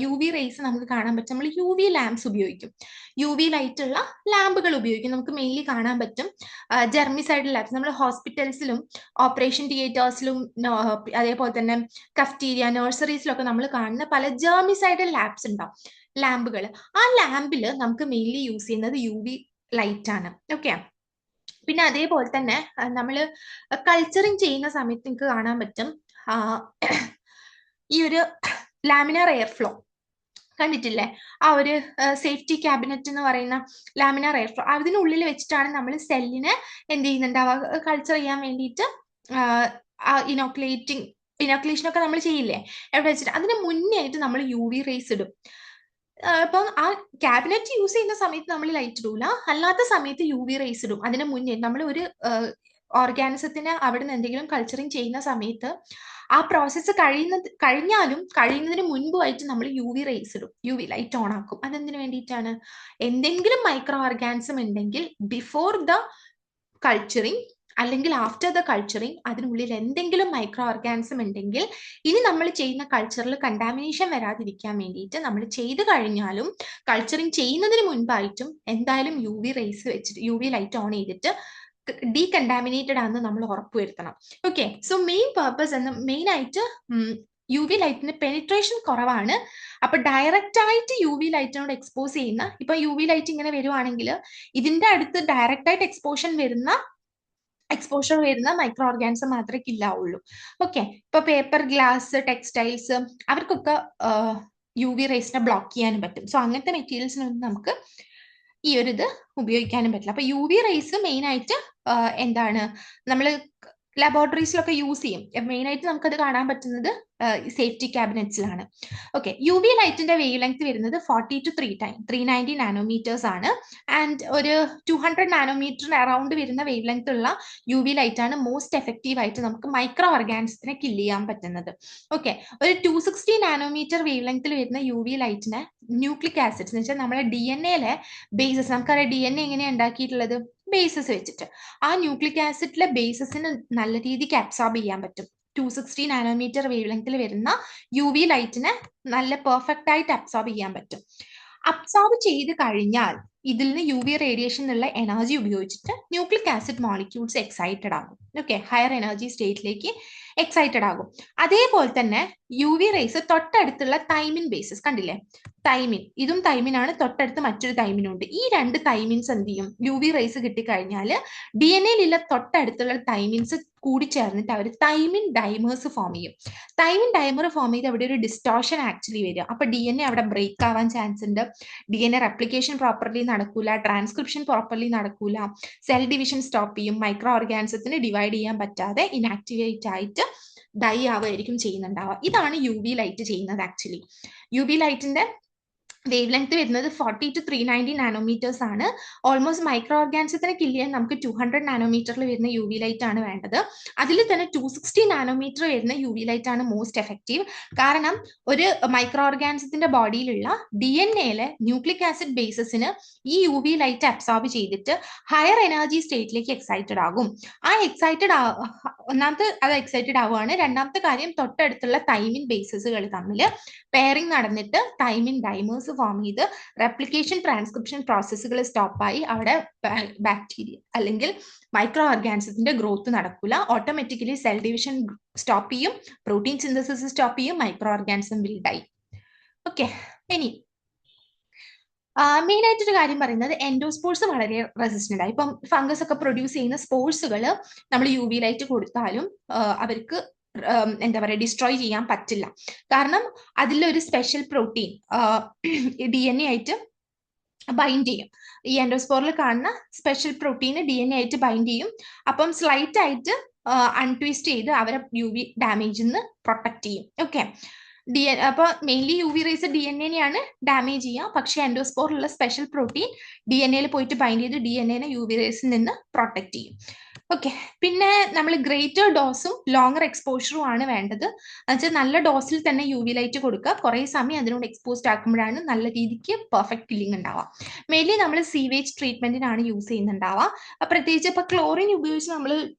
UV റേസ് നമുക്ക് കാണാൻ പറ്റും. നമ്മൾ UV ലാംപ്സ് ഉപയോഗിക്കും, UV ലൈറ്റ് ഉള്ള ലാമ്പുകൾ ഉപയോഗിക്കും. നമുക്ക് മെയിൻലി കാണാൻ പറ്റും ജെർമിസൈഡൽ ലാബ്സ്, നമ്മൾ ഹോസ്പിറ്റൽസിലും ഓപ്പറേഷൻ തിയേറ്റേഴ്സിലും അതേപോലെ തന്നെ കഫ്റ്റീരിയ, നഴ്സറീസിലൊക്കെ നമ്മൾ കാണുന്ന പല ജെർമിസൈഡൽ ലാബ്സ് ഉണ്ടാവും, ലാമ്പുകൾ. ആ ലാമ്പിൽ നമുക്ക് മെയിൻലി യൂസ് ചെയ്യുന്നത് UV ലൈറ്റ് ആണ്. ഓക്കെ, പിന്നെ അതേപോലെ തന്നെ നമ്മൾ കൾച്ചറിങ് ചെയ്യുന്ന സമയത്ത് നിങ്ങൾക്ക് കാണാൻ പറ്റും ഈ ഒരു ലാമിനാർ എയർ ഫ്ലോ കണ്ടിട്ടില്ലേ, ആ ഒരു സേഫ്റ്റി ക്യാബിനറ്റ് എന്ന് പറയുന്ന ലാമിനാർ എയർ ഫ്ലോ, അതിനുള്ളിൽ വെച്ചിട്ടാണ് നമ്മൾ സെല്ലിനെ എന്ത് ചെയ്യുന്നുണ്ടാവുക, കൾച്ചർ ചെയ്യാൻ വേണ്ടിയിട്ട് ഇനോക്കുലേഷൻ ഒക്കെ നമ്മൾ ചെയ്യില്ലേ എവിടെ വെച്ചിട്ട്, അതിന് മുന്നേ ആയിട്ട് നമ്മൾ യു വി റേസ് ഇടും. അപ്പം ആ ക്യാബിനറ്റ് യൂസ് ചെയ്യുന്ന സമയത്ത് നമ്മൾ ലൈറ്റ് ഇടൂല, അല്ലാത്ത സമയത്ത് യു വി റേസ് ഇടും. അതിന് മുന്നേ നമ്മൾ ഒരു ഓർഗാനിസത്തിന് അവിടെ നിന്ന് എന്തെങ്കിലും കൾച്ചറിങ് ചെയ്യുന്ന സമയത്ത് ആ പ്രോസസ്സ് കഴിയുന്നതിന് മുൻപുമായിട്ട് നമ്മൾ യു വി റേസ് ഇടും, യു വി ലൈറ്റ് ഓൺ ആക്കും. അതെന്തിനു വേണ്ടിയിട്ടാണ്? എന്തെങ്കിലും മൈക്രോ ഓർഗാനിസം ഉണ്ടെങ്കിൽ ബിഫോർ ദ കൾച്ചറിങ് അല്ലെങ്കിൽ ആഫ്റ്റർ ദ കൾച്ചറിങ് അതിനുള്ളിൽ എന്തെങ്കിലും മൈക്രോ ഓർഗാനിസം ഉണ്ടെങ്കിൽ ഇനി നമ്മൾ ചെയ്യുന്ന കൾച്ചറിൽ കണ്ടാമിനേഷൻ വരാതിരിക്കാൻ വേണ്ടിയിട്ട് നമ്മൾ ചെയ്ത് കഴിഞ്ഞാലും കൾച്ചറിങ് ചെയ്യുന്നതിന് മുൻപായിട്ടും എന്തായാലും യു വി റേസ് വെച്ചിട്ട് യു വി ലൈറ്റ് ഓൺ ചെയ്തിട്ട് ഡീകണ്ടാമിനേറ്റഡ് ആണെന്ന് നമ്മൾ ഉറപ്പുവരുത്തണം. Okay, so main purpose main ആയിട്ട് യു വി ലൈറ്റിന് പെനിട്രേഷൻ കുറവാണ്. അപ്പൊ ഡയറക്റ്റ് ആയിട്ട് യു വി ലൈറ്റിനോട് എക്സ്പോസ് ചെയ്യുന്ന, ഇപ്പൊ യു വി ലൈറ്റ് ഇങ്ങനെ വരുവാണെങ്കിൽ ഇതിന്റെ അടുത്ത് ഡയറക്റ്റ് ആയിട്ട് എക്സ്പോഷർ വരുന്ന മൈക്രോ ഓർഗാനിസം മാത്രമേ കില്ലാവുള്ളൂ. ഓക്കെ, ഇപ്പൊ പേപ്പർ, ഗ്ലാസ്, ടെക്സ്റ്റൈൽസ് അവർക്കൊക്കെ യു വി റേസിനെ ബ്ലോക്ക് ചെയ്യാനും പറ്റും. സോ അങ്ങനത്തെ മെറ്റീരിയൽസിനൊന്നും നമുക്ക് ഈ ഒരു ഇത് ഉപയോഗിക്കാനും പറ്റില്ല. അപ്പൊ യു വി റേസ് മെയിൻ ആയിട്ട് എന്താണ് നമ്മൾ ലബോറട്ടറീസിലൊക്കെ യൂസ് ചെയ്യും. മെയിൻ ആയിട്ട് നമുക്കത് കാണാൻ പറ്റുന്നത് സേഫ്റ്റി ക്യാബിനറ്റ്സിലാണ്. ഓക്കെ, യു വി ലൈറ്റിന്റെ വേവ് ലെങ്ത് വരുന്നത് 40 to 390 നാനോമീറ്റേഴ്സ് ആണ്. ആൻഡ് ഒരു 200 നാനോമീറ്ററിന് അറൌണ്ട് വരുന്ന വേവ് ലെങ്ത് ഉള്ള യു വി ലൈറ്റ് ആണ് മോസ്റ്റ് എഫക്റ്റീവ് ആയിട്ട് നമുക്ക് മൈക്രോ ഓർഗാനിസത്തിനെ കില്ല് ചെയ്യാൻ പറ്റുന്നത്. ഓക്കെ, ഒരു 260 നാനോമീറ്റർ വേവ് ലെങ്ത്തിൽ വരുന്ന യു വി ലൈറ്റിനെ ന്യൂക്ലിക് ആസിഡ്സ് എന്ന് വെച്ചാൽ നമ്മുടെ ഡി എൻ എയിലെ ബേസസ്, നമുക്കറിയാം ഡി എൻ എ എങ്ങനെയാണ് ഉണ്ടാക്കിയിട്ടുള്ളത്, ബേസസ് വെച്ചിട്ട്. ആ ന്യൂക്ലിക് ആസിഡിലെ ബേസസിന് നല്ല രീതിക്ക് അബ്സോർബ് ചെയ്യാൻ പറ്റും. 260 നാനോമീറ്റർ വേവ് ലെങ്ത്തിൽ വരുന്ന യു വി ലൈറ്റിനെ നല്ല പെർഫെക്റ്റ് ആയിട്ട് അബ്സോർബ് ചെയ്യാൻ പറ്റും. അബ്സോർബ് ചെയ്ത് കഴിഞ്ഞാൽ ഇതിൽ നിന്ന് യു വി റേഡിയേഷൻ എന്നുള്ള എനർജി ഉപയോഗിച്ചിട്ട് ന്യൂക്ലിക് ആസിഡ് മോളിക്യൂൾസ് എക്സൈറ്റഡ് ആകും. ഓക്കെ, ഹയർ എനർജി സ്റ്റേറ്റിലേക്ക് എക്സൈറ്റഡ് ആകും. അതേപോലെ തന്നെ യു വി റേസ് തൊട്ടടുത്തുള്ള തൈമിൻ ബേസസ് കണ്ടില്ലേ, തൈമിൻ, ഇതും തൈമിനാണ്, തൊട്ടടുത്ത് മറ്റൊരു തൈമിനുണ്ട്. ഈ രണ്ട് തൈമിൻസ് എന്ത് ചെയ്യും, യു വി റേസ് കിട്ടിക്കഴിഞ്ഞാൽ ഡി എൻ എയിലുള്ള തൊട്ടടുത്തുള്ള തൈമിൻസ് കൂടി ചേർന്നിട്ട് അവർ തൈമിൻ ഡൈമേഴ്സ് ഫോം ചെയ്യും. തൈമിൻ ഡൈമർ ഫോം ചെയ്ത് അവിടെ ഒരു ഡിസ്റ്റോർഷൻ ആക്ച്വലി വരും. അപ്പൊ ഡി എൻ എ അവിടെ ബ്രേക്ക് ആവാൻ ചാൻസ് ഉണ്ട്. D N A replication properly നടക്കൂല, ട്രാൻസ്ക്രിപ്ഷൻ പ്രോപ്പർലി നടക്കൂല, സെൽ ഡിവിഷൻ സ്റ്റോപ്പ് ചെയ്യും, മൈക്രോ ഓർഗാനിസത്തിന് ഡിവൈഡ് ചെയ്യാൻ പറ്റാതെ ഇനാക്ടിവേറ്റ് ആയിട്ട് ഡൈ ആവുകയായിരിക്കും ചെയ്യുന്നുണ്ടാവുക. ഇതാണ് യു വി ലൈറ്റ് ചെയ്യുന്നത്. ആക്ച്വലി യു വി ലൈറ്റിന്റെ വേവ് ലെങ്ത് വരുന്നത് 40 to 390 നാനോമീറ്റേഴ്സ് ആണ്. ഓൾമോസ്റ്റ് മൈക്രോ ഓർഗാനിസത്തിനെ കില്ല് ചെയ്യാൻ നമുക്ക് 200 നാനോമീറ്ററിൽ വരുന്ന യു വി ലൈറ്റ് ആണ് വേണ്ടത്. അതിൽ തന്നെ 260 നാനോമീറ്റർ വരുന്ന യു വി ലൈറ്റ് ആണ് മോസ്റ്റ് എഫക്റ്റീവ്. കാരണം ഒരു മൈക്രോ ഓർഗാനിസത്തിന്റെ ബോഡിയിലുള്ള ഡി എൻ എയിലെ ന്യൂക്ലിക് ആസിഡ് ബേസസിന് ഈ യു വി ലൈറ്റ് അബ്സോർബ് ചെയ്തിട്ട് ഹയർ എനർജി സ്റ്റേറ്റിലേക്ക് എക്സൈറ്റഡ് ആകും. ആ ഒന്നാമത്തെ അത് എക്സൈറ്റഡ് ആവുകയാണ്. രണ്ടാമത്തെ കാര്യം, തൊട്ടടുത്തുള്ള തൈമിൻ ബേസസുകൾ തമ്മിൽ പെയറിംഗ് നടന്നിട്ട് തൈമിൻ ഡൈമേഴ്സ് ഫോം ചെയ്ത് റെപ്ലിക്കേഷൻ, ട്രാൻസ്ക്രിപ്ഷൻ പ്രോസസ്സുകൾ സ്റ്റോപ്പായി അവിടെ ബാക്ടീരിയ അല്ലെങ്കിൽ മൈക്രോ ഓർഗാനിസത്തിന്റെ ഗ്രോത്ത് നടക്കില്ല. ഓട്ടോമാറ്റിക്കലി സെൽ ഡിവിഷൻ സ്റ്റോപ്പ് ചെയ്യും, പ്രോട്ടീൻ സിന്തസിസ് സ്റ്റോപ്പ് ചെയ്യും, micro organism will die. Okay, ഇനി മെയിൻ ആയിട്ടൊരു കാര്യം പറയുന്നത് എൻഡോസ്പോർസ് വളരെ റെസിസ്റ്റന്റ് ആയി. ഇപ്പം ഫംഗസ് ഒക്കെ പ്രൊഡ്യൂസ് ചെയ്യുന്ന സ്പോർട്സുകൾ നമ്മൾ യു വി ലൈറ്റ് കൊടുത്താലും അവർക്ക് എന്താ പറയുക, ഡിസ്ട്രോയ് ചെയ്യാൻ പറ്റില്ല. കാരണം അതിലൊരു special protein D N A ആയിട്ട് ബൈൻഡ് ചെയ്യും. ഈ എൻഡോസ്പോറിൽ കാണുന്ന special protein D N A ആയിട്ട് ബൈൻഡ് ചെയ്യും. അപ്പം സ്ലൈറ്റ് ആയിട്ട് അൺട്വിസ്റ്റ് ചെയ്ത് അവരെ യു വി ഡാമേജിൽ നിന്ന് പ്രൊട്ടക്ട് ചെയ്യും. ഓക്കെ, അപ്പൊ mainly U V rays D N എനെയാണ് ഡാമേജ് ചെയ്യുക. പക്ഷെ എൻഡോസ്പോറിലുള്ള സ്പെഷ്യൽ പ്രോട്ടീൻ ഡി എൻ എയിൽ പോയിട്ട് ബൈൻഡ് ചെയ്ത് ഡി എൻ എനെ യു വി റേസിൽ നിന്ന് പ്രൊട്ടക്ട് ചെയ്യും. ഓക്കെ, പിന്നെ നമ്മൾ ഗ്രേറ്റർ ഡോസും ലോങ്ങർ എക്സ്പോഷറും ആണ് വേണ്ടത്. എന്നുവെച്ചാൽ നല്ല ഡോസിൽ തന്നെ യു വി ലൈറ്റ് കൊടുക്കുക. കുറേ സമയം അതിനോട് എക്സ്പോസ്ഡ് ആക്കുമ്പോഴാണ് നല്ല രീതിക്ക് പെർഫെക്റ്റ് കില്ലിംഗ് ഉണ്ടാവുക. മെയിൻലി നമ്മൾ സീവേജ് ട്രീറ്റ്മെന്റിനാണ് യൂസ് ചെയ്യുന്നുണ്ടാവുക. പ്രത്യേകിച്ച് ഇപ്പൊ ക്ലോറിൻ ഉപയോഗിച്ച് നമ്മൾ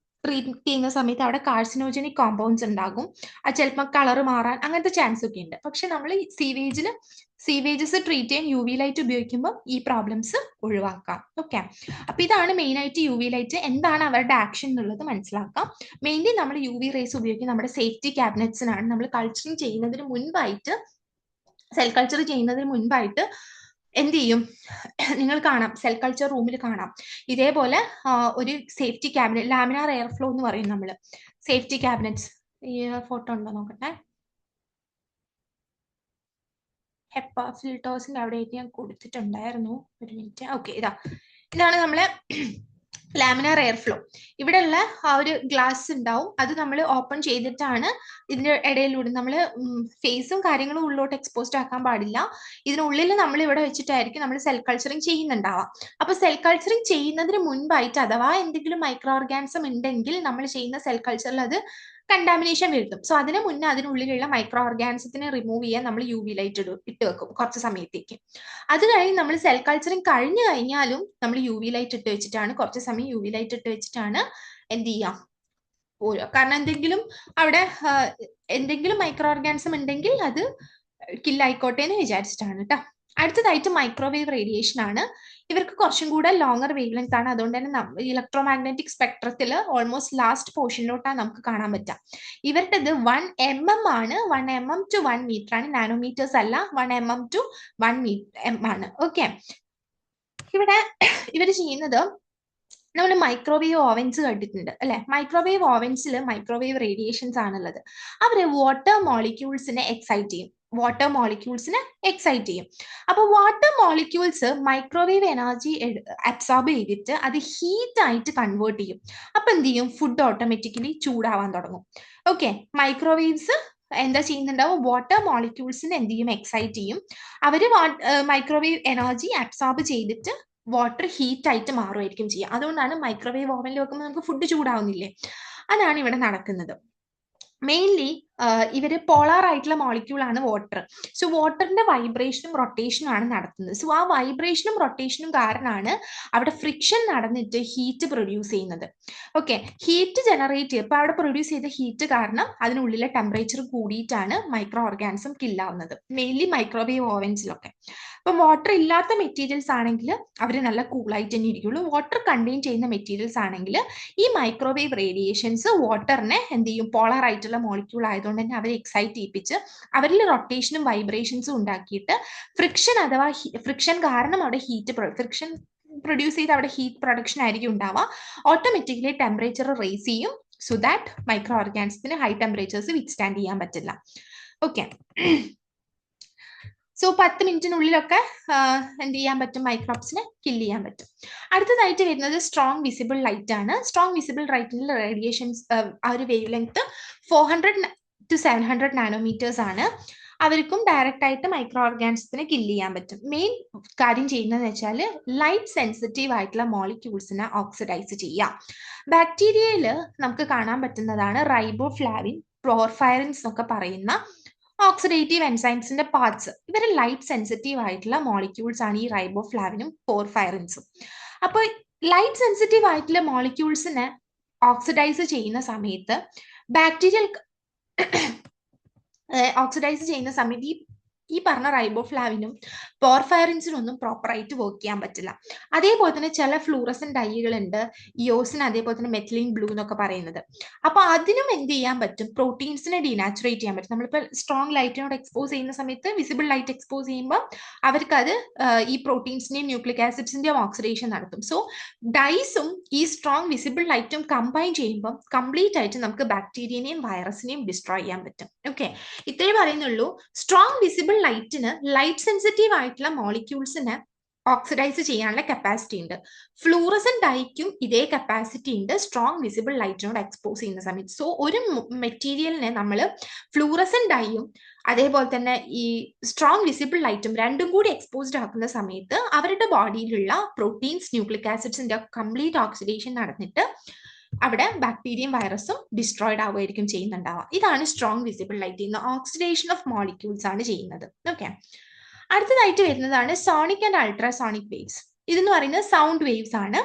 ട്രീറ്റ് ചെയ്യുന്ന സമയത്ത് അവിടെ കാർസിനോജനിക് കോമ്പൗണ്ട്സ് ഉണ്ടാകും. അത് ചിലപ്പോൾ കളർ മാറാൻ അങ്ങനത്തെ ചാൻസ് ഒക്കെ ഉണ്ട്. പക്ഷെ നമ്മൾ സീവേജസ് ട്രീറ്റ് ചെയ്യാൻ യു വി ലൈറ്റ് ഉപയോഗിക്കുമ്പോൾ ഈ പ്രോബ്ലംസ് ഒഴിവാക്കാം. ഓക്കെ, അപ്പൊ ഇതാണ് മെയിൻ ആയിട്ട് യു വി ലൈറ്റ് എന്താണ് അവരുടെ ആക്ഷൻ എന്നുള്ളത് മനസ്സിലാക്കാം. മെയിൻലി നമ്മൾ യു വി റേസ് ഉപയോഗിക്കുന്നത് നമ്മുടെ സേഫ്റ്റി ക്യാബിനറ്റ്സിനാണ്. നമ്മൾ കൾച്ചറിങ് ചെയ്യുന്നതിന് മുൻപായിട്ട്, സെൽ കൾച്ചർ ചെയ്യുന്നതിന് മുൻപായിട്ട് എന്ത് ചെയ്യും, നിങ്ങൾ കാണാം, സെൽ കൾച്ചർ റൂമിൽ കാണാം ഇതേപോലെ ഒരു safety cabinet, laminar air flow എന്ന് പറയും നമ്മൾ സേഫ്റ്റി ക്യാബിനറ്റ്സ്. ഈ ഫോട്ടോ ഉണ്ടോ നോക്കട്ടെ. ഹെപ്പ ഫിൽട്ടേഴ്സിന്റെ അവിടെ ഞാൻ കൊടുത്തിട്ടുണ്ടായിരുന്നു. ഒരു മിനിറ്റ്. ഓക്കെ, ഇതാണ് നമ്മളെ ലാമിനാർ എയർ ഫ്ലോ. ഇവിടെയുള്ള ആ ഒരു ഗ്ലാസ് ഉണ്ടാവും, അത് നമ്മൾ ഓപ്പൺ ചെയ്തിട്ടാണ് ഇതിന്റെ ഇടയിലൂടെ നമ്മൾ ഫേസും കാര്യങ്ങളും ഉള്ളിലോട്ട് എക്സ്പോസ്ഡ് ആക്കാൻ പാടില്ല. ഇതിനുള്ളിൽ നമ്മൾ ഇവിടെ വെച്ചിട്ടായിരിക്കും നമ്മൾ സെൽ കൾച്ചറിങ് ചെയ്യുന്നുണ്ടാവാം. അപ്പൊ സെൽ കൾച്ചറിങ് ചെയ്യുന്നതിന് മുൻപായിട്ട് അഥവാ എന്തെങ്കിലും മൈക്രോ ഓർഗാനിസം ഉണ്ടെങ്കിൽ നമ്മൾ ചെയ്യുന്ന സെൽ കൾച്ചറിൽ അത് കണ്ടാമിനേഷൻ വരുത്തും. സോ അതിന് മുന്നേ അതിനുള്ളിലുള്ള മൈക്രോ ഓർഗാനിസത്തിനെ റിമൂവ് ചെയ്യാൻ നമ്മൾ യു വി ലൈറ്റ് ഇട്ട് വെക്കും കുറച്ച് സമയത്തേക്ക്. അത് കഴിഞ്ഞ് നമ്മൾ സെൽ കൾച്ചറിങ് കഴിഞ്ഞു കഴിഞ്ഞാലും നമ്മൾ യു വി ലൈറ്റ് ഇട്ട് വെച്ചിട്ടാണ്, കുറച്ച് സമയം യു വി ലൈറ്റ് ഇട്ട് വെച്ചിട്ടാണ് എന്ത് ചെയ്യാം പോരുക. കാരണം എന്തെങ്കിലും അവിടെ എന്തെങ്കിലും മൈക്രോ ഓർഗാനിസം ഉണ്ടെങ്കിൽ അത് കില്ലായിക്കോട്ടെ എന്ന് വിചാരിച്ചിട്ടാണ് കേട്ടോ. അടുത്തതായിട്ട് മൈക്രോവേവ് റേഡിയേഷൻ ആണ്. ഇവർക്ക് കുറച്ചും കൂടെ ലോങ്ങർ വേവ് ലെങ്ത് ആണ്. അതുകൊണ്ട് തന്നെ ഇലക്ട്രോ മാഗ്നറ്റിക് സ്പെക്ട്രത്തിൽ ഓൾമോസ്റ്റ് ലാസ്റ്റ് പോർഷനിലോട്ടാണ് നമുക്ക് കാണാൻ പറ്റുക. ഇവരുടേത് 1 mm ആണ്. 1 mm to 1 meter ആണ്, നാനോമീറ്റേഴ്സ് അല്ല. 1 mm to 1 m ആണ്. ഓക്കെ, ഇവിടെ ഇവർ ചെയ്യുന്നത് നമ്മൾ മൈക്രോവേവ് ഓവൻസ് കണ്ടിട്ടുണ്ട് അല്ലെ. മൈക്രോവേവ് ഓവൻസിൽ മൈക്രോവേവ് റേഡിയേഷൻസ് ആണുള്ളത്. അവര് വാട്ടർ മോളിക്യൂൾസിനെ എക്സൈറ്റ് ചെയ്യും. വാട്ടർ മോളിക്യൂൾസിനെ എക്സൈറ്റ് ചെയ്യും. അപ്പൊ water molecules microwave energy absorb ചെയ്തിട്ട് അത് ഹീറ്റ് ആയിട്ട് കൺവേർട്ട് ചെയ്യും. അപ്പൊ എന്ത് ചെയ്യും, ഫുഡ് ഓട്ടോമാറ്റിക്കലി ചൂടാവാൻ തുടങ്ങും. ഓക്കെ, മൈക്രോവേവ്സ് എന്താ ചെയ്യുന്നുണ്ടാവും, വാട്ടർ മോളിക്യൂൾസിനെ എന്ത് ചെയ്യും, എക്സൈറ്റ് ചെയ്യും. അവര് മൈക്രോവേവ് എനർജി അബ്സോർബ് ചെയ്തിട്ട് വാട്ടർ ഹീറ്റ് ആയിട്ട് മാറുമായിരിക്കും ചെയ്യുക. അതുകൊണ്ടാണ് മൈക്രോവേവ് ഓവനിൽ വെക്കുമ്പോൾ നമുക്ക് ഫുഡ് ചൂടാവുന്നില്ലേ, അതാണ് ഇവിടെ നടക്കുന്നത്. മെയിൻലി ഇവര് പോളാർ ആയിട്ടുള്ള മോളിക്യൂൾ ആണ് വാട്ടർ. സോ വാട്ടറിന്റെ വൈബ്രേഷനും റൊട്ടേഷനും ആണ് നടത്തുന്നത്. സോ ആ വൈബ്രേഷനും റൊട്ടേഷനും കാരണമാണ് അവിടെ ഫ്രിക്ഷൻ നടന്നിട്ട് ഹീറ്റ് പ്രൊഡ്യൂസ് ചെയ്യുന്നത്. ഓക്കെ, ഹീറ്റ് ജനറേറ്റ് ചെയ്യും. അപ്പൊ അവിടെ പ്രൊഡ്യൂസ് ചെയ്ത ഹീറ്റ് കാരണം അതിനുള്ളിലെ ടെമ്പറേച്ചർ കൂടിയിട്ടാണ് മൈക്രോ ഓർഗാനിസം കില്ലാവുന്നത്, മെയിൻലി മൈക്രോവേവ് ഓവൻസിലൊക്കെ. അപ്പൊ വാട്ടർ ഇല്ലാത്ത മെറ്റീരിയൽസ് ആണെങ്കിൽ അവർ നല്ല കൂളായിട്ട് തന്നെ ഇരിക്കുള്ളൂ. വാട്ടർ കണ്ടെയ്ൻ ചെയ്യുന്ന മെറ്റീരിയൽസ് ആണെങ്കിൽ ഈ മൈക്രോവേവ് റേഡിയേഷൻസ് വാട്ടറിനെ എന്ത് ചെയ്യും, പോളാർ ആയിട്ടുള്ള മോളിക്യൂൾ ആയതുകൊണ്ട് തന്നെ അവരെ എക്സൈറ്റ് ചെയ്യിപ്പിച്ച് അവരിൽ റൊട്ടേഷനും വൈബ്രേഷൻസും ഉണ്ടാക്കിയിട്ട് ഫ്രിക്ഷൻ അഥവാ ഫ്രിക്ഷൻ കാരണം അവിടെ ഫ്രിക്ഷൻ പ്രൊഡ്യൂസ് ചെയ്ത് അവിടെ ഹീറ്റ് പ്രൊഡക്ഷൻ ആയിരിക്കും ഉണ്ടാവുക. ഓട്ടോമാറ്റിക്കലി ടെമ്പറേച്ചർ റേസ് ചെയ്യും. സോ ദാറ്റ് മൈക്രോ ഓർഗാനിസത്തിന് ഹൈ ടെമ്പറേച്ചേഴ്സ് വിത്ത്സ്റ്റാൻഡ് ചെയ്യാൻ പറ്റില്ല. ഓക്കെ, സോ 10 മിനിറ്റിനുള്ളിലൊക്കെ എന്ത് ചെയ്യാൻ പറ്റും, മൈക്രോബ്സിനെ കില്ല് ചെയ്യാൻ പറ്റും. അടുത്തതായിട്ട് വരുന്നത് സ്ട്രോങ് വിസിബിൾ ലൈറ്റ് ആണ്. സ്ട്രോങ് വിസിബിൾ ലൈറ്റിന്റെ റേഡിയേഷൻസ് ആ ഒരു വേവ് ലെങ്ത് 400 to 700 നാനോമീറ്റേഴ്സ് ആണ്. അവർക്കും ഡയറക്റ്റ് ആയിട്ട് മൈക്രോ ഓർഗാനിസത്തിനെ കില്ല് ചെയ്യാൻ പറ്റും. മെയിൻ കാര്യം ചെയ്യുന്നതെന്ന് വെച്ചാൽ ലൈറ്റ് സെൻസിറ്റീവ് ആയിട്ടുള്ള മോളിക്യൂൾസിനെ ഓക്സിഡൈസ് ചെയ്യാം. ബാക്ടീരിയയിൽ നമുക്ക് കാണാൻ പറ്റുന്നതാണ് റൈബോഫ്ലാവിൻ, പോർഫൈറിൻസ് എന്നൊക്കെ പറയുന്ന ഓക്സിഡേറ്റീവ് എൻസൈംസിന്റെ പാർട്സ്. ഇവർ ലൈറ്റ് സെൻസിറ്റീവ് ആയിട്ടുള്ള മോളിക്യൂൾസ് ആണ് ഈ റൈബോഫ്ലാവിനും പോർഫൈറിൻസും. അപ്പൊ ലൈറ്റ് സെൻസിറ്റീവ് ആയിട്ടുള്ള മോളിക്യൂൾസിനെ ഓക്സിഡൈസ് ചെയ്യുന്ന സമയത്ത് ബാക്ടീരിയൽ ഓക്സിഡൈസ് ചെയ്യുന്ന സമയത്ത് ഈ പറഞ്ഞ റൈബോഫ്ലാവിനും പോർഫൈറിൻസിനും ഒന്നും പ്രോപ്പറായിട്ട് വർക്ക് ചെയ്യാൻ പറ്റില്ല. അതേപോലെ തന്നെ ചില ഫ്ലൂറസന്റ് ഡൈകൾ ഉണ്ട്, ഇയോസിൻ, അതേപോലെ തന്നെ മെത്തിലിൻ ബ്ലൂ എന്നൊക്കെ പറയുന്നത്. അപ്പൊ അതിനും എന്ത് ചെയ്യാൻ പറ്റും, പ്രോട്ടീൻസിനെ ഡീനാച്ചുറേറ്റ് ചെയ്യാൻ പറ്റും. നമ്മളിപ്പോ സ്ട്രോങ് ലൈറ്റിനോട് എക്സ്പോസ് ചെയ്യുന്ന സമയത്ത്, വിസിബിൾ ലൈറ്റ് എക്സ്പോസ് ചെയ്യുമ്പോൾ അവർക്ക് അത് ഈ പ്രോട്ടീൻസിന്റെയും ന്യൂക്ലിക് ആസിഡ്സിന്റെയും ഓക്സിഡേഷൻ നടത്തും. സോ ഡൈസും ഈ സ്ട്രോങ് വിസിബിൾ ലൈറ്റും കമ്പൈൻ ചെയ്യുമ്പോൾ കംപ്ലീറ്റ് ആയിട്ട് നമുക്ക് ബാക്ടീരിയനെയും വൈറസിനെയും ഡിസ്ട്രോയ് ചെയ്യാൻ പറ്റും. ഓക്കെ, ഇത്രേ പറയുന്നുള്ളൂ. സ്ട്രോങ് വിസിബിൾ ലൈറ്റിന് ലൈറ്റ് സെൻസിറ്റീവ് ആയിട്ടുള്ള മോളിക്യൂൾസിനെ ഓക്സിഡൈസ് ചെയ്യാനുള്ള കപ്പാസിറ്റി ഉണ്ട്. ഫ്ലൂറസന്റ് ഡൈക്കും ഇതേ കപ്പാസിറ്റി ഉണ്ട് സ്ട്രോങ് വിസിബിൾ ലൈറ്റിനോട് എക്സ്പോസ് ചെയ്യുന്ന സമയത്ത്. സോ ഒരു മെറ്റീരിയലിനെ നമ്മൾ ഫ്ലൂറസന്റ് ഡൈയും അതേപോലെ തന്നെ ഈ സ്ട്രോങ് വിസിബിൾ ലൈറ്റും രണ്ടും കൂടി എക്സ്പോസ്ഡ് ആക്കുന്ന സമയത്ത് അവരുടെ ബോഡിയിലുള്ള പ്രോട്ടീൻസ്, ന്യൂക്ലിക് ആസിഡ്സിന്റെ കംപ്ലീറ്റ് ഓക്സിഡേഷൻ നടന്നിട്ട് അവിടെ ബാക്ടീരിയയും വൈറസും ഡിസ്ട്രോയിഡ് ആവുകയായിരിക്കും ചെയ്യുന്നുണ്ടാവുക. ഇതാണ് സ്ട്രോങ് വിസിബിൾ ലൈറ്റ്. ഇന്ന് ഓക്സിഡേഷൻ ഓഫ് മോളിക്യൂൾസ് ആണ് ചെയ്യുന്നത്. ഓക്കെ, അടുത്തതായിട്ട് വരുന്നതാണ് സോണിക് ആൻഡ് അൾട്രാസോണിക് വേവ്സ്. ഇതെന്ന് പറയുന്നത് സൗണ്ട് വേവ്സ് ആണ്.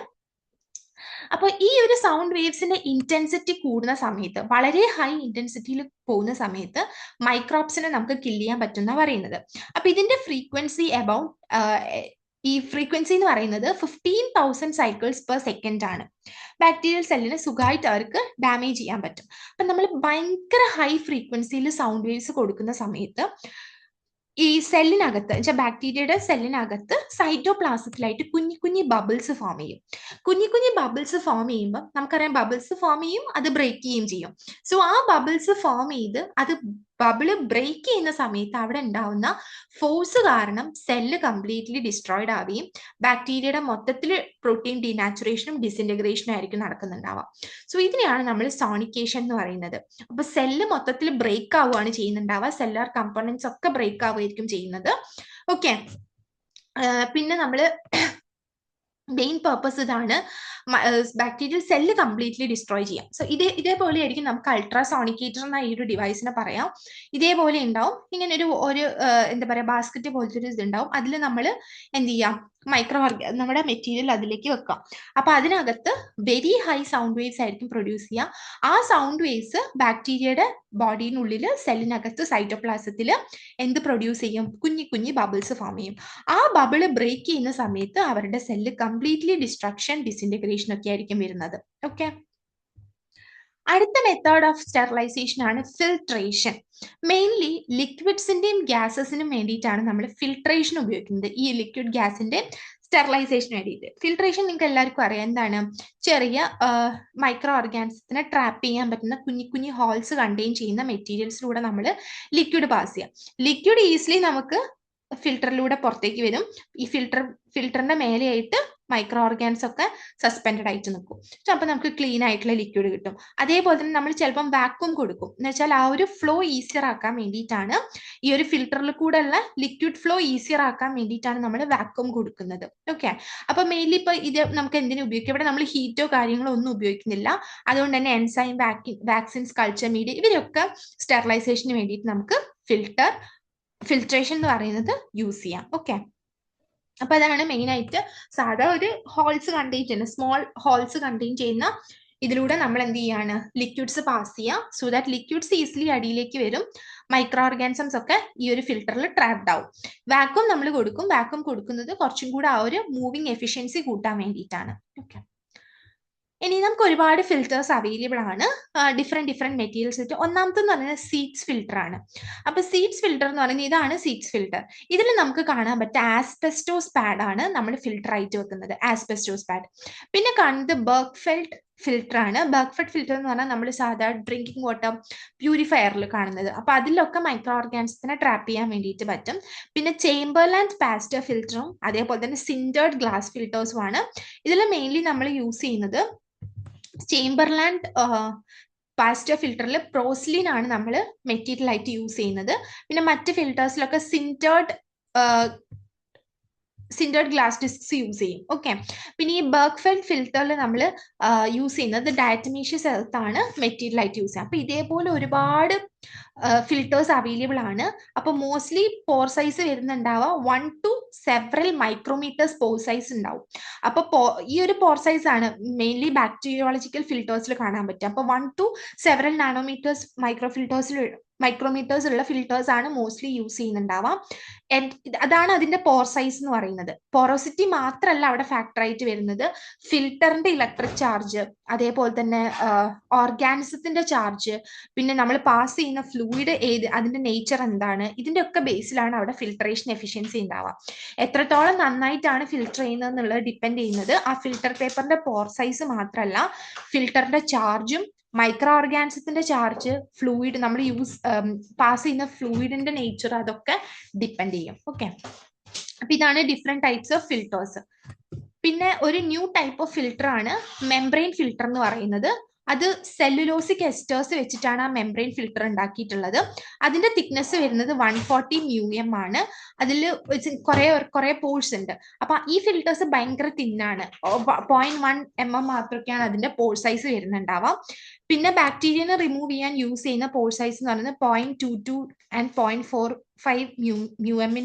അപ്പൊ ഈ ഒരു സൗണ്ട് വേവ്സിന്റെ ഇന്റൻസിറ്റി കൂടുന്ന സമയത്ത്, വളരെ ഹൈ ഇന്റൻസിറ്റിയിൽ പോകുന്ന സമയത്ത് മൈക്രോബ്സിനെ നമുക്ക് കില്ല് ചെയ്യാൻ പറ്റുന്ന പറയുന്നത്. അപ്പൊ ഇതിന്റെ ഫ്രീക്വൻസി അബൌട്ട് ഈ ഫ്രീക്വൻസി എന്ന് പറയുന്നത് 15,000 സൈക്കിൾസ് പെർ സെക്കൻഡ് ആണ്. ബാക്ടീരിയൽ സെല്ലിനെ സുഖമായിട്ട് അവർക്ക് ഡാമേജ് ചെയ്യാൻ പറ്റും. അപ്പൊ നമ്മൾ ഭയങ്കര ഹൈ ഫ്രീക്വൻസിയിൽ സൗണ്ട് വേവ്സ് കൊടുക്കുന്ന സമയത്ത് ഈ സെല്ലിനകത്ത് വെച്ചാൽ ബാക്ടീരിയയുടെ സെല്ലിനകത്ത് സൈറ്റോപ്ലാസത്തിലായിട്ട് കുഞ്ഞി കുഞ്ഞി ബബിൾസ് ഫോം ചെയ്യും. കുഞ്ഞി ബബിൾസ് ഫോം ചെയ്യുമ്പോൾ നമുക്കറിയാം ബബിൾസ് ഫോം ചെയ്യും, അത് ബ്രേക്ക് ചെയ്യുകയും ചെയ്യും. സോ ആ ബബിൾസ് ഫോം ചെയ്ത് അത് ബബിള് ബ്രേക്ക് ചെയ്യുന്ന സമയത്ത് അവിടെ ഉണ്ടാവുന്ന ഫോഴ്സ് കാരണം സെല്ല് കംപ്ലീറ്റ്ലി ഡിസ്ട്രോയിഡ് ആവുകയും ബാക്ടീരിയയുടെ മൊത്തത്തിൽ പ്രോട്ടീൻ ഡീനാച്ചുറേഷനും ഡിസിൻറ്റഗ്രേഷനും ആയിരിക്കും നടക്കുന്നുണ്ടാവുക. സോ ഇതിനെയാണ് നമ്മൾ സോണിക്കേഷൻ എന്ന് പറയുന്നത്. അപ്പൊ സെല്ല് മൊത്തത്തിൽ ബ്രേക്ക് ആവുകയാണ് ചെയ്യുന്നുണ്ടാവുക, സെല്ലുലാർ കമ്പോണൻസ് ഒക്കെ ബ്രേക്ക് ആവുകയായിരിക്കും ചെയ്യുന്നത്. ഓക്കെ, പിന്നെ നമ്മൾ മെയിൻ പർപ്പസ് ഇതാണ്, ബാക്ടീരിയൽ സെല്ല് കംപ്ലീറ്റ്ലി ഡിസ്ട്രോയ് ചെയ്യാം. സോ ഇതേപോലെ ആയിരിക്കും നമുക്ക് അൾട്രാസോണിക്കേറ്റർ എന്ന ഈ ഒരു ഡിവൈസിനെ പറയാം. ഇതേപോലെ ഉണ്ടാവും, ഇങ്ങനെ ഒരു എന്താ പറയുക, ബാസ്ക്കറ്റ് പോലത്തെ ഒരു ഇതുണ്ടാവും. അതിൽ നമ്മൾ എന്ത് ചെയ്യാം, നമ്മുടെ മെറ്റീരിയൽ അതിലേക്ക് വെക്കാം. അപ്പൊ അതിനകത്ത് വെരി ഹൈ സൗണ്ട് വേവ്സ് ആയിരിക്കും പ്രൊഡ്യൂസ് ചെയ്യുക. ആ സൗണ്ട് വേവ്സ് ബാക്ടീരിയയുടെ ബോഡിയിനുള്ളിൽ സെല്ലിനകത്ത് സൈറ്റോപ്ലാസത്തിൽ എന്ത് പ്രൊഡ്യൂസ് ചെയ്യും, കുഞ്ഞി കുഞ്ഞി ബബിൾസ് ഫോം ചെയ്യും. ആ ബബിള് ബ്രേക്ക് ചെയ്യുന്ന സമയത്ത് അവരുടെ സെല്ല് കംപ്ലീറ്റ്ലി ഡിസ്ട്രക്ഷൻ, ഡിസിൻറ്റഗ്രേഷൻ ഒക്കെ ആയിരിക്കും വരുന്നത്. ഓക്കെ, അടുത്ത മെത്തേഡ് ഓഫ് സ്റ്റെറിലൈസേഷൻ ആണ് ഫിൽട്രേഷൻ. മെയിൻലി ലിക്വിഡ്സിന്റെയും ഗ്യാസസിനും വേണ്ടിയിട്ടാണ് നമ്മൾ ഫിൽട്രേഷൻ ഉപയോഗിക്കുന്നത്, ഈ ലിക്വിഡ് ഗ്യാസിന്റെ സ്റ്റെറിലൈസേഷന് വേണ്ടിയിട്ട്. ഫിൽട്രേഷൻ നിങ്ങൾക്ക് എല്ലാവർക്കും അറിയാം എന്താണ്, ചെറിയ മൈക്രോ ഓർഗാനിസത്തിനെ ട്രാപ്പ് ചെയ്യാൻ പറ്റുന്ന കുഞ്ഞി കുഞ്ഞി ഹോൾസ് കണ്ടെയ്ൻ ചെയ്യുന്ന മെറ്റീരിയൽസിലൂടെ നമ്മൾ ലിക്വിഡ് പാസ് ചെയ്യാം. ലിക്വിഡ് ഈസിലി നമുക്ക് ഫിൽറ്ററിലൂടെ പുറത്തേക്ക് വരും. ഈ ഫിൽറ്ററിന്റെ മേലെയായിട്ട് മൈക്രോ ഓർഗാൻസ് ഒക്കെ സസ്പെൻഡഡ് ആയിട്ട് നിൽക്കും. സോ അപ്പൊ നമുക്ക് ക്ലീൻ ആയിട്ടുള്ള ലിക്വിഡ് കിട്ടും. അതേപോലെ തന്നെ നമ്മൾ ചിലപ്പം വാക്വം കൊടുക്കും, എന്ന് വെച്ചാൽ ആ ഒരു ഫ്ലോ ഈസിയർ ആക്കാൻ വേണ്ടിയിട്ടാണ്, ഈ ഒരു ഫിൽറ്ററിൽ കൂടെ ഉള്ള ലിക്വിഡ് ഫ്ലോ ഈസിയർ ആക്കാൻ വേണ്ടിയിട്ടാണ് നമ്മൾ വാക്വം കൊടുക്കുന്നത്. ഓക്കെ, അപ്പൊ മെയിൻലി ഇപ്പൊ ഇത് നമുക്ക് എന്തിനു ഉപയോഗിക്കും, ഇവിടെ നമ്മൾ ഹീറ്റോ കാര്യങ്ങളോ ഒന്നും ഉപയോഗിക്കുന്നില്ല. അതുകൊണ്ട് തന്നെ എൻസൈം, വാക്സിൻസ്, കൾച്ചർ മീഡിയ ഇവരൊക്കെ സ്റ്റെറിലൈസേഷന് വേണ്ടിയിട്ട് നമുക്ക് ഫിൽട്രേഷൻ എന്ന് പറയുന്നത് യൂസ് ചെയ്യാം. ഓക്കെ, അപ്പൊ അതാണ് മെയിൻ ആയിട്ട് സാധാ ഒരു ഹോൾസ് കണ്ടെയ്ൻ ചെയ്യുന്ന, സ്മോൾ ഹോൾസ് കണ്ടെയ്ൻ ചെയ്യുന്ന ഇതിലൂടെ നമ്മൾ എന്ത് ചെയ്യാണ്, ലിക്വിഡ്സ് പാസ് ചെയ്യാം. സോ ദാറ്റ് ലിക്വിഡ്സ് ഈസിലി അടിയിലേക്ക് വരും, മൈക്രോ ഓർഗാനിസംസ് ഒക്കെ ഈ ഒരു ഫിൽറ്ററിൽ ട്രാപ്ഡ് ആവും. വാക്വം നമ്മൾ കൊടുക്കും, വാക്വം കൊടുക്കുന്നത് കുറച്ചും കൂടെ ആ ഒരു മൂവിങ് എഫിഷ്യൻസി കൂട്ടാൻ വേണ്ടിയിട്ടാണ്. ഓക്കെ, ഇനി നമുക്ക് ഒരുപാട് ഫിൽറ്റേഴ്സ് അവൈലബിൾ ആണ്, ഡിഫറെന്റ് മെറ്റീരിയൽസ് വെച്ച്. ഒന്നാമത്തെ എന്ന് പറയുന്നത് സീഡ്സ് ഫിൽറ്റർ ആണ്. അപ്പൊ സീഡ്സ് ഫിൽറ്റർ എന്ന് പറയുന്നത് ഇതാണ് സീഡ്സ് ഫിൽറ്റർ. ഇതിൽ നമുക്ക് കാണാൻ പറ്റുക ആസ്ബെസ്റ്റോസ് പാഡ് ആണ് നമ്മൾ ഫിൽറ്റർ ആയിട്ട് വെക്കുന്നത്, ആസ്ബെസ്റ്റോസ് പാഡ്. പിന്നെ കാണുന്നത് ബർഗ്ഫെൽഡ് ഫിൽറ്റർ ആണ്. ബർഗ്ഫെൽഡ് ഫിൽറ്റർ എന്ന് പറഞ്ഞാൽ നമ്മൾ സാധാരണ ഡ്രിങ്കിങ് വാട്ടർ പ്യൂരിഫയറിൽ കാണുന്നത്. അപ്പൊ അതിലൊക്കെ മൈക്രോ ഓർഗാനിസത്തിനെ ട്രാപ്പ് ചെയ്യാൻ വേണ്ടിയിട്ട് പറ്റും. പിന്നെ ചേംബർലാൻഡ് പാസ്റ്റർ ഫിൽറ്ററും അതേപോലെ തന്നെ സിൻഡേർഡ് ഗ്ലാസ് ഫിൽറ്റേഴ്സും ആണ്. ഇതിൽ മെയിൻലി നമ്മൾ യൂസ് ചെയ്യുന്നത് ചേംബർലാൻഡ് പാസ്റ്റർ ഫിൽറ്ററിൽ പ്രോസ്ലിൻ ആണ് നമ്മൾ മെറ്റീരിയൽ ആയിട്ട് യൂസ് ചെയ്യുന്നത്. പിന്നെ മറ്റ് ഫിൽറ്റേഴ്സിലൊക്കെ സിൻഡേർഡ് ഗ്ലാസ് ഡിസ്ക്സ് യൂസ് ചെയ്യും. ഓക്കെ, പിന്നെ ഈ ബർഗ്ഫെൽഡ് ഫിൽറ്ററിൽ നമ്മൾ യൂസ് ചെയ്യുന്നത് ഡയറ്റമീഷ്യസ് എർത്ത് ആണ് മെറ്റീരിയൽ ആയിട്ട് യൂസ് ചെയ്യുക. അപ്പൊ ഇതേപോലെ ഒരുപാട് ഫിൽറ്റേഴ്സ് അവൈലബിൾ ആണ്. അപ്പൊ മോസ്റ്റ്ലി പോർ സൈസ് വരുന്നുണ്ടാവുക 1 to several micrometres pore size ഉണ്ടാവും. അപ്പൊ ഈ ഒരു പോർ സൈസ് ആണ് മെയിൻലി ബാക്ടീരിയോളജിക്കൽ ഫിൽറ്റേഴ്സിൽ കാണാൻ പറ്റുക. അപ്പൊ 1 to several നാനോമീറ്റേഴ്സ് മൈക്രോമീറ്റേഴ്സ് ഉള്ള ഫിൽറ്റേഴ്സ് ആണ് മോസ്റ്റ്ലി യൂസ് ചെയ്യുന്നുണ്ടാവാം. അതാണ് അതിന്റെ പോർ സൈസ് എന്ന് പറയുന്നത്. പോറോസിറ്റി മാത്രമല്ല അവിടെ ഫാക്ടർ ആയിട്ട് വരുന്നത്, ഫിൽറ്ററിന്റെ ഇലക്ട്രിക് ചാർജ്, അതേപോലെ തന്നെ ഓർഗാനിസത്തിന്റെ ചാർജ്, പിന്നെ നമ്മൾ പാസ് ചെയ്യുന്ന ഫ്ലൂയിഡ് അതിന്റെ നേച്ചർ എന്താണ്, ഇതിന്റെ ഒക്കെ ബേസിലാണ് അവിടെ ഫിൽട്രേഷൻ എഫിഷ്യൻസി ഉണ്ടാവുക. എത്രത്തോളം നന്നായിട്ടാണ് ഫിൽറ്റർ ചെയ്യുന്നത് എന്നുള്ളത് ഡിപ്പെൻഡ് ചെയ്യുന്നത് ആ ഫിൽറ്റർ പേപ്പറിന്റെ പോർ സൈസ് മാത്രമല്ല, ഫിൽറ്ററിന്റെ ചാർജും, മൈക്രോ ഓർഗാനിസത്തിന്റെ ചാർജ്, ഫ്ലൂയിഡ് നമ്മൾ പാസ് ചെയ്യുന്ന ഫ്ലൂയിഡിന്റെ നേച്ചർ, അതൊക്കെ ഡിപ്പെൻഡ് ചെയ്യും. ഓക്കെ, അപ്പൊ ഇതാണ് ഡിഫറെന്റ് ടൈപ്സ് ഓഫ് ഫിൽറ്റേഴ്സ്. പിന്നെ ഒരു ന്യൂ ടൈപ്പ് ഓഫ് ഫിൽറ്റർ ആണ് മെംബ്രെയിൻ ഫിൽറ്റർ എന്ന് പറയുന്നത്. അത് സെല്ലുലോസിക് എസ്റ്റേഴ്സ് വെച്ചിട്ടാണ് ആ മെംബ്രെയിൻ ഫിൽറ്റർ ഉണ്ടാക്കിയിട്ടുള്ളത്. അതിന്റെ തിക്നെസ് വരുന്നത് 140 μm ആണ്. അതിൽ കുറെ പോഴ്സ് ഉണ്ട്. അപ്പൊ ഈ ഫിൽറ്റേഴ്സ് ഭയങ്കര തിന്നാണ്, 0.1 mm മാത്രമൊക്കെയാണ് അതിന്റെ പോർ സൈസ് വരുന്നുണ്ടാവാം. പിന്നെ ബാക്ടീരിയനെ റിമൂവ് ചെയ്യാൻ യൂസ് ചെയ്യുന്ന പോർ സൈസ് എന്ന് പറയുന്നത് 0.22 and 0.45 μm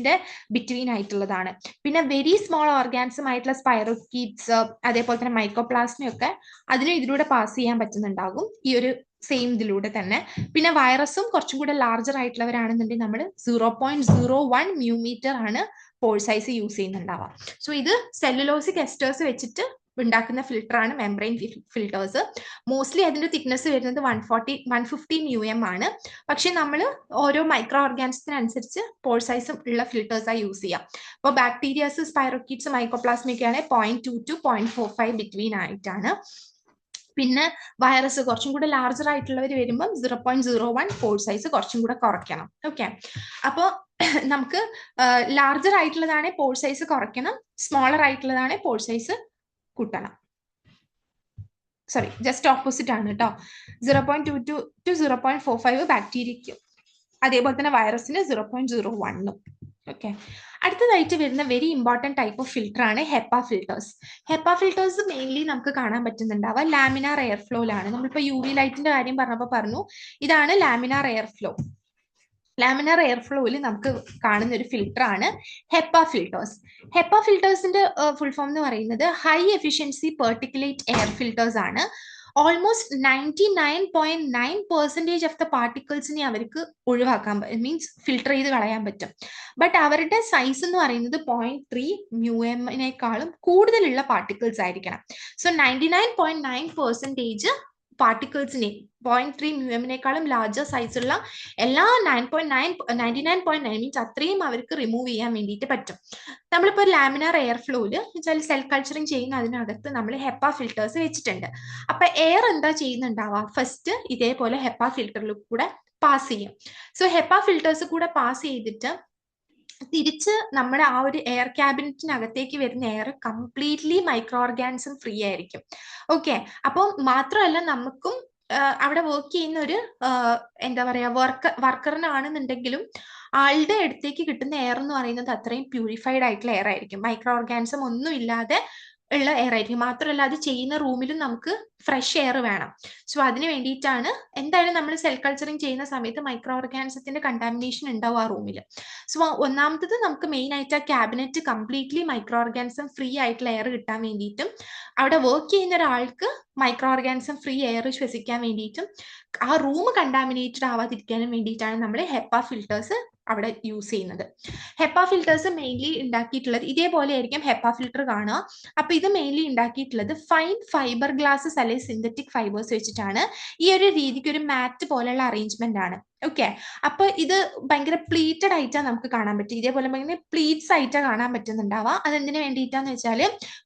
ബിറ്റ്വീൻ ആയിട്ടുള്ളതാണ്. പിന്നെ വെരി സ്മോൾ ഓർഗാനിസം ആയിട്ടുള്ള സ്പൈറോകീറ്റ്സ്, അതേപോലെ തന്നെ മൈക്രോപ്ലാസ്മയൊക്കെ അതിന് ഇതിലൂടെ പാസ് ചെയ്യാൻ പറ്റുന്നുണ്ടാകും, ഈ ഒരു സെയിം ഇതിലൂടെ തന്നെ. പിന്നെ വൈറസും കുറച്ചും കൂടെ ലാർജർ ആയിട്ടുള്ളവരാണെന്നുണ്ടെങ്കിൽ നമ്മൾ 0.01 μm ആണ് പോർ സൈസ് യൂസ് ചെയ്യുന്നുണ്ടാവാം. സോ ഇത് സെല്ലുലോസിക് എസ്റ്റേഴ്സ് വെച്ചിട്ട് ഉണ്ടാക്കുന്ന ഫിൽറ്റർ ആണ് മെംബ്രെയിൻ ഫിൽറ്റേഴ്സ്. മോസ്റ്റ്ലി അതിന്റെ തിക്നെസ് വരുന്നത് 150 μm ആണ്. പക്ഷെ നമ്മൾ ഓരോ മൈക്രോ ഓർഗാനിസത്തിനനുസരിച്ച് പോർ സൈസും ഉള്ള ഫിൽറ്റേഴ്സാണ് യൂസ് ചെയ്യാം. അപ്പോൾ ബാക്ടീരിയാസ്, സ്പൈറോകീറ്റ്സ്, മൈക്കോപ്ലാസ്മയൊക്കെയാണ് 0.2 to 0.45 ബിറ്റ്വീൻ ആയിട്ടാണ്. പിന്നെ വൈറസ് കുറച്ചും കൂടെ ലാർജർ ആയിട്ടുള്ളവർ വരുമ്പം 0.01 പോൾ സൈസ് കുറച്ചും കൂടെ കുറയ്ക്കണം. ഓക്കെ, അപ്പോൾ നമുക്ക് ലാർജർ ആയിട്ടുള്ളതാണെ പോൾ സൈസ് കുറയ്ക്കണം, സ്മോളർ ആയിട്ടുള്ളതാണെ പോൾ സൈസ് കൂട്ടണം. സോറി, ജസ്റ്റ് ഓപ്പോസിറ്റ് ആണ് കേട്ടോ. 0.22 to 0.45 ബാക്ടീരിയയ്ക്കും, അതേപോലെ തന്നെ വൈറസിന് 0.01. ഓക്കെ, അടുത്തതായിട്ട് വരുന്ന very important type of filter ആണ് HEPA filters. HEPA filters mainly നമുക്ക് കാണാൻ പറ്റുന്നുണ്ടാവുക ലാമിനാർ എയർ ഫ്ലോയിലാണ്. നമ്മളിപ്പോൾ UV ലൈറ്റിന്റെ കാര്യം പറഞ്ഞപ്പോൾ പറഞ്ഞു, ഇതാണ് laminar air flow. Laminar air ഫ്ലോയിൽ നമുക്ക് കാണുന്ന ഒരു ഫിൽട്ടർ ആണ് ഹെപ്പ ഫിൽട്ടേഴ്സ്. ഹെപ്പ ഫിൽട്ടേഴ്സിന്റെ ഫുൾ ഫോം എന്ന് പറയുന്നത് high efficiency particulate air filters ആണ്. ഓൾമോസ്റ്റ് 99.9% ഓഫ് ദ പാർട്ടിക്കിൾസിനെ അവർക്ക് ഒഴിവാക്കാൻ മീൻസ് ഫിൽട്ടർ ചെയ്ത് കളയാൻ പറ്റും. ബട്ട് അവരുടെ സൈസ് എന്ന് പറയുന്നത് 0.3 μm കൂടുതലുള്ള പാർട്ടിക്കിൾസ് ആയിരിക്കണം. സോ 99.9% പാർട്ടിക്കിൾസിനെ 0.3 μm ലാർജർ സൈസുള്ള എല്ലാ 99.9 മീൻസ് അത്രയും അവർക്ക് റിമൂവ് ചെയ്യാൻ വേണ്ടിയിട്ട് പറ്റും. നമ്മളിപ്പോൾ ലാമിനാർ എയർ ഫ്ലോയിൽ വെച്ചാൽ സെൽ കൾച്ചറിങ് ചെയ്യുന്ന അതിനകത്ത് നമ്മൾ ഹെപ്പ ഫിൽട്ടേഴ്സ് വെച്ചിട്ടുണ്ട്. അപ്പൊ എയർ എന്താ ചെയ്യുന്നുണ്ടാവുക, ഫസ്റ്റ് ഇതേപോലെ ഹെപ്പ ഫിൽട്ടറിൽ കൂടെ പാസ് ചെയ്യും. സോ ഹെപ്പ ഫിൽട്ടേഴ്സ് കൂടെ പാസ് ചെയ്തിട്ട് തിരിച്ച് നമ്മുടെ ആ ഒരു എയർ ക്യാബിനറ്റിനകത്തേക്ക് വരുന്ന air completely micro organism free ആയിരിക്കും. ഓക്കെ, അപ്പം മാത്രമല്ല നമുക്കും അവിടെ വർക്ക് ചെയ്യുന്ന ഒരു എന്താ പറയാ വർക്കറിനാണെന്നുണ്ടെങ്കിലും ആളുടെ അടുത്തേക്ക് കിട്ടുന്ന എയർ എന്ന് പറയുന്നത് അത്രയും പ്യൂരിഫൈഡ് ആയിട്ടുള്ള എയർ ആയിരിക്കും. മൈക്രോ ഓർഗാനിസം ഒന്നും ഇല്ലാതെ ഉള്ള എയർ ആയിരിക്കും. മാത്രമല്ല അത് ചെയ്യുന്ന റൂമിലും നമുക്ക് ഫ്രഷ് എയർ വേണം. സോ അതിന് വേണ്ടിയിട്ടാണ് എന്തായാലും നമ്മൾ സെൽ കൾച്ചറിങ് ചെയ്യുന്ന സമയത്ത് മൈക്രോ ഓർഗാനിസത്തിന്റെ കണ്ടാമിനേഷൻ ഉണ്ടാവും ആ റൂമിൽ. സോ ഒന്നാമത്തത് നമുക്ക് മെയിൻ ആയിട്ട് ആ cabinet completely micro organism free ആയിട്ടുള്ള എയർ കിട്ടാൻ വേണ്ടിയിട്ടും അവിടെ വർക്ക് ചെയ്യുന്ന ഒരാൾക്ക് മൈക്രോ ഓർഗാനിസം ഫ്രീ എയർ ശ്വസിക്കാൻ വേണ്ടിയിട്ടും ആ റൂം കണ്ടാമിനേറ്റഡ് ആവാതിരിക്കാനും വേണ്ടിയിട്ടാണ് നമ്മൾ ഹെപ്പ ഫിൽട്ടേഴ്സ് അവിടെ യൂസ് ചെയ്യുന്നത്. ഹെപ്പ ഫിൽട്ടേഴ്സ് മെയിൻലി ഉണ്ടാക്കിയിട്ടുള്ളത് ഇതേപോലെ ആയിരിക്കും ഹെപ്പ ഫിൽട്ടർ കാണുക. അപ്പൊ ഇത് മെയിൻലി ഉണ്ടാക്കിയിട്ടുള്ളത് ഫൈൻ ഫൈബർ ഗ്ലാസസ് അല്ലെങ്കിൽ സിന്തറ്റിക് ഫൈബേഴ്സ് വെച്ചിട്ടാണ്. ഈ ഒരു രീതിക്ക് ഒരു മാറ്റ് പോലെയുള്ള അറേഞ്ച്മെന്റ് ആണ്. ഓക്കെ, അപ്പൊ ഇത് ഭയങ്കര പ്ലീറ്റഡ് ആയിട്ടാണ് നമുക്ക് കാണാൻ പറ്റും. ഇതേപോലെ ഭയങ്കര പ്ലീറ്റ്സ് ആയിട്ടാണ് കാണാൻ പറ്റുന്നുണ്ടാവുക. അതെന്തിനു വേണ്ടിയിട്ടാന്ന് വെച്ചാൽ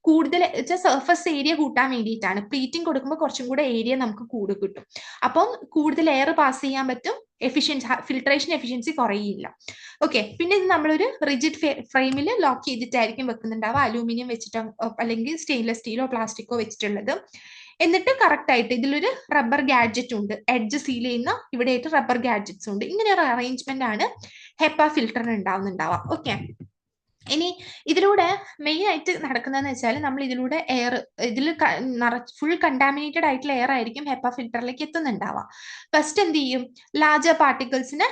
കൂടുതൽ സർഫസ് ഏരിയ കൂട്ടാൻ വേണ്ടിയിട്ടാണ്. പ്ലീറ്റിംഗ് കൊടുക്കുമ്പോൾ കുറച്ചും കൂടെ ഏരിയ നമുക്ക് കൂടുതൽ കിട്ടും. അപ്പം കൂടുതൽ എയർ പാസ് ചെയ്യാൻ പറ്റും, ഫിൽട്രേഷൻ എഫിഷ്യൻസി കുറയില്ല. ഓക്കെ, പിന്നെ ഇത് നമ്മളൊരു റിജിഡ് ഫ്രെയിമിൽ ലോക്ക് ചെയ്തിട്ടായിരിക്കും വെക്കുന്നുണ്ടാവുക. അലൂമിനിയം വെച്ചിട്ടോ അല്ലെങ്കിൽ സ്റ്റെയിൻലെസ് സ്റ്റീലോ പ്ലാസ്റ്റിക്കോ വെച്ചിട്ടുള്ളത്. എന്നിട്ട് കറക്റ്റ് ആയിട്ട് ഇതിലൊരു റബ്ബർ ഗാഡ്ജറ്റ് ഉണ്ട്, എഡ്ജ് സീൽ ചെയ്യുന്ന ഇവിടെയായിട്ട് റബ്ബർ ഗാഡ്ജറ്റ്സ് ഉണ്ട്. ഇങ്ങനെ ഒരു അറേഞ്ച്മെന്റ് ആണ് ഹെപ്പ ഫിൽട്ടറിന് ഉണ്ടാവുന്നുണ്ടാവുക. ഓക്കെ, ഇനി ഇതിലൂടെ മെയിൻ ആയിട്ട് നടക്കുന്നതെന്ന് വെച്ചാൽ നമ്മൾ ഇതിലൂടെ എയർ ഇതിൽ ഫുൾ കണ്ടാമിനേറ്റഡ് ആയിട്ടുള്ള എയർ ആയിരിക്കും ഹെപ്പ ഫിൽട്ടറിലേക്ക് എത്തുന്നുണ്ടാവുക. ഫസ്റ്റ് എന്ത് ചെയ്യും, ലാർജർ പാർട്ടിക്കിൾസിനെ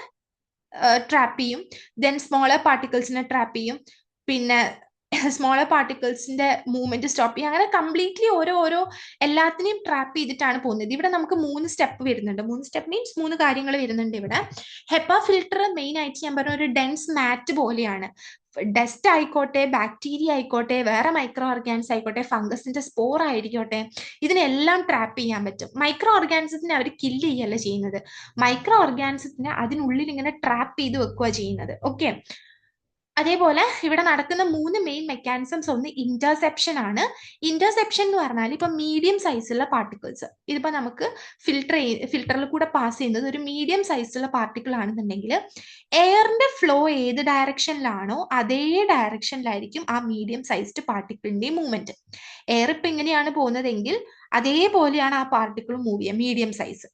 ട്രാപ്പ് ചെയ്യും, ദെൻ സ്മോളർ പാർട്ടിക്കിൾസിനെ ട്രാപ്പ് ചെയ്യും, പിന്നെ സ്മോളർ പാർട്ടിക്കിൾസിന്റെ മൂവ്മെന്റ് സ്റ്റോപ്പ് ചെയ്യും. അങ്ങനെ കംപ്ലീറ്റ്ലി ഓരോ എല്ലാത്തിനെയും ട്രാപ്പ് ചെയ്തിട്ടാണ് പോകുന്നത്. ഇവിടെ നമുക്ക് 3 സ്റ്റെപ്പ് വരുന്നുണ്ട്. 3 സ്റ്റെപ്പ് മീൻസ് 3 കാര്യങ്ങൾ വരുന്നുണ്ട് ഇവിടെ. ഹെപ്പ ഫിൽട്ടർ മെയിൻ ആയിട്ട് ഞാൻ പറഞ്ഞ ഒരു ഡെൻസ് മാറ്റ് പോലെയാണ്. ഡസ്റ്റ് ആയിക്കോട്ടെ, ബാക്ടീരിയ ആയിക്കോട്ടെ, വേറെ മൈക്രോ ഓർഗാനിസം ആയിക്കോട്ടെ, ഫംഗസിന്റെ സ്പോർ ആയിരിക്കോട്ടെ, ഇതിനെല്ലാം ട്രാപ്പ് ചെയ്യാൻ പറ്റും. മൈക്രോ ഓർഗാനിസത്തിനെ അവർ കില്ല് ചെയ്യല്ല ചെയ്യുന്നത്, മൈക്രോ ഓർഗാനിസത്തിനെ അതിനുള്ളിൽ ഇങ്ങനെ ട്രാപ്പ് ചെയ്ത് വെക്കുക ചെയ്യുന്നത്. ഓക്കെ, അതേപോലെ ഇവിടെ നടക്കുന്ന 3 മെയിൻ മെക്കാനിസംസ് ഒന്ന് ഇന്റർസെപ്ഷൻ ആണ്. ഇന്റർസെപ്ഷൻ എന്ന് പറഞ്ഞാൽ ഇപ്പൊ മീഡിയം സൈസുള്ള പാർട്ടിക്കിൾസ്, ഇതിപ്പോ നമുക്ക് ഫിൽട്ടറിൽ കൂടെ പാസ് ചെയ്യുന്നത് ഒരു മീഡിയം സൈസുള്ള പാർട്ടിക്കിൾ ആണെന്നുണ്ടെങ്കിൽ എയറിന്റെ ഫ്ലോ ഏത് ഡയറക്ഷനിലാണോ അതേ ഡയറക്ഷനിലായിരിക്കും ആ മീഡിയം സൈസ്ഡ് പാർട്ടിക്കിളിന്റെ മൂവ്മെന്റ്. എയർ ഇപ്പൊ ഇങ്ങനെയാണ് പോകുന്നതെങ്കിൽ അതേപോലെയാണ് ആ പാർട്ടിക്കിൾ മൂവ് ചെയ്യുക, മീഡിയം സൈസ്.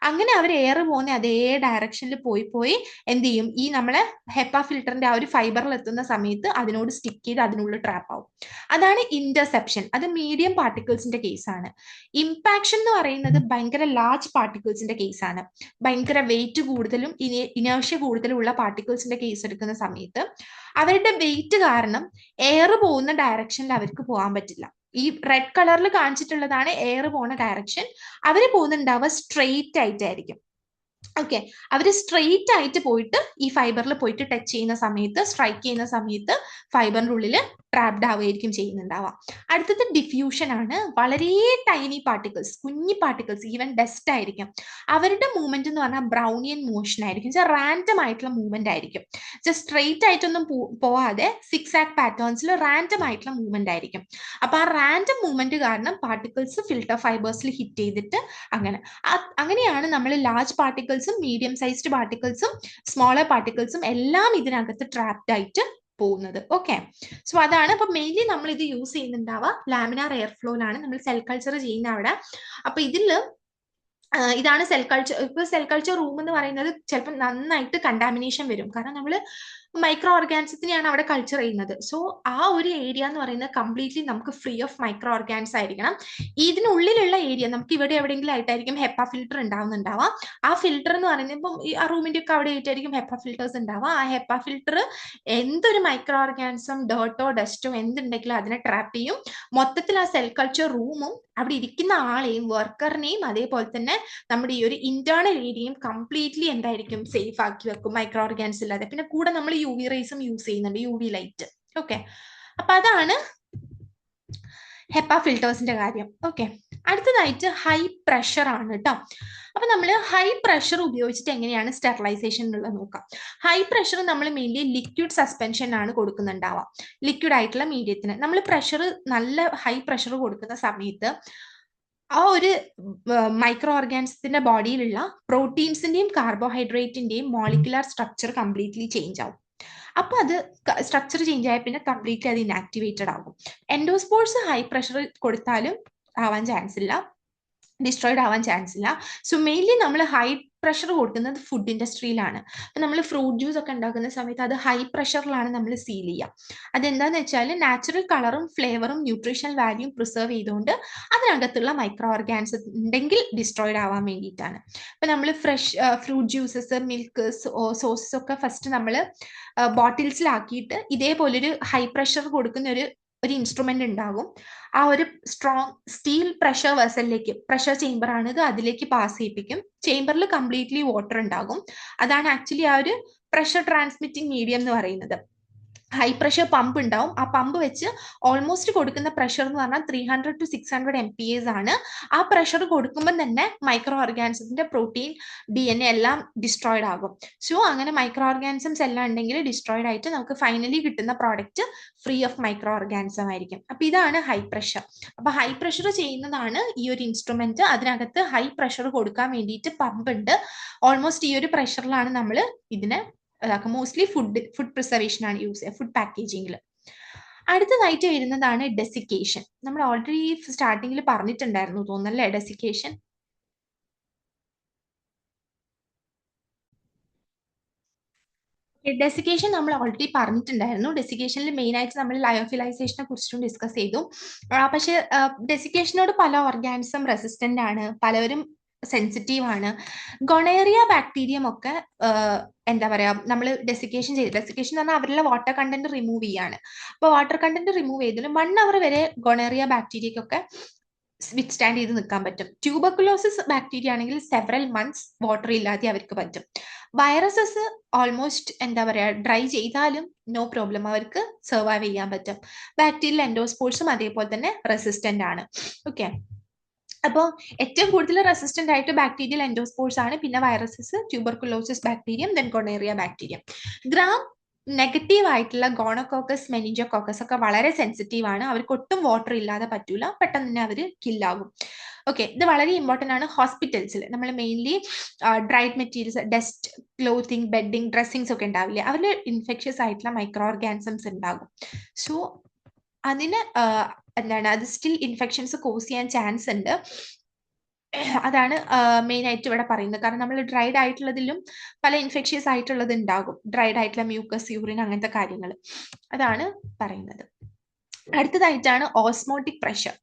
അങ്ങനെ അവർ എയർ പോകുന്ന അതേ ഡയറക്ഷനിൽ പോയി എന്ത് ചെയ്യും, ഈ നമ്മളെ ഹെപ്പ ഫിൽട്ടറിന്റെ ആ ഒരു ഫൈബറിൽ എത്തുന്ന സമയത്ത് അതിനോട് സ്റ്റിക്ക് ചെയ്ത് അതിനുള്ളിൽ ട്രാപ്പ് ആവും. അതാണ് ഇന്റർസെപ്ഷൻ. അത് മീഡിയം പാർട്ടിക്കിൾസിന്റെ കേസാണ്. ഇമ്പാക്ഷൻ എന്ന് പറയുന്നത് ഭയങ്കര ലാർജ് പാർട്ടിക്കിൾസിന്റെ കേസാണ്. ഭയങ്കര വെയിറ്റ് കൂടുതലും ഇനേർഷ്യ കൂടുതലും ഉള്ള പാർട്ടിക്കിൾസിന്റെ കേസ് എടുക്കുന്ന സമയത്ത് അവരുടെ വെയിറ്റ് കാരണം എയർ പോകുന്ന ഡയറക്ഷനിൽ അവർക്ക് പോകാൻ പറ്റില്ല. ഈ റെഡ് കളറിൽ കാണിച്ചിട്ടുള്ളതാണ് എയർ പോകുന്ന ഡയറക്ഷൻ. അവർ പോകുന്നുണ്ടാവുക സ്ട്രെയിറ്റ് ആയിട്ടായിരിക്കും. ഓക്കെ, അവർ സ്ട്രെയിറ്റ് ആയിട്ട് പോയിട്ട് ഈ ഫൈബറിൽ പോയിട്ട് ടച്ച് ചെയ്യുന്ന സമയത്ത്, സ്ട്രൈക്ക് ചെയ്യുന്ന സമയത്ത് ഫൈബറിന്റെ ഉള്ളിൽ ട്രാപ്ഡ് ആവുകയായിരിക്കും ചെയ്യുന്നുണ്ടാവുക. അടുത്തത് ഡിഫ്യൂഷൻ ആണ്. വളരെ ടൈനി പാർട്ടിക്കിൾസ്, കുഞ്ഞി പാർട്ടിക്കിൾസ്, ഈവൻ ഡസ്റ്റ് ആയിരിക്കും. അവരുടെ മൂവ്മെന്റ് എന്ന് പറഞ്ഞാൽ ബ്രൗണിയൻ മോഷൻ ആയിരിക്കും, റാൻഡം ആയിട്ടുള്ള മൂവ്മെന്റ് ആയിരിക്കും. സ്ട്രെയിറ്റ് ആയിട്ടൊന്നും പോവാതെ സിക്സ് ആക്ക് പാറ്റേൺസിൽ റാൻഡം ആയിട്ടുള്ള മൂവ്മെന്റ് ആയിരിക്കും. അപ്പൊ ആ റാൻഡം മൂവ്മെന്റ് കാരണം പാർട്ടിക്കിൾസ് ഫിൽട്ടർ ഫൈബേഴ്സിൽ ഹിറ്റ് ചെയ്തിട്ട് അങ്ങനെയാണ് നമ്മൾ ലാർജ് പാർട്ടിക്കിൾസും മീഡിയം സൈസ്ഡ് പാർട്ടിക്കിൾസും സ്മോളർ പാർട്ടിക്കിൾസും എല്ലാം ഇതിനകത്ത് ട്രാപ്ഡ് ആയിട്ട് പോകുന്നത്. ഓക്കെ, സോ അതാണ്. അപ്പൊ മെയിൻലി നമ്മൾ ഇത് യൂസ് ചെയ്യുന്നുണ്ടാവുക ലാമിനാർ എയർ ഫ്ലോയിലാണ്, നമ്മൾ സെൽ കൾച്ചർ ചെയ്യുന്ന അവിടെ. അപ്പൊ ഇതില് ഇതാണ് സെൽ കൾച്ചർ. ഇപ്പൊ സെൽ കൾച്ചർ റൂം എന്ന് പറയുന്നത് ചിലപ്പോൾ നന്നായിട്ട് കണ്ടാമിനേഷൻ വരും, കാരണം നമ്മൾ മൈക്രോ ഓർഗാനിസത്തിനെയാണ് അവിടെ കൾച്ചർ ചെയ്യുന്നത്. സോ ആ ഒരു ഏരിയ എന്ന് പറയുന്നത് കംപ്ലീറ്റ്ലി നമുക്ക് ഫ്രീ ഓഫ് മൈക്രോ ഓർഗാനിസം ആയിരിക്കണം. ഇതിനുള്ളിലുള്ള ഏരിയ നമുക്ക് ഇവിടെ എവിടെയെങ്കിലും ആയിട്ടായിരിക്കും ഹെപ്പ ഫിൽട്ടർ ഉണ്ടാവുന്നുണ്ടാവുക. ആ ഫിൽട്ടർ എന്ന് പറയുന്നത് ഇപ്പം ഈ റൂമിന്റെ ഒക്കെ അവിടെ ആയിട്ടായിരിക്കും ഹെപ്പ ഫിൽട്ടേഴ്സ് ഉണ്ടാവുക. ആ ഹെപ്പ ഫിൽട്ടർ എന്തൊരു മൈക്രോ ഓർഗാനിസം, ഡേർട്ടോ ഡസ്റ്റോ എന്തുണ്ടെങ്കിലും അതിനെ ട്രാപ്പ് ചെയ്യും. മൊത്തത്തിൽ ആ സെൽ കൾച്ചർ റൂമും അവിടെ ഇരിക്കുന്ന ആളെയും വർക്കറിനെയും അതേപോലെ തന്നെ നമ്മുടെ ഈ ഒരു ഇന്റേണൽ ഏരിയയും കംപ്ലീറ്റ്ലി എന്തായിരിക്കും, സേഫ് ആക്കി വെക്കും മൈക്രോ ഓർഗാനിസം ഇല്ലാതെ. പിന്നെ കൂടെ നമ്മൾ UV റേസും യൂസ് ചെയ്യുന്നുണ്ട്, UV ലൈറ്റ്. ഓക്കെ, അപ്പൊ അതാണ് ഹെപ്പ ഫിൽട്ടേഴ്സിന്റെ കാര്യം. ഓക്കെ, അടുത്തതായിട്ട് ഹൈ പ്രഷർ ആണ് കേട്ടോ. അപ്പൊ നമ്മൾ ഹൈ പ്രഷർ ഉപയോഗിച്ചിട്ട് എങ്ങനെയാണ് സ്റ്റെറിലൈസേഷൻ എന്നുള്ളത് നോക്കാം. ഹൈ പ്രഷർ നമ്മൾ മെയിൻലി ലിക്വിഡ് സസ്പെൻഷൻ ആണ് കൊടുക്കുന്നുണ്ടാവാം. ലിക്വിഡ് ആയിട്ടുള്ള മീഡിയത്തിന് നമ്മൾ പ്രഷർ, നല്ല ഹൈ പ്രഷർ കൊടുക്കുന്ന സമയത്ത് ആ ഒരു മൈക്രോ ഓർഗാനിസത്തിന്റെ ബോഡിയിലുള്ള പ്രോട്ടീൻസിന്റെയും കാർബോഹൈഡ്രേറ്റിന്റെയും മോളിക്കുലർ സ്ട്രക്ചർ കംപ്ലീറ്റ്ലി ചേഞ്ച് ആവും. അപ്പൊ അത് സ്ട്രക്ചർ ചേഞ്ച് ആയ പിന്നെ കംപ്ലീറ്റ്ലി അത് ഇനാക്ടിവേറ്റഡ് ആകും. എൻഡോസ്പോർസ് ഹൈ പ്രഷർ കൊടുത്താലും ആവാൻ ചാൻസ് ഇല്ല, ഡിസ്ട്രോയിഡ് ആവാൻ ചാൻസ് ഇല്ല. സോ മെയിൻലി നമ്മൾ ഹൈ പ്രഷർ കൊടുക്കുന്നത് ഫുഡ് ഇൻഡസ്ട്രിയിലാണ്. അപ്പൊ നമ്മൾ ഫ്രൂട്ട് ജ്യൂസ് ഒക്കെ ഉണ്ടാക്കുന്ന സമയത്ത് അത് ഹൈ പ്രഷറിലാണ് നമ്മൾ സീൽ ചെയ്യുക. അതെന്താന്ന് വെച്ചാൽ നാച്ചുറൽ കളറും ഫ്ലേവറും ന്യൂട്രീഷണൽ വാല്യൂം പ്രിസർവ് ചെയ്തുകൊണ്ട് അതിനകത്തുള്ള മൈക്രോ ഓർഗാനിസം ഉണ്ടെങ്കിൽ ഡിസ്ട്രോയിഡ് ആവാൻ വേണ്ടിയിട്ടാണ്. അപ്പൊ നമ്മൾ fresh fruit juices, milk, sauces ഒക്കെ ഫസ്റ്റ് നമ്മൾ ബോട്ടിൽസിലാക്കിയിട്ട് ഇതേപോലൊരു ഹൈ പ്രഷർ കൊടുക്കുന്ന ഒരു ഇൻസ്ട്രുമെന്റ് ഉണ്ടാകും. ആ ഒരു സ്ട്രോങ് സ്റ്റീൽ പ്രഷർ വെസലിലേക്ക്, പ്രഷർ ചേംബർ ആണ് ഇത്, അതിലേക്ക് പാസ് ചെയ്യിപ്പിക്കും. ചേംബറിൽ കംപ്ലീറ്റ്ലി വാട്ടർ ഉണ്ടാകും. അതാണ് ആക്ച്വലി ആ ഒരു പ്രഷർ ട്രാൻസ്മിറ്റിംഗ് മീഡിയം എന്ന് പറയുന്നത്. ഹൈ പ്രഷർ പമ്പ് ഉണ്ടാവും. ആ പമ്പ് വെച്ച് ഓൾമോസ്റ്റ് കൊടുക്കുന്ന പ്രഷർ എന്ന് പറഞ്ഞാൽ 300 to 600 MPa ആണ്. ആ പ്രഷർ കൊടുക്കുമ്പോൾ തന്നെ മൈക്രോ ഓർഗാനിസത്തിന്റെ പ്രോട്ടീൻ, DNA എല്ലാം ഡിസ്ട്രോയിഡ് ആകും. സോ അങ്ങനെ മൈക്രോ ഓർഗാനിസംസ് എല്ലാം ഉണ്ടെങ്കിൽ ഡിസ്ട്രോയിഡ് ആയിട്ട് നമുക്ക് ഫൈനലി കിട്ടുന്ന product free of micro organism ആയിരിക്കും. അപ്പൊ ഇതാണ് ഹൈ പ്രഷർ. അപ്പൊ ഹൈ പ്രഷർ ചെയ്യുന്നതാണ് ഈ ഒരു ഇൻസ്ട്രുമെന്റ്. അതിനകത്ത് ഹൈ പ്രഷർ കൊടുക്കാൻ വേണ്ടിയിട്ട് പമ്പ് ഉണ്ട്. ഓൾമോസ്റ്റ് ഈ ഒരു പ്രഷറിലാണ് നമ്മൾ ഇതിനെ മോസ്റ്റ്ലി ഫുഡ് പ്രിസർവേഷൻ ആണ് യൂസ് ചെയ്യുക, ഫുഡ് പാക്കേജിങ്ങിൽ. അടുത്തതായിട്ട് വരുന്നതാണ് ഡെസിക്കേഷൻ. നമ്മൾ ഓൾറെഡി സ്റ്റാർട്ടിങ്ങിൽ പറഞ്ഞിട്ടുണ്ടായിരുന്നു തോന്നല്ലേ ഡെസിക്കേഷൻ. ഡെസിക്കേഷൻ നമ്മൾ ഓൾറെഡി പറഞ്ഞിട്ടുണ്ടായിരുന്നു. ഡെസിക്കേഷനിൽ മെയിൻ ആയിട്ട് നമ്മൾ ലയോഫിലൈസേഷനെ കുറിച്ചും ഡിസ്കസ് ചെയ്തു. പക്ഷെ ഡെസിക്കേഷനോട് പല ഓർഗാനിസം റെസിസ്റ്റന്റ് ആണ്, പലവരും സെൻസിറ്റീവ് ആണ്. ഗൊണേറിയ ബാക്ടീരിയം ഒക്കെ എന്താ പറയാ, നമ്മൾ ഡെസിക്കേഷൻ എന്ന് പറഞ്ഞാൽ അവരുടെ വാട്ടർ കണ്ടന്റ് റിമൂവ് ചെയ്യാണ്. അപ്പൊ വാട്ടർ കണ്ടന്റ് റിമൂവ് ചെയ്താലും 1 hour വരെ ഗൊണേറിയ ബാക്ടീരിയക്കൊക്കെ വിത്ത്സ്റ്റാൻഡ് ചെയ്ത് നിൽക്കാൻ പറ്റും. ട്യൂബർക്കുലോസിസ് ബാക്ടീരിയ ആണെങ്കിൽ സെവറൽ മന്ത്സ് വാട്ടർ ഇല്ലാതെ അവർക്ക് പറ്റും. വൈറസസ് ഓൾമോസ്റ്റ് എന്താ പറയാ, ഡ്രൈ ചെയ്താലും നോ പ്രോബ്ലം, അവർക്ക് സർവൈവ് ചെയ്യാൻ പറ്റും. ബാക്ടീരിയൽ എൻഡോസ്പോർട്സും അതേപോലെ തന്നെ റെസിസ്റ്റന്റ് ആണ്. ഓക്കെ, അപ്പോൾ ഏറ്റവും കൂടുതൽ റെസിസ്റ്റന്റ് ആയിട്ട് ബാക്ടീരിയൽ എൻഡോസ്പോർട്സ് ആണ്, പിന്നെ viruses, tuberculosis bacterium, then gonorrhoea bacterium. Gram negative ആയിട്ടുള്ള ഗോണോകോക്കസ്, മെനിഞ്ചോകോക്കസ് ഒക്കെ വളരെ സെൻസിറ്റീവ് ആണ്. അവർക്ക് ഒട്ടും വാട്ടർ ഇല്ലാതെ പറ്റൂല, പെട്ടെന്ന് തന്നെ അവർ കില്ലാകും. ഓക്കെ, ഇത് വളരെ ഇമ്പോർട്ടന്റ് ആണ്. ഹോസ്പിറ്റൽസിൽ നമ്മൾ mainly dried materials, dust, clothing, bedding, dressings ഒക്കെ ഉണ്ടാവില്ലേ, അതിൽ ഇൻഫെക്ഷ്യസ് ആയിട്ടുള്ള മൈക്രോ ഓർഗാനിസംസ് ഉണ്ടാകും. സോ അതിന് എന്താണ്, അത് സ്റ്റിൽ ഇൻഫെക്ഷൻസ് കോസ് ചെയ്യാൻ ചാൻസ് ഉണ്ട്. അതാണ് മെയിൻ ആയിട്ട് ഇവിടെ പറയുന്നത്. കാരണം നമ്മൾ ഡ്രൈഡ് ആയിട്ടുള്ളതിലും പല ഇൻഫെക്ഷ്യസ് ആയിട്ടുള്ളത് ഉണ്ടാകും, ഡ്രൈഡ് ആയിട്ടുള്ള മ്യൂക്കസ്, യൂറിൻ, അങ്ങനത്തെ കാര്യങ്ങൾ. അതാണ് പറയുന്നത്. അടുത്തതായിട്ടാണ് ഓസ്മോട്ടിക് പ്രഷർ.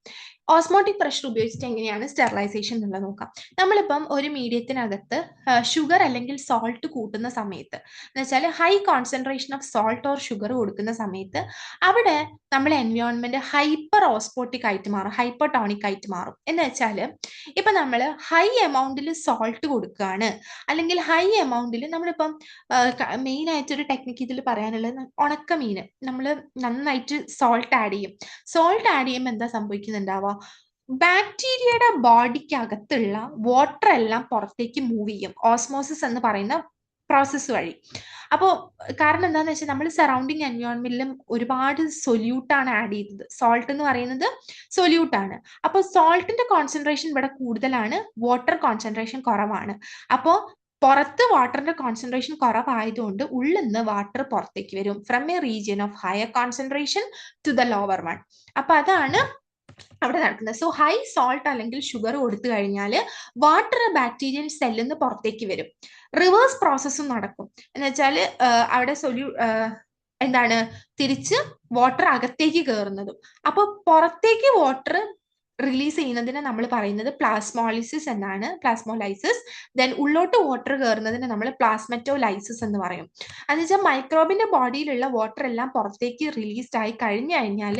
ഓസ്മോട്ടിക് പ്രഷർ ഉപയോഗിച്ചിട്ട് എങ്ങനെയാണ് സ്റ്റെറിലൈസേഷൻ എന്നുള്ളത് നോക്കാം. നമ്മളിപ്പം ഒരു മീഡിയത്തിനകത്ത് ഷുഗർ അല്ലെങ്കിൽ സോൾട്ട് കൂട്ടുന്ന സമയത്ത് എന്ന് വെച്ചാൽ high concentration of salt or sugar കൊടുക്കുന്ന സമയത്ത് അവിടെ നമ്മളെ എൻവയോൺമെന്റ് ഹൈപ്പർ ഓസ്മോട്ടിക് ആയിട്ട് മാറും, ഹൈപ്പർ ടോണിക് ആയിട്ട് മാറും. എന്ന് വെച്ചാൽ ഇപ്പൊ നമ്മൾ ഹൈ എമൗണ്ടിൽ സോൾട്ട് കൊടുക്കുകയാണ്, അല്ലെങ്കിൽ ഹൈ എമൗണ്ടിൽ നമ്മളിപ്പം മെയിൻ ആയിട്ടൊരു ടെക്നിക്ക് ഇതിൽ പറയാനുള്ളത് ഉണക്ക മീന് നമ്മൾ നന്നായിട്ട് സോൾട്ട് ആഡ് ചെയ്യും. സോൾട്ട് ആഡ് ചെയ്യുമ്പോൾ എന്താ സംഭവിക്കുന്നുണ്ടാവുക, ബാക്ടീരിയയുടെ ബോഡിക്കകത്തുള്ള വാട്ടർ എല്ലാം പുറത്തേക്ക് മൂവ് ചെയ്യും ഓസ്മോസിസ് എന്ന് പറയുന്ന പ്രോസസ്സ് വഴി. അപ്പോൾ കാരണം എന്താണെന്ന് വെച്ചാൽ നമ്മൾ സറൗണ്ടിങ് എൻവയോൺമെന്റിലും ഒരുപാട് സൊല്യൂട്ടാണ് ആഡ് ചെയ്തത്. സോൾട്ട് എന്ന് പറയുന്നത് സൊല്യൂട്ടാണ്. അപ്പോൾ സോൾട്ടിന്റെ കോൺസെൻട്രേഷൻ ഇവിടെ കൂടുതലാണ്, വാട്ടർ കോൺസെൻട്രേഷൻ കുറവാണ്. അപ്പോൾ പുറത്ത് വാട്ടറിന്റെ കോൺസെൻട്രേഷൻ കുറവായതുകൊണ്ട് ഉള്ളിൽ നിന്ന് വാട്ടർ പുറത്തേക്ക് വരും from a region of higher concentration to the lower one. അപ്പൊ അതാണ് അവിടെ നടക്കുന്നത്. സോ ഹൈ സോൾട്ട് അല്ലെങ്കിൽ ഷുഗർ കൊടുത്തു കഴിഞ്ഞാൽ വാട്ടർ ബാക്ടീരിയൽ സെല്ലിൽ നിന്ന് പുറത്തേക്ക് വരും. റിവേഴ്സ് പ്രോസസ്സും നടക്കും. എന്ന് വെച്ചാൽ അവിടെ എന്താണ് തിരിച്ച് വാട്ടർ അകത്തേക്ക് കയറുന്നതും. അപ്പൊ പുറത്തേക്ക് വാട്ടർ റിലീസ് ചെയ്യുന്നതിന് നമ്മൾ പറയുന്നത് പ്ലാസ്മോളിസിസ് എന്നാണ്, പ്ലാസ്മോലൈസിസ്. ദെൻ ഉള്ളോട്ട് വാട്ടർ കയറുന്നതിന് നമ്മൾ പ്ലാസ്മറ്റോലൈസിസ് എന്ന് പറയും. അതെന്ന് വെച്ചാൽ മൈക്രോബിന്റെ ബോഡിയിലുള്ള വാട്ടർ എല്ലാം പുറത്തേക്ക് റിലീസ്ഡ് ആയി കഴിഞ്ഞു കഴിഞ്ഞാൽ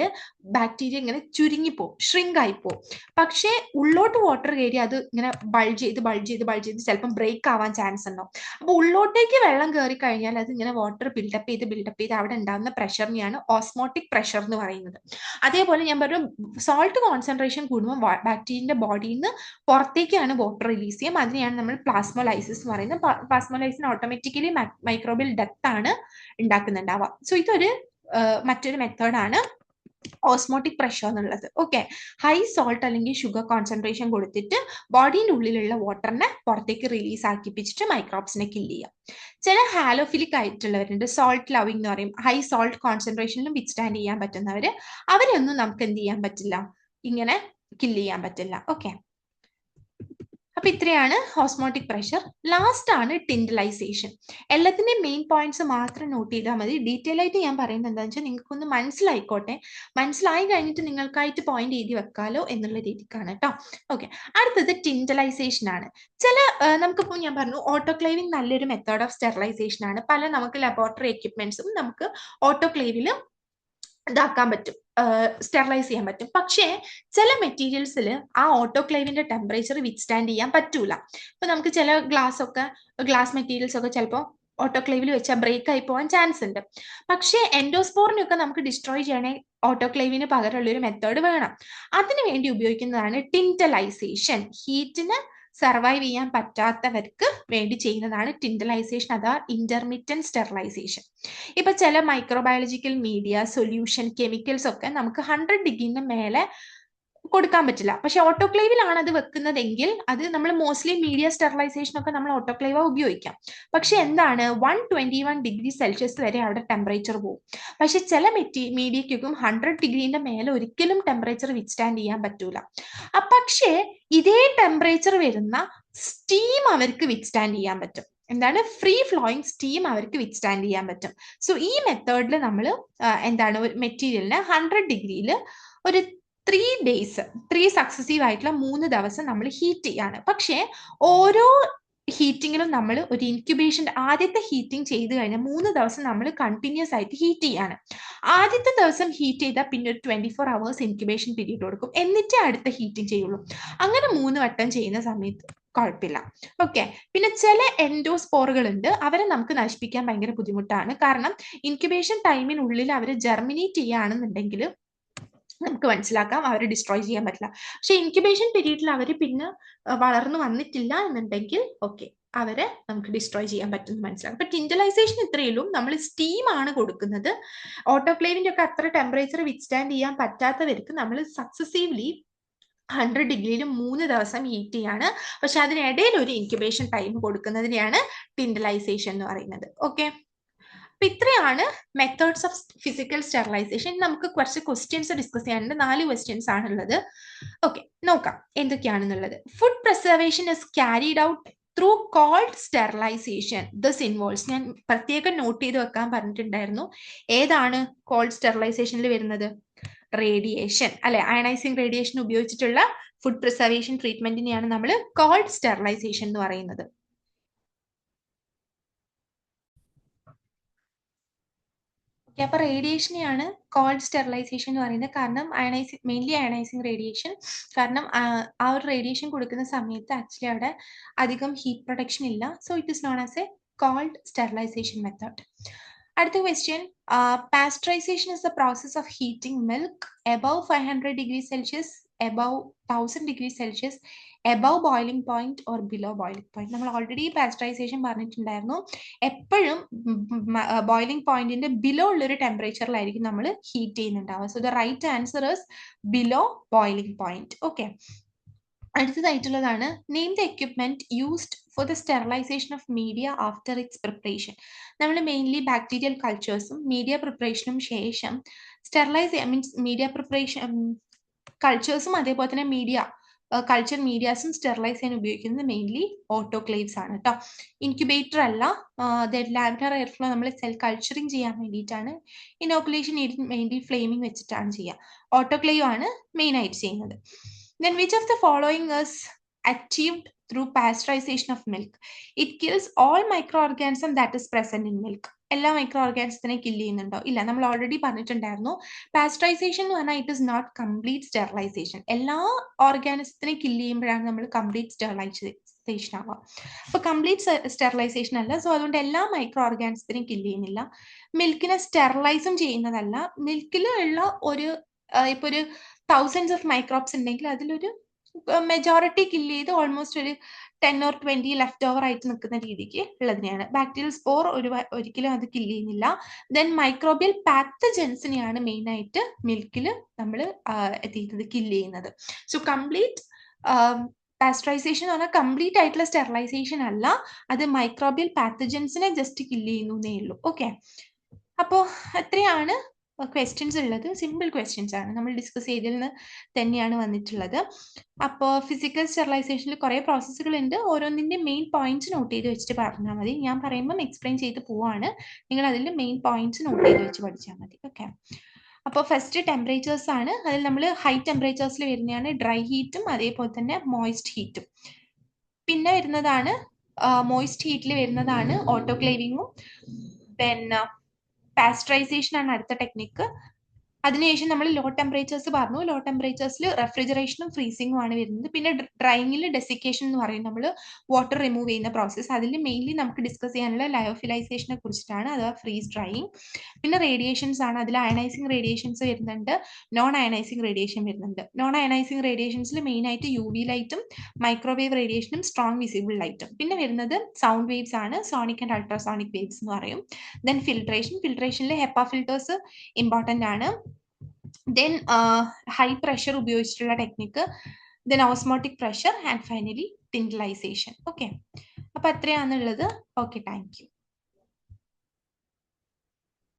ബാക്ടീരിയ ഇങ്ങനെ ചുരുങ്ങിപ്പോവും, ഷ്രിങ്ക് ആയിപ്പോവും. പക്ഷേ ഉള്ളോട്ട് വാട്ടർ കയറി അത് ഇങ്ങനെ ബൾജ് ചെയ്ത് ചിലപ്പം ബ്രേക്ക് ആവാൻ ചാൻസ് ഉണ്ടാവും. അപ്പൊ ഉള്ളോട്ടേക്ക് വെള്ളം കയറി കഴിഞ്ഞാൽ അത് ഇങ്ങനെ വാട്ടർ ബിൽഡപ്പ് ചെയ്ത് അവിടെ ഉണ്ടാകുന്ന പ്രഷറിനെയാണ് ഓസ്മോട്ടിക് പ്രഷർ എന്ന് പറയുന്നത്. അതേപോലെ ഞാൻ പറഞ്ഞു സോൾട്ട് കോൺസെൻട്രേഷൻ കൂടുമ്പോൾ ബാക്ടീരിയന്റെ ബോഡിയിൽ നിന്ന് പുറത്തേക്കാണ് വാട്ടർ റിലീസ് ചെയ്യും. അതിനെയാണ് നമ്മൾ പ്ലാസ്മോലൈസിസ് എന്ന് പറയുന്നത്. പ്ലാസ്മോലൈസിന് ഓട്ടോമാറ്റിക്കലി മൈക്രോബിയൽ ഡെത്ത് ആണ് ഉണ്ടാക്കുന്നുണ്ടാവുക. സോ ഇതൊരു മറ്റൊരു മെത്തേഡാണ് ഓസ്മോട്ടിക് പ്രഷർ എന്നുള്ളത്. ഓക്കെ, ഹൈ സോൾട്ട് അല്ലെങ്കിൽ ഷുഗർ കോൺസെൻട്രേഷൻ കൊടുത്തിട്ട് ബോഡിയുടെ ഉള്ളിലുള്ള വാട്ടറിനെ പുറത്തേക്ക് റിലീസ് ആക്കിപ്പിച്ചിട്ട് മൈക്രോബ്സിനെ കില്ല് ചെയ്യാം. ചില ഹാലോഫിലിക് ആയിട്ടുള്ളവരുണ്ട്, സോൾട്ട് ലവിങ് എന്ന് പറയും. ഹൈ സോൾട്ട് കോൺസെൻട്രേഷനിലും വിത്ത്സ്റ്റാൻഡ് ചെയ്യാൻ പറ്റുന്നവര്, അവരെയൊന്നും നമുക്ക് എന്ത് ചെയ്യാൻ പറ്റില്ല, ഇങ്ങനെ കില്ല് ചെയ്യാൻ പറ്റില്ല. ഓക്കെ, അപ്പൊ ഇത്രയാണ് ഓസ്മോട്ടിക് പ്രഷർ. ലാസ്റ്റ് ആണ് ടിൻഡലൈസേഷൻ. എല്ലാത്തിന്റെയും മെയിൻ പോയിന്റ്സ് മാത്രം നോട്ട് ചെയ്താൽ മതി. ഡീറ്റെയിൽ ആയിട്ട് ഞാൻ പറയുന്നത് എന്താണെന്ന് വെച്ചാൽ നിങ്ങൾക്കൊന്ന് മനസ്സിലായിക്കോട്ടെ, മനസ്സിലായി കഴിഞ്ഞിട്ട് നിങ്ങൾക്കായിട്ട് പോയിന്റ് എഴുതി വെക്കാലോ എന്നുള്ള രീതിക്കാണ് കേട്ടോ. ഓക്കെ, അടുത്തത് ടിൻഡലൈസേഷൻ ആണ്. ചില നമുക്കിപ്പോൾ ഞാൻ പറഞ്ഞു ഓട്ടോക്ലേവിംഗ് നല്ലൊരു മെത്തേഡ് ഓഫ് സ്റ്റെറിലൈസേഷൻ ആണ്. പല നമുക്ക് ലബോറട്ടറി എക്യുപ്മെന്റ്സും നമുക്ക് ഓട്ടോക്ലേവിൽ ഇതാക്കാൻ പറ്റും, സ്റ്റെറിലൈസ് ചെയ്യാൻ പറ്റും. പക്ഷേ ചില മെറ്റീരിയൽസിൽ ആ ഓട്ടോക്ലേവിന്റെ ടെമ്പറേച്ചർ വിത്ത്സ്റ്റാൻഡ് ചെയ്യാൻ പറ്റൂല. ഇപ്പൊ നമുക്ക് ചില ഗ്ലാസ് മെറ്റീരിയൽസ് ഒക്കെ ചിലപ്പോൾ ഓട്ടോക്ലേവിൽ വെച്ചാൽ ബ്രേക്ക് ആയി പോകാൻ ചാൻസ് ഉണ്ട്. പക്ഷേ എൻഡോസ്പോറിനൊക്കെ നമുക്ക് ഡിസ്ട്രോയ് ചെയ്യണേ ഓട്ടോക്ലേവിന് പകരമുള്ള ഒരു മെത്തേഡ് വേണം. അതിനു വേണ്ടി ഉപയോഗിക്കുന്നതാണ് ടിൻഡലൈസേഷൻ. ഹീറ്റിന് സർവൈവ് ചെയ്യാൻ പറ്റാത്തവർക്ക് വേണ്ടി ചെയ്യുന്നതാണ് ടിൻഡലൈസേഷൻ അഥവാ ഇന്റർമിറ്റന്റ് സ്റ്റെറിലൈസേഷൻ. ഇപ്പൊ ചില മൈക്രോബയോളജിക്കൽ മീഡിയ, സൊല്യൂഷൻ, കെമിക്കൽസ് ഒക്കെ നമുക്ക് 100 ഡിഗ്രിന് മേലെ കൊടുക്കാൻ പറ്റില്ല. പക്ഷെ ഓട്ടോക്ലേവിലാണ് അത് വെക്കുന്നതെങ്കിൽ അത് നമ്മൾ മോസ്റ്റ്ലി മീഡിയ സ്റ്റെറിലൈസേഷൻ ഒക്കെ നമ്മൾ ഓട്ടോക്ലേവ ഉപയോഗിക്കാം. പക്ഷെ എന്താണ് 121 ഡിഗ്രി സെൽഷ്യസ് വരെ അവിടെ ടെമ്പറേച്ചർ പോകും. പക്ഷെ ചില മീഡിയക്കും 100 ഡിഗ്രീന്റെ മേലെ ഒരിക്കലും ടെമ്പറേച്ചർ വിത്ത്സ്റ്റാൻഡ് ചെയ്യാൻ പറ്റൂല. പക്ഷേ ഇതേ ടെമ്പറേച്ചർ വരുന്ന സ്റ്റീം അവർക്ക് വിത്ത്സ്റ്റാൻഡ് ചെയ്യാൻ പറ്റും. എന്താണ് ഫ്രീ ഫ്ലോയിങ് സ്റ്റീം അവർക്ക് വിത്ത്സ്റ്റാൻഡ് ചെയ്യാൻ പറ്റും. സോ ഈ മെത്തേഡിൽ നമ്മൾ എന്താണ് ഒരു മെറ്റീരിയലിനെ 100 ഡിഗ്രിയിൽ ഒരു 3 ഡേയ്സ്, 3 സക്സസീവ് ആയിട്ടുള്ള 3 ദിവസം നമ്മൾ ഹീറ്റ് ചെയ്യാണ്. പക്ഷേ ഓരോ ഹീറ്റിങ്ങിലും നമ്മൾ ഒരു ഇൻക്യുബേഷൻ, ആദ്യത്തെ ഹീറ്റിംഗ് ചെയ്ത് കഴിഞ്ഞാൽ 3 ദിവസം നമ്മൾ കണ്ടിന്യൂസ് ആയിട്ട് ഹീറ്റ് ചെയ്യാണ്. ആദ്യത്തെ ദിവസം ഹീറ്റ് ചെയ്താൽ പിന്നെ ഒരു 24 hours ഇൻക്യുബേഷൻ പീരീഡ് കൊടുക്കും, എന്നിട്ടേ അടുത്ത ഹീറ്റിംഗ് ചെയ്യുള്ളൂ. അങ്ങനെ 3 വട്ടം ചെയ്യുന്ന സമയത്ത് കുഴപ്പമില്ല. ഓക്കെ, പിന്നെ ചില എൻഡോസ്പോറുകൾ ഉണ്ട്, അവരെ നമുക്ക് നശിപ്പിക്കാൻ ഭയങ്കര ബുദ്ധിമുട്ടാണ്. കാരണം ഇൻക്യുബേഷൻ ടൈമിനുള്ളിൽ അവർ ജെർമിനേറ്റ് ചെയ്യുകയാണെന്നുണ്ടെങ്കിൽ നമുക്ക് മനസ്സിലാക്കാം അവരെ ഡിസ്ട്രോയ് ചെയ്യാൻ പറ്റില്ല. പക്ഷെ ഇൻക്യുബേഷൻ പീരീഡിൽ അവർ പിന്നെ വളർന്നു വന്നിട്ടില്ല എന്നുണ്ടെങ്കിൽ ഓക്കെ, അവരെ നമുക്ക് ഡിസ്ട്രോയ് ചെയ്യാൻ പറ്റുമെന്ന് മനസ്സിലാക്കാം. അപ്പൊ ടിൻഡലൈസേഷൻ ഇത്രയുള്ളൂ. നമ്മൾ സ്റ്റീം ആണ് കൊടുക്കുന്നത്. ഓട്ടോക്ലേവിന്റെ ഒക്കെ അത്ര ടെമ്പറേച്ചർ വിത്ത്സ്റ്റാൻഡ് ചെയ്യാൻ പറ്റാത്തവർക്ക് നമ്മൾ സക്സസീവ്ലി 100 ഡിഗ്രിയിൽ 3 ദിവസം ഹീറ്റ് ചെയ്യാണ്. പക്ഷെ അതിനിടയിൽ ഒരു ഇൻക്യുബേഷൻ ടൈം കൊടുക്കുന്നതിനെയാണ് ടിൻഡലൈസേഷൻ എന്ന് പറയുന്നത്. ഓക്കെ, അപ്പൊ ഇത്രയാണ് മെത്തേഡ്സ് ഓഫ് ഫിസിക്കൽ സ്റ്റെറിലൈസേഷൻ. നമുക്ക് കുറച്ച് ക്വസ്റ്റ്യൻസ് ഡിസ്കസ് ചെയ്യാനുണ്ട്. 4 ക്വസ്റ്റ്യൻസ് ആണുള്ളത്. ഓക്കെ, നോക്കാം എന്തൊക്കെയാണെന്നുള്ളത്. Food preservation is carried out through cold sterilisation. This involves, ഞാൻ പ്രത്യേകം നോട്ട് ചെയ്ത് വെക്കാൻ പറഞ്ഞിട്ടുണ്ടായിരുന്നു. ഏതാണ് കോൾഡ് സ്റ്റെറിലൈസേഷനിൽ വരുന്നത്? റേഡിയേഷൻ അല്ലെ, അയണൈസിങ് റേഡിയേഷൻ ഉപയോഗിച്ചിട്ടുള്ള ഫുഡ് പ്രിസർവേഷൻ ട്രീറ്റ്മെന്റിനെയാണ് നമ്മൾ കോൾഡ് സ്റ്റെറിലൈസേഷൻ എന്ന് പറയുന്നത്. അപ്പൊ റേഡിയേഷനെയാണ് കോൾഡ് സ്റ്റെറിലൈസേഷൻ എന്ന് പറയുന്നത്. കാരണം മെയിൻലി അയണൈസിങ് റേഡിയേഷൻ, കാരണം ആ ഒരു റേഡിയേഷൻ കൊടുക്കുന്ന സമയത്ത് ആക്ച്വലി അവിടെ അധികം ഹീറ്റ് പ്രൊട്ടക്ഷൻ ഇല്ല. So it is known as a cold sterilisation method. അടുത്ത question, pasteurisation is the process of heating milk above 500 degrees Celsius, above 1000 degrees Celsius, above boiling point or below boiling point. നമ്മൾ already pasteurisation പറഞ്ഞിട്ടുണ്ടായിരുന്നു. എപ്പോഴും boiling പോയിന്റിന്റെ below ഉള്ളൊരു ടെമ്പറേച്ചറിലായിരിക്കും നമ്മൾ heat ചെയ്യുന്നുണ്ടാവുക. So the right answer is below boiling point. Okay, അടുത്തതായിട്ടുള്ളതാണ്, name the equipment used for the sterilisation of media after its preparation. നമ്മൾ മെയിൻലി ബാക്ടീരിയൽ കൾച്ചേഴ്സും മീഡിയ പ്രിപ്പറേഷനും ശേഷം സ്റ്റെറിലൈസ് മീൻസ് മീഡിയ പ്രിപ്പറേഷൻ കൾച്ചേഴ്സും അതേപോലെ തന്നെ കൾച്ചർ മീഡിയാസും സ്റ്റെറിലൈസ് ചെയ്യാൻ ഉപയോഗിക്കുന്നത് മെയിൻലി ഓട്ടോക്ലേവ്സ് ആണ് കേട്ടോ. ഇൻക്യുബേറ്റർ അല്ല. ലാമിനാർ എയർ ഫ്ലോ നമ്മൾ സെൽ കൾച്ചറിങ് ചെയ്യാൻ വേണ്ടിയിട്ടാണ്. ഇനോക്കുലേഷൻ മെയിൻലി ഫ്ലെയിമിംഗ് വെച്ചിട്ടാണ് ചെയ്യുക. ഓട്ടോക്ലേവ് ആണ് മെയിൻ ആയിട്ട് ചെയ്യുന്നത്. Then which of the following is achieved through pasteurization of milk? It kills all microorganism that is present in milk. എല്ലാ മൈക്രോ ഓർഗാനിസത്തിനെ കില്ല് ചെയ്യുന്നുണ്ടോ? ഇല്ല, നമ്മൾ ഓൾറെഡി പറഞ്ഞിട്ടുണ്ടായിരുന്നു. പാസ്ചറൈസേഷൻ എന്ന് പറഞ്ഞാൽ it is not complete sterilization. എല്ലാ ഓർഗാനിസത്തിനെ കില്ല് ചെയ്യുമ്പോഴാണ് നമ്മൾ കംപ്ലീറ്റ് സ്റ്റെറിലൈസേഷൻ ആവുക. അപ്പൊ കംപ്ലീറ്റ് സ്റ്റെറിലൈസേഷൻ അല്ല. സോ അതുകൊണ്ട് എല്ലാ മൈക്രോ ഓർഗാനിസത്തിനെയും കില്ല് ചെയ്യുന്നില്ല. മിൽക്കിനെ സ്റ്റെറിലൈസും ചെയ്യുന്നതല്ല. മിൽക്കിൽ ഉള്ള ഒരു ഇപ്പൊ ഒരു തൗസൻഡ്സ് ഓഫ് മൈക്രോബ്സ് ഉണ്ടെങ്കിൽ അതിലൊരു മെജോറിറ്റി കില്ല് ചെയ്ത് ഓൾമോസ്റ്റ് ഒരു 10 or 20 ലെഫ്റ്റ് ഓവർ ആയിട്ട് നിൽക്കുന്ന രീതിക്ക് ഉള്ളതിനെയാണ്. ബാക്ടീരിയൽ സ്പോർ ഒരിക്കലും അത് കില്ല് ചെയ്യുന്നില്ല. ദെൻ മൈക്രോബിയൽ പാത്തജൻസിനെയാണ് മെയിൻ ആയിട്ട് മിൽക്കിൽ നമ്മൾ കില്ല് ചെയ്യുന്നത്. സോ കംപ്ലീറ്റ് പാസ്ചറൈസേഷൻ എന്ന് പറഞ്ഞാൽ കംപ്ലീറ്റ് ആയിട്ടുള്ള സ്റ്റെറിലൈസേഷൻ അല്ല, അത് മൈക്രോബിയൽ പാത്തജൻസിനെ ജസ്റ്റ് കില്ല് ചെയ്യുന്നേ ഉള്ളൂ. ഓക്കെ, അപ്പോൾ എത്രയാണ് ക്വസ്റ്റ്യൻസ് ഉള്ളത്? സിമ്പിൾ ക്വസ്റ്റ്യൻസ് ആണ്, നമ്മൾ ഡിസ്കസ് ചെയ്തതിൽ നിന്ന് തന്നെയാണ് വന്നിട്ടുള്ളത്. അപ്പോൾ ഫിസിക്കൽ സ്റ്റെറിലൈസേഷനിൽ കുറേ പ്രോസസ്സുകൾ ഉണ്ട്. ഓരോന്നിൻ്റെ മെയിൻ പോയിന്റ്സ് നോട്ട് ചെയ്ത് വെച്ചിട്ട് പറഞ്ഞാൽ മതി. ഞാൻ പറയുമ്പം എക്സ്പ്ലെയിൻ ചെയ്ത് പോവാണ്, നിങ്ങൾ അതിൽ മെയിൻ പോയിന്റ്സ് നോട്ട് ചെയ്ത് വെച്ച് പഠിച്ചാൽ മതി. ഓക്കെ, അപ്പോൾ ഫസ്റ്റ് ടെമ്പറേച്ചേഴ്സ് ആണ്. അതിൽ നമ്മൾ ഹൈ ടെമ്പറേച്ചേഴ്സിൽ വരുന്നതാണ് ഡ്രൈ ഹീറ്റും അതേപോലെ തന്നെ മോയിസ്റ്റ് ഹീറ്റും. പിന്നെ വരുന്നതാണ് മോയിസ്റ്റ് ഹീറ്റിൽ വരുന്നതാണ് ഓട്ടോക്ലേവിങ്ങും. പിന്നെ പാസ്ചറൈസേഷൻ ആണ് അടുത്ത ടെക്നിക്ക്. അതിനുശേഷം നമ്മൾ ലോ ടെമ്പറേച്ചേഴ്സ് പറഞ്ഞു. ലോ ടെമ്പറേച്ചേഴ്സിൽ റെഫ്രിജറേഷനും ഫ്രീസിങ്ങും ആണ് വരുന്നത്. പിന്നെ ഡ്രൈയിങ്ങിൽ ഡെസിക്കേഷൻ എന്ന് പറയും, നമ്മൾ വാട്ടർ റിമൂവ് ചെയ്യുന്ന പ്രോസസ്സ്. അതിൽ മെയിൻലി നമുക്ക് ഡിസ്കസ് ചെയ്യാനുള്ള ലയോഫിലൈസേഷനെ കുറിച്ചിട്ടാണ്, അഥവാ ഫ്രീസ് ഡ്രൈയിങ്. പിന്നെ റേഡിയേഷൻസ് ആണ്. അതിൽ അയണൈസിങ് റേഡിയേഷൻസ് വരുന്നുണ്ട്, നോൺ അയണൈസിങ് റേഡിയേഷൻ വരുന്നുണ്ട്. നോൺ അയണൈസിങ് റേഡിയേഷൻസിൽ മെയിൻ ആയിട്ട് UV ലൈറ്റും മൈക്രോവേവ് റേഡിയേഷനും സ്ട്രോങ് വിസിബിൾ ലൈറ്റും. പിന്നെ വരുന്നത് സൗണ്ട് വേവ്സ് ആണ്, സോണിക് ആൻഡ് അൾട്രാസോണിക് വേവ്സ് എന്ന് പറയും. ദെൻ ഫിൽട്രേഷനിൽ HEPA ഫിൽറ്റേഴ്സ് ഇമ്പോർട്ടൻ്റ് ആണ്. ദെൻ ഹൈ പ്രഷർ ഉപയോഗിച്ചിട്ടുള്ള technique, then osmotic pressure and finally tyndallisation. Okay, അപ്പൊ അത്രയാണുള്ളത്. Okay, thank you.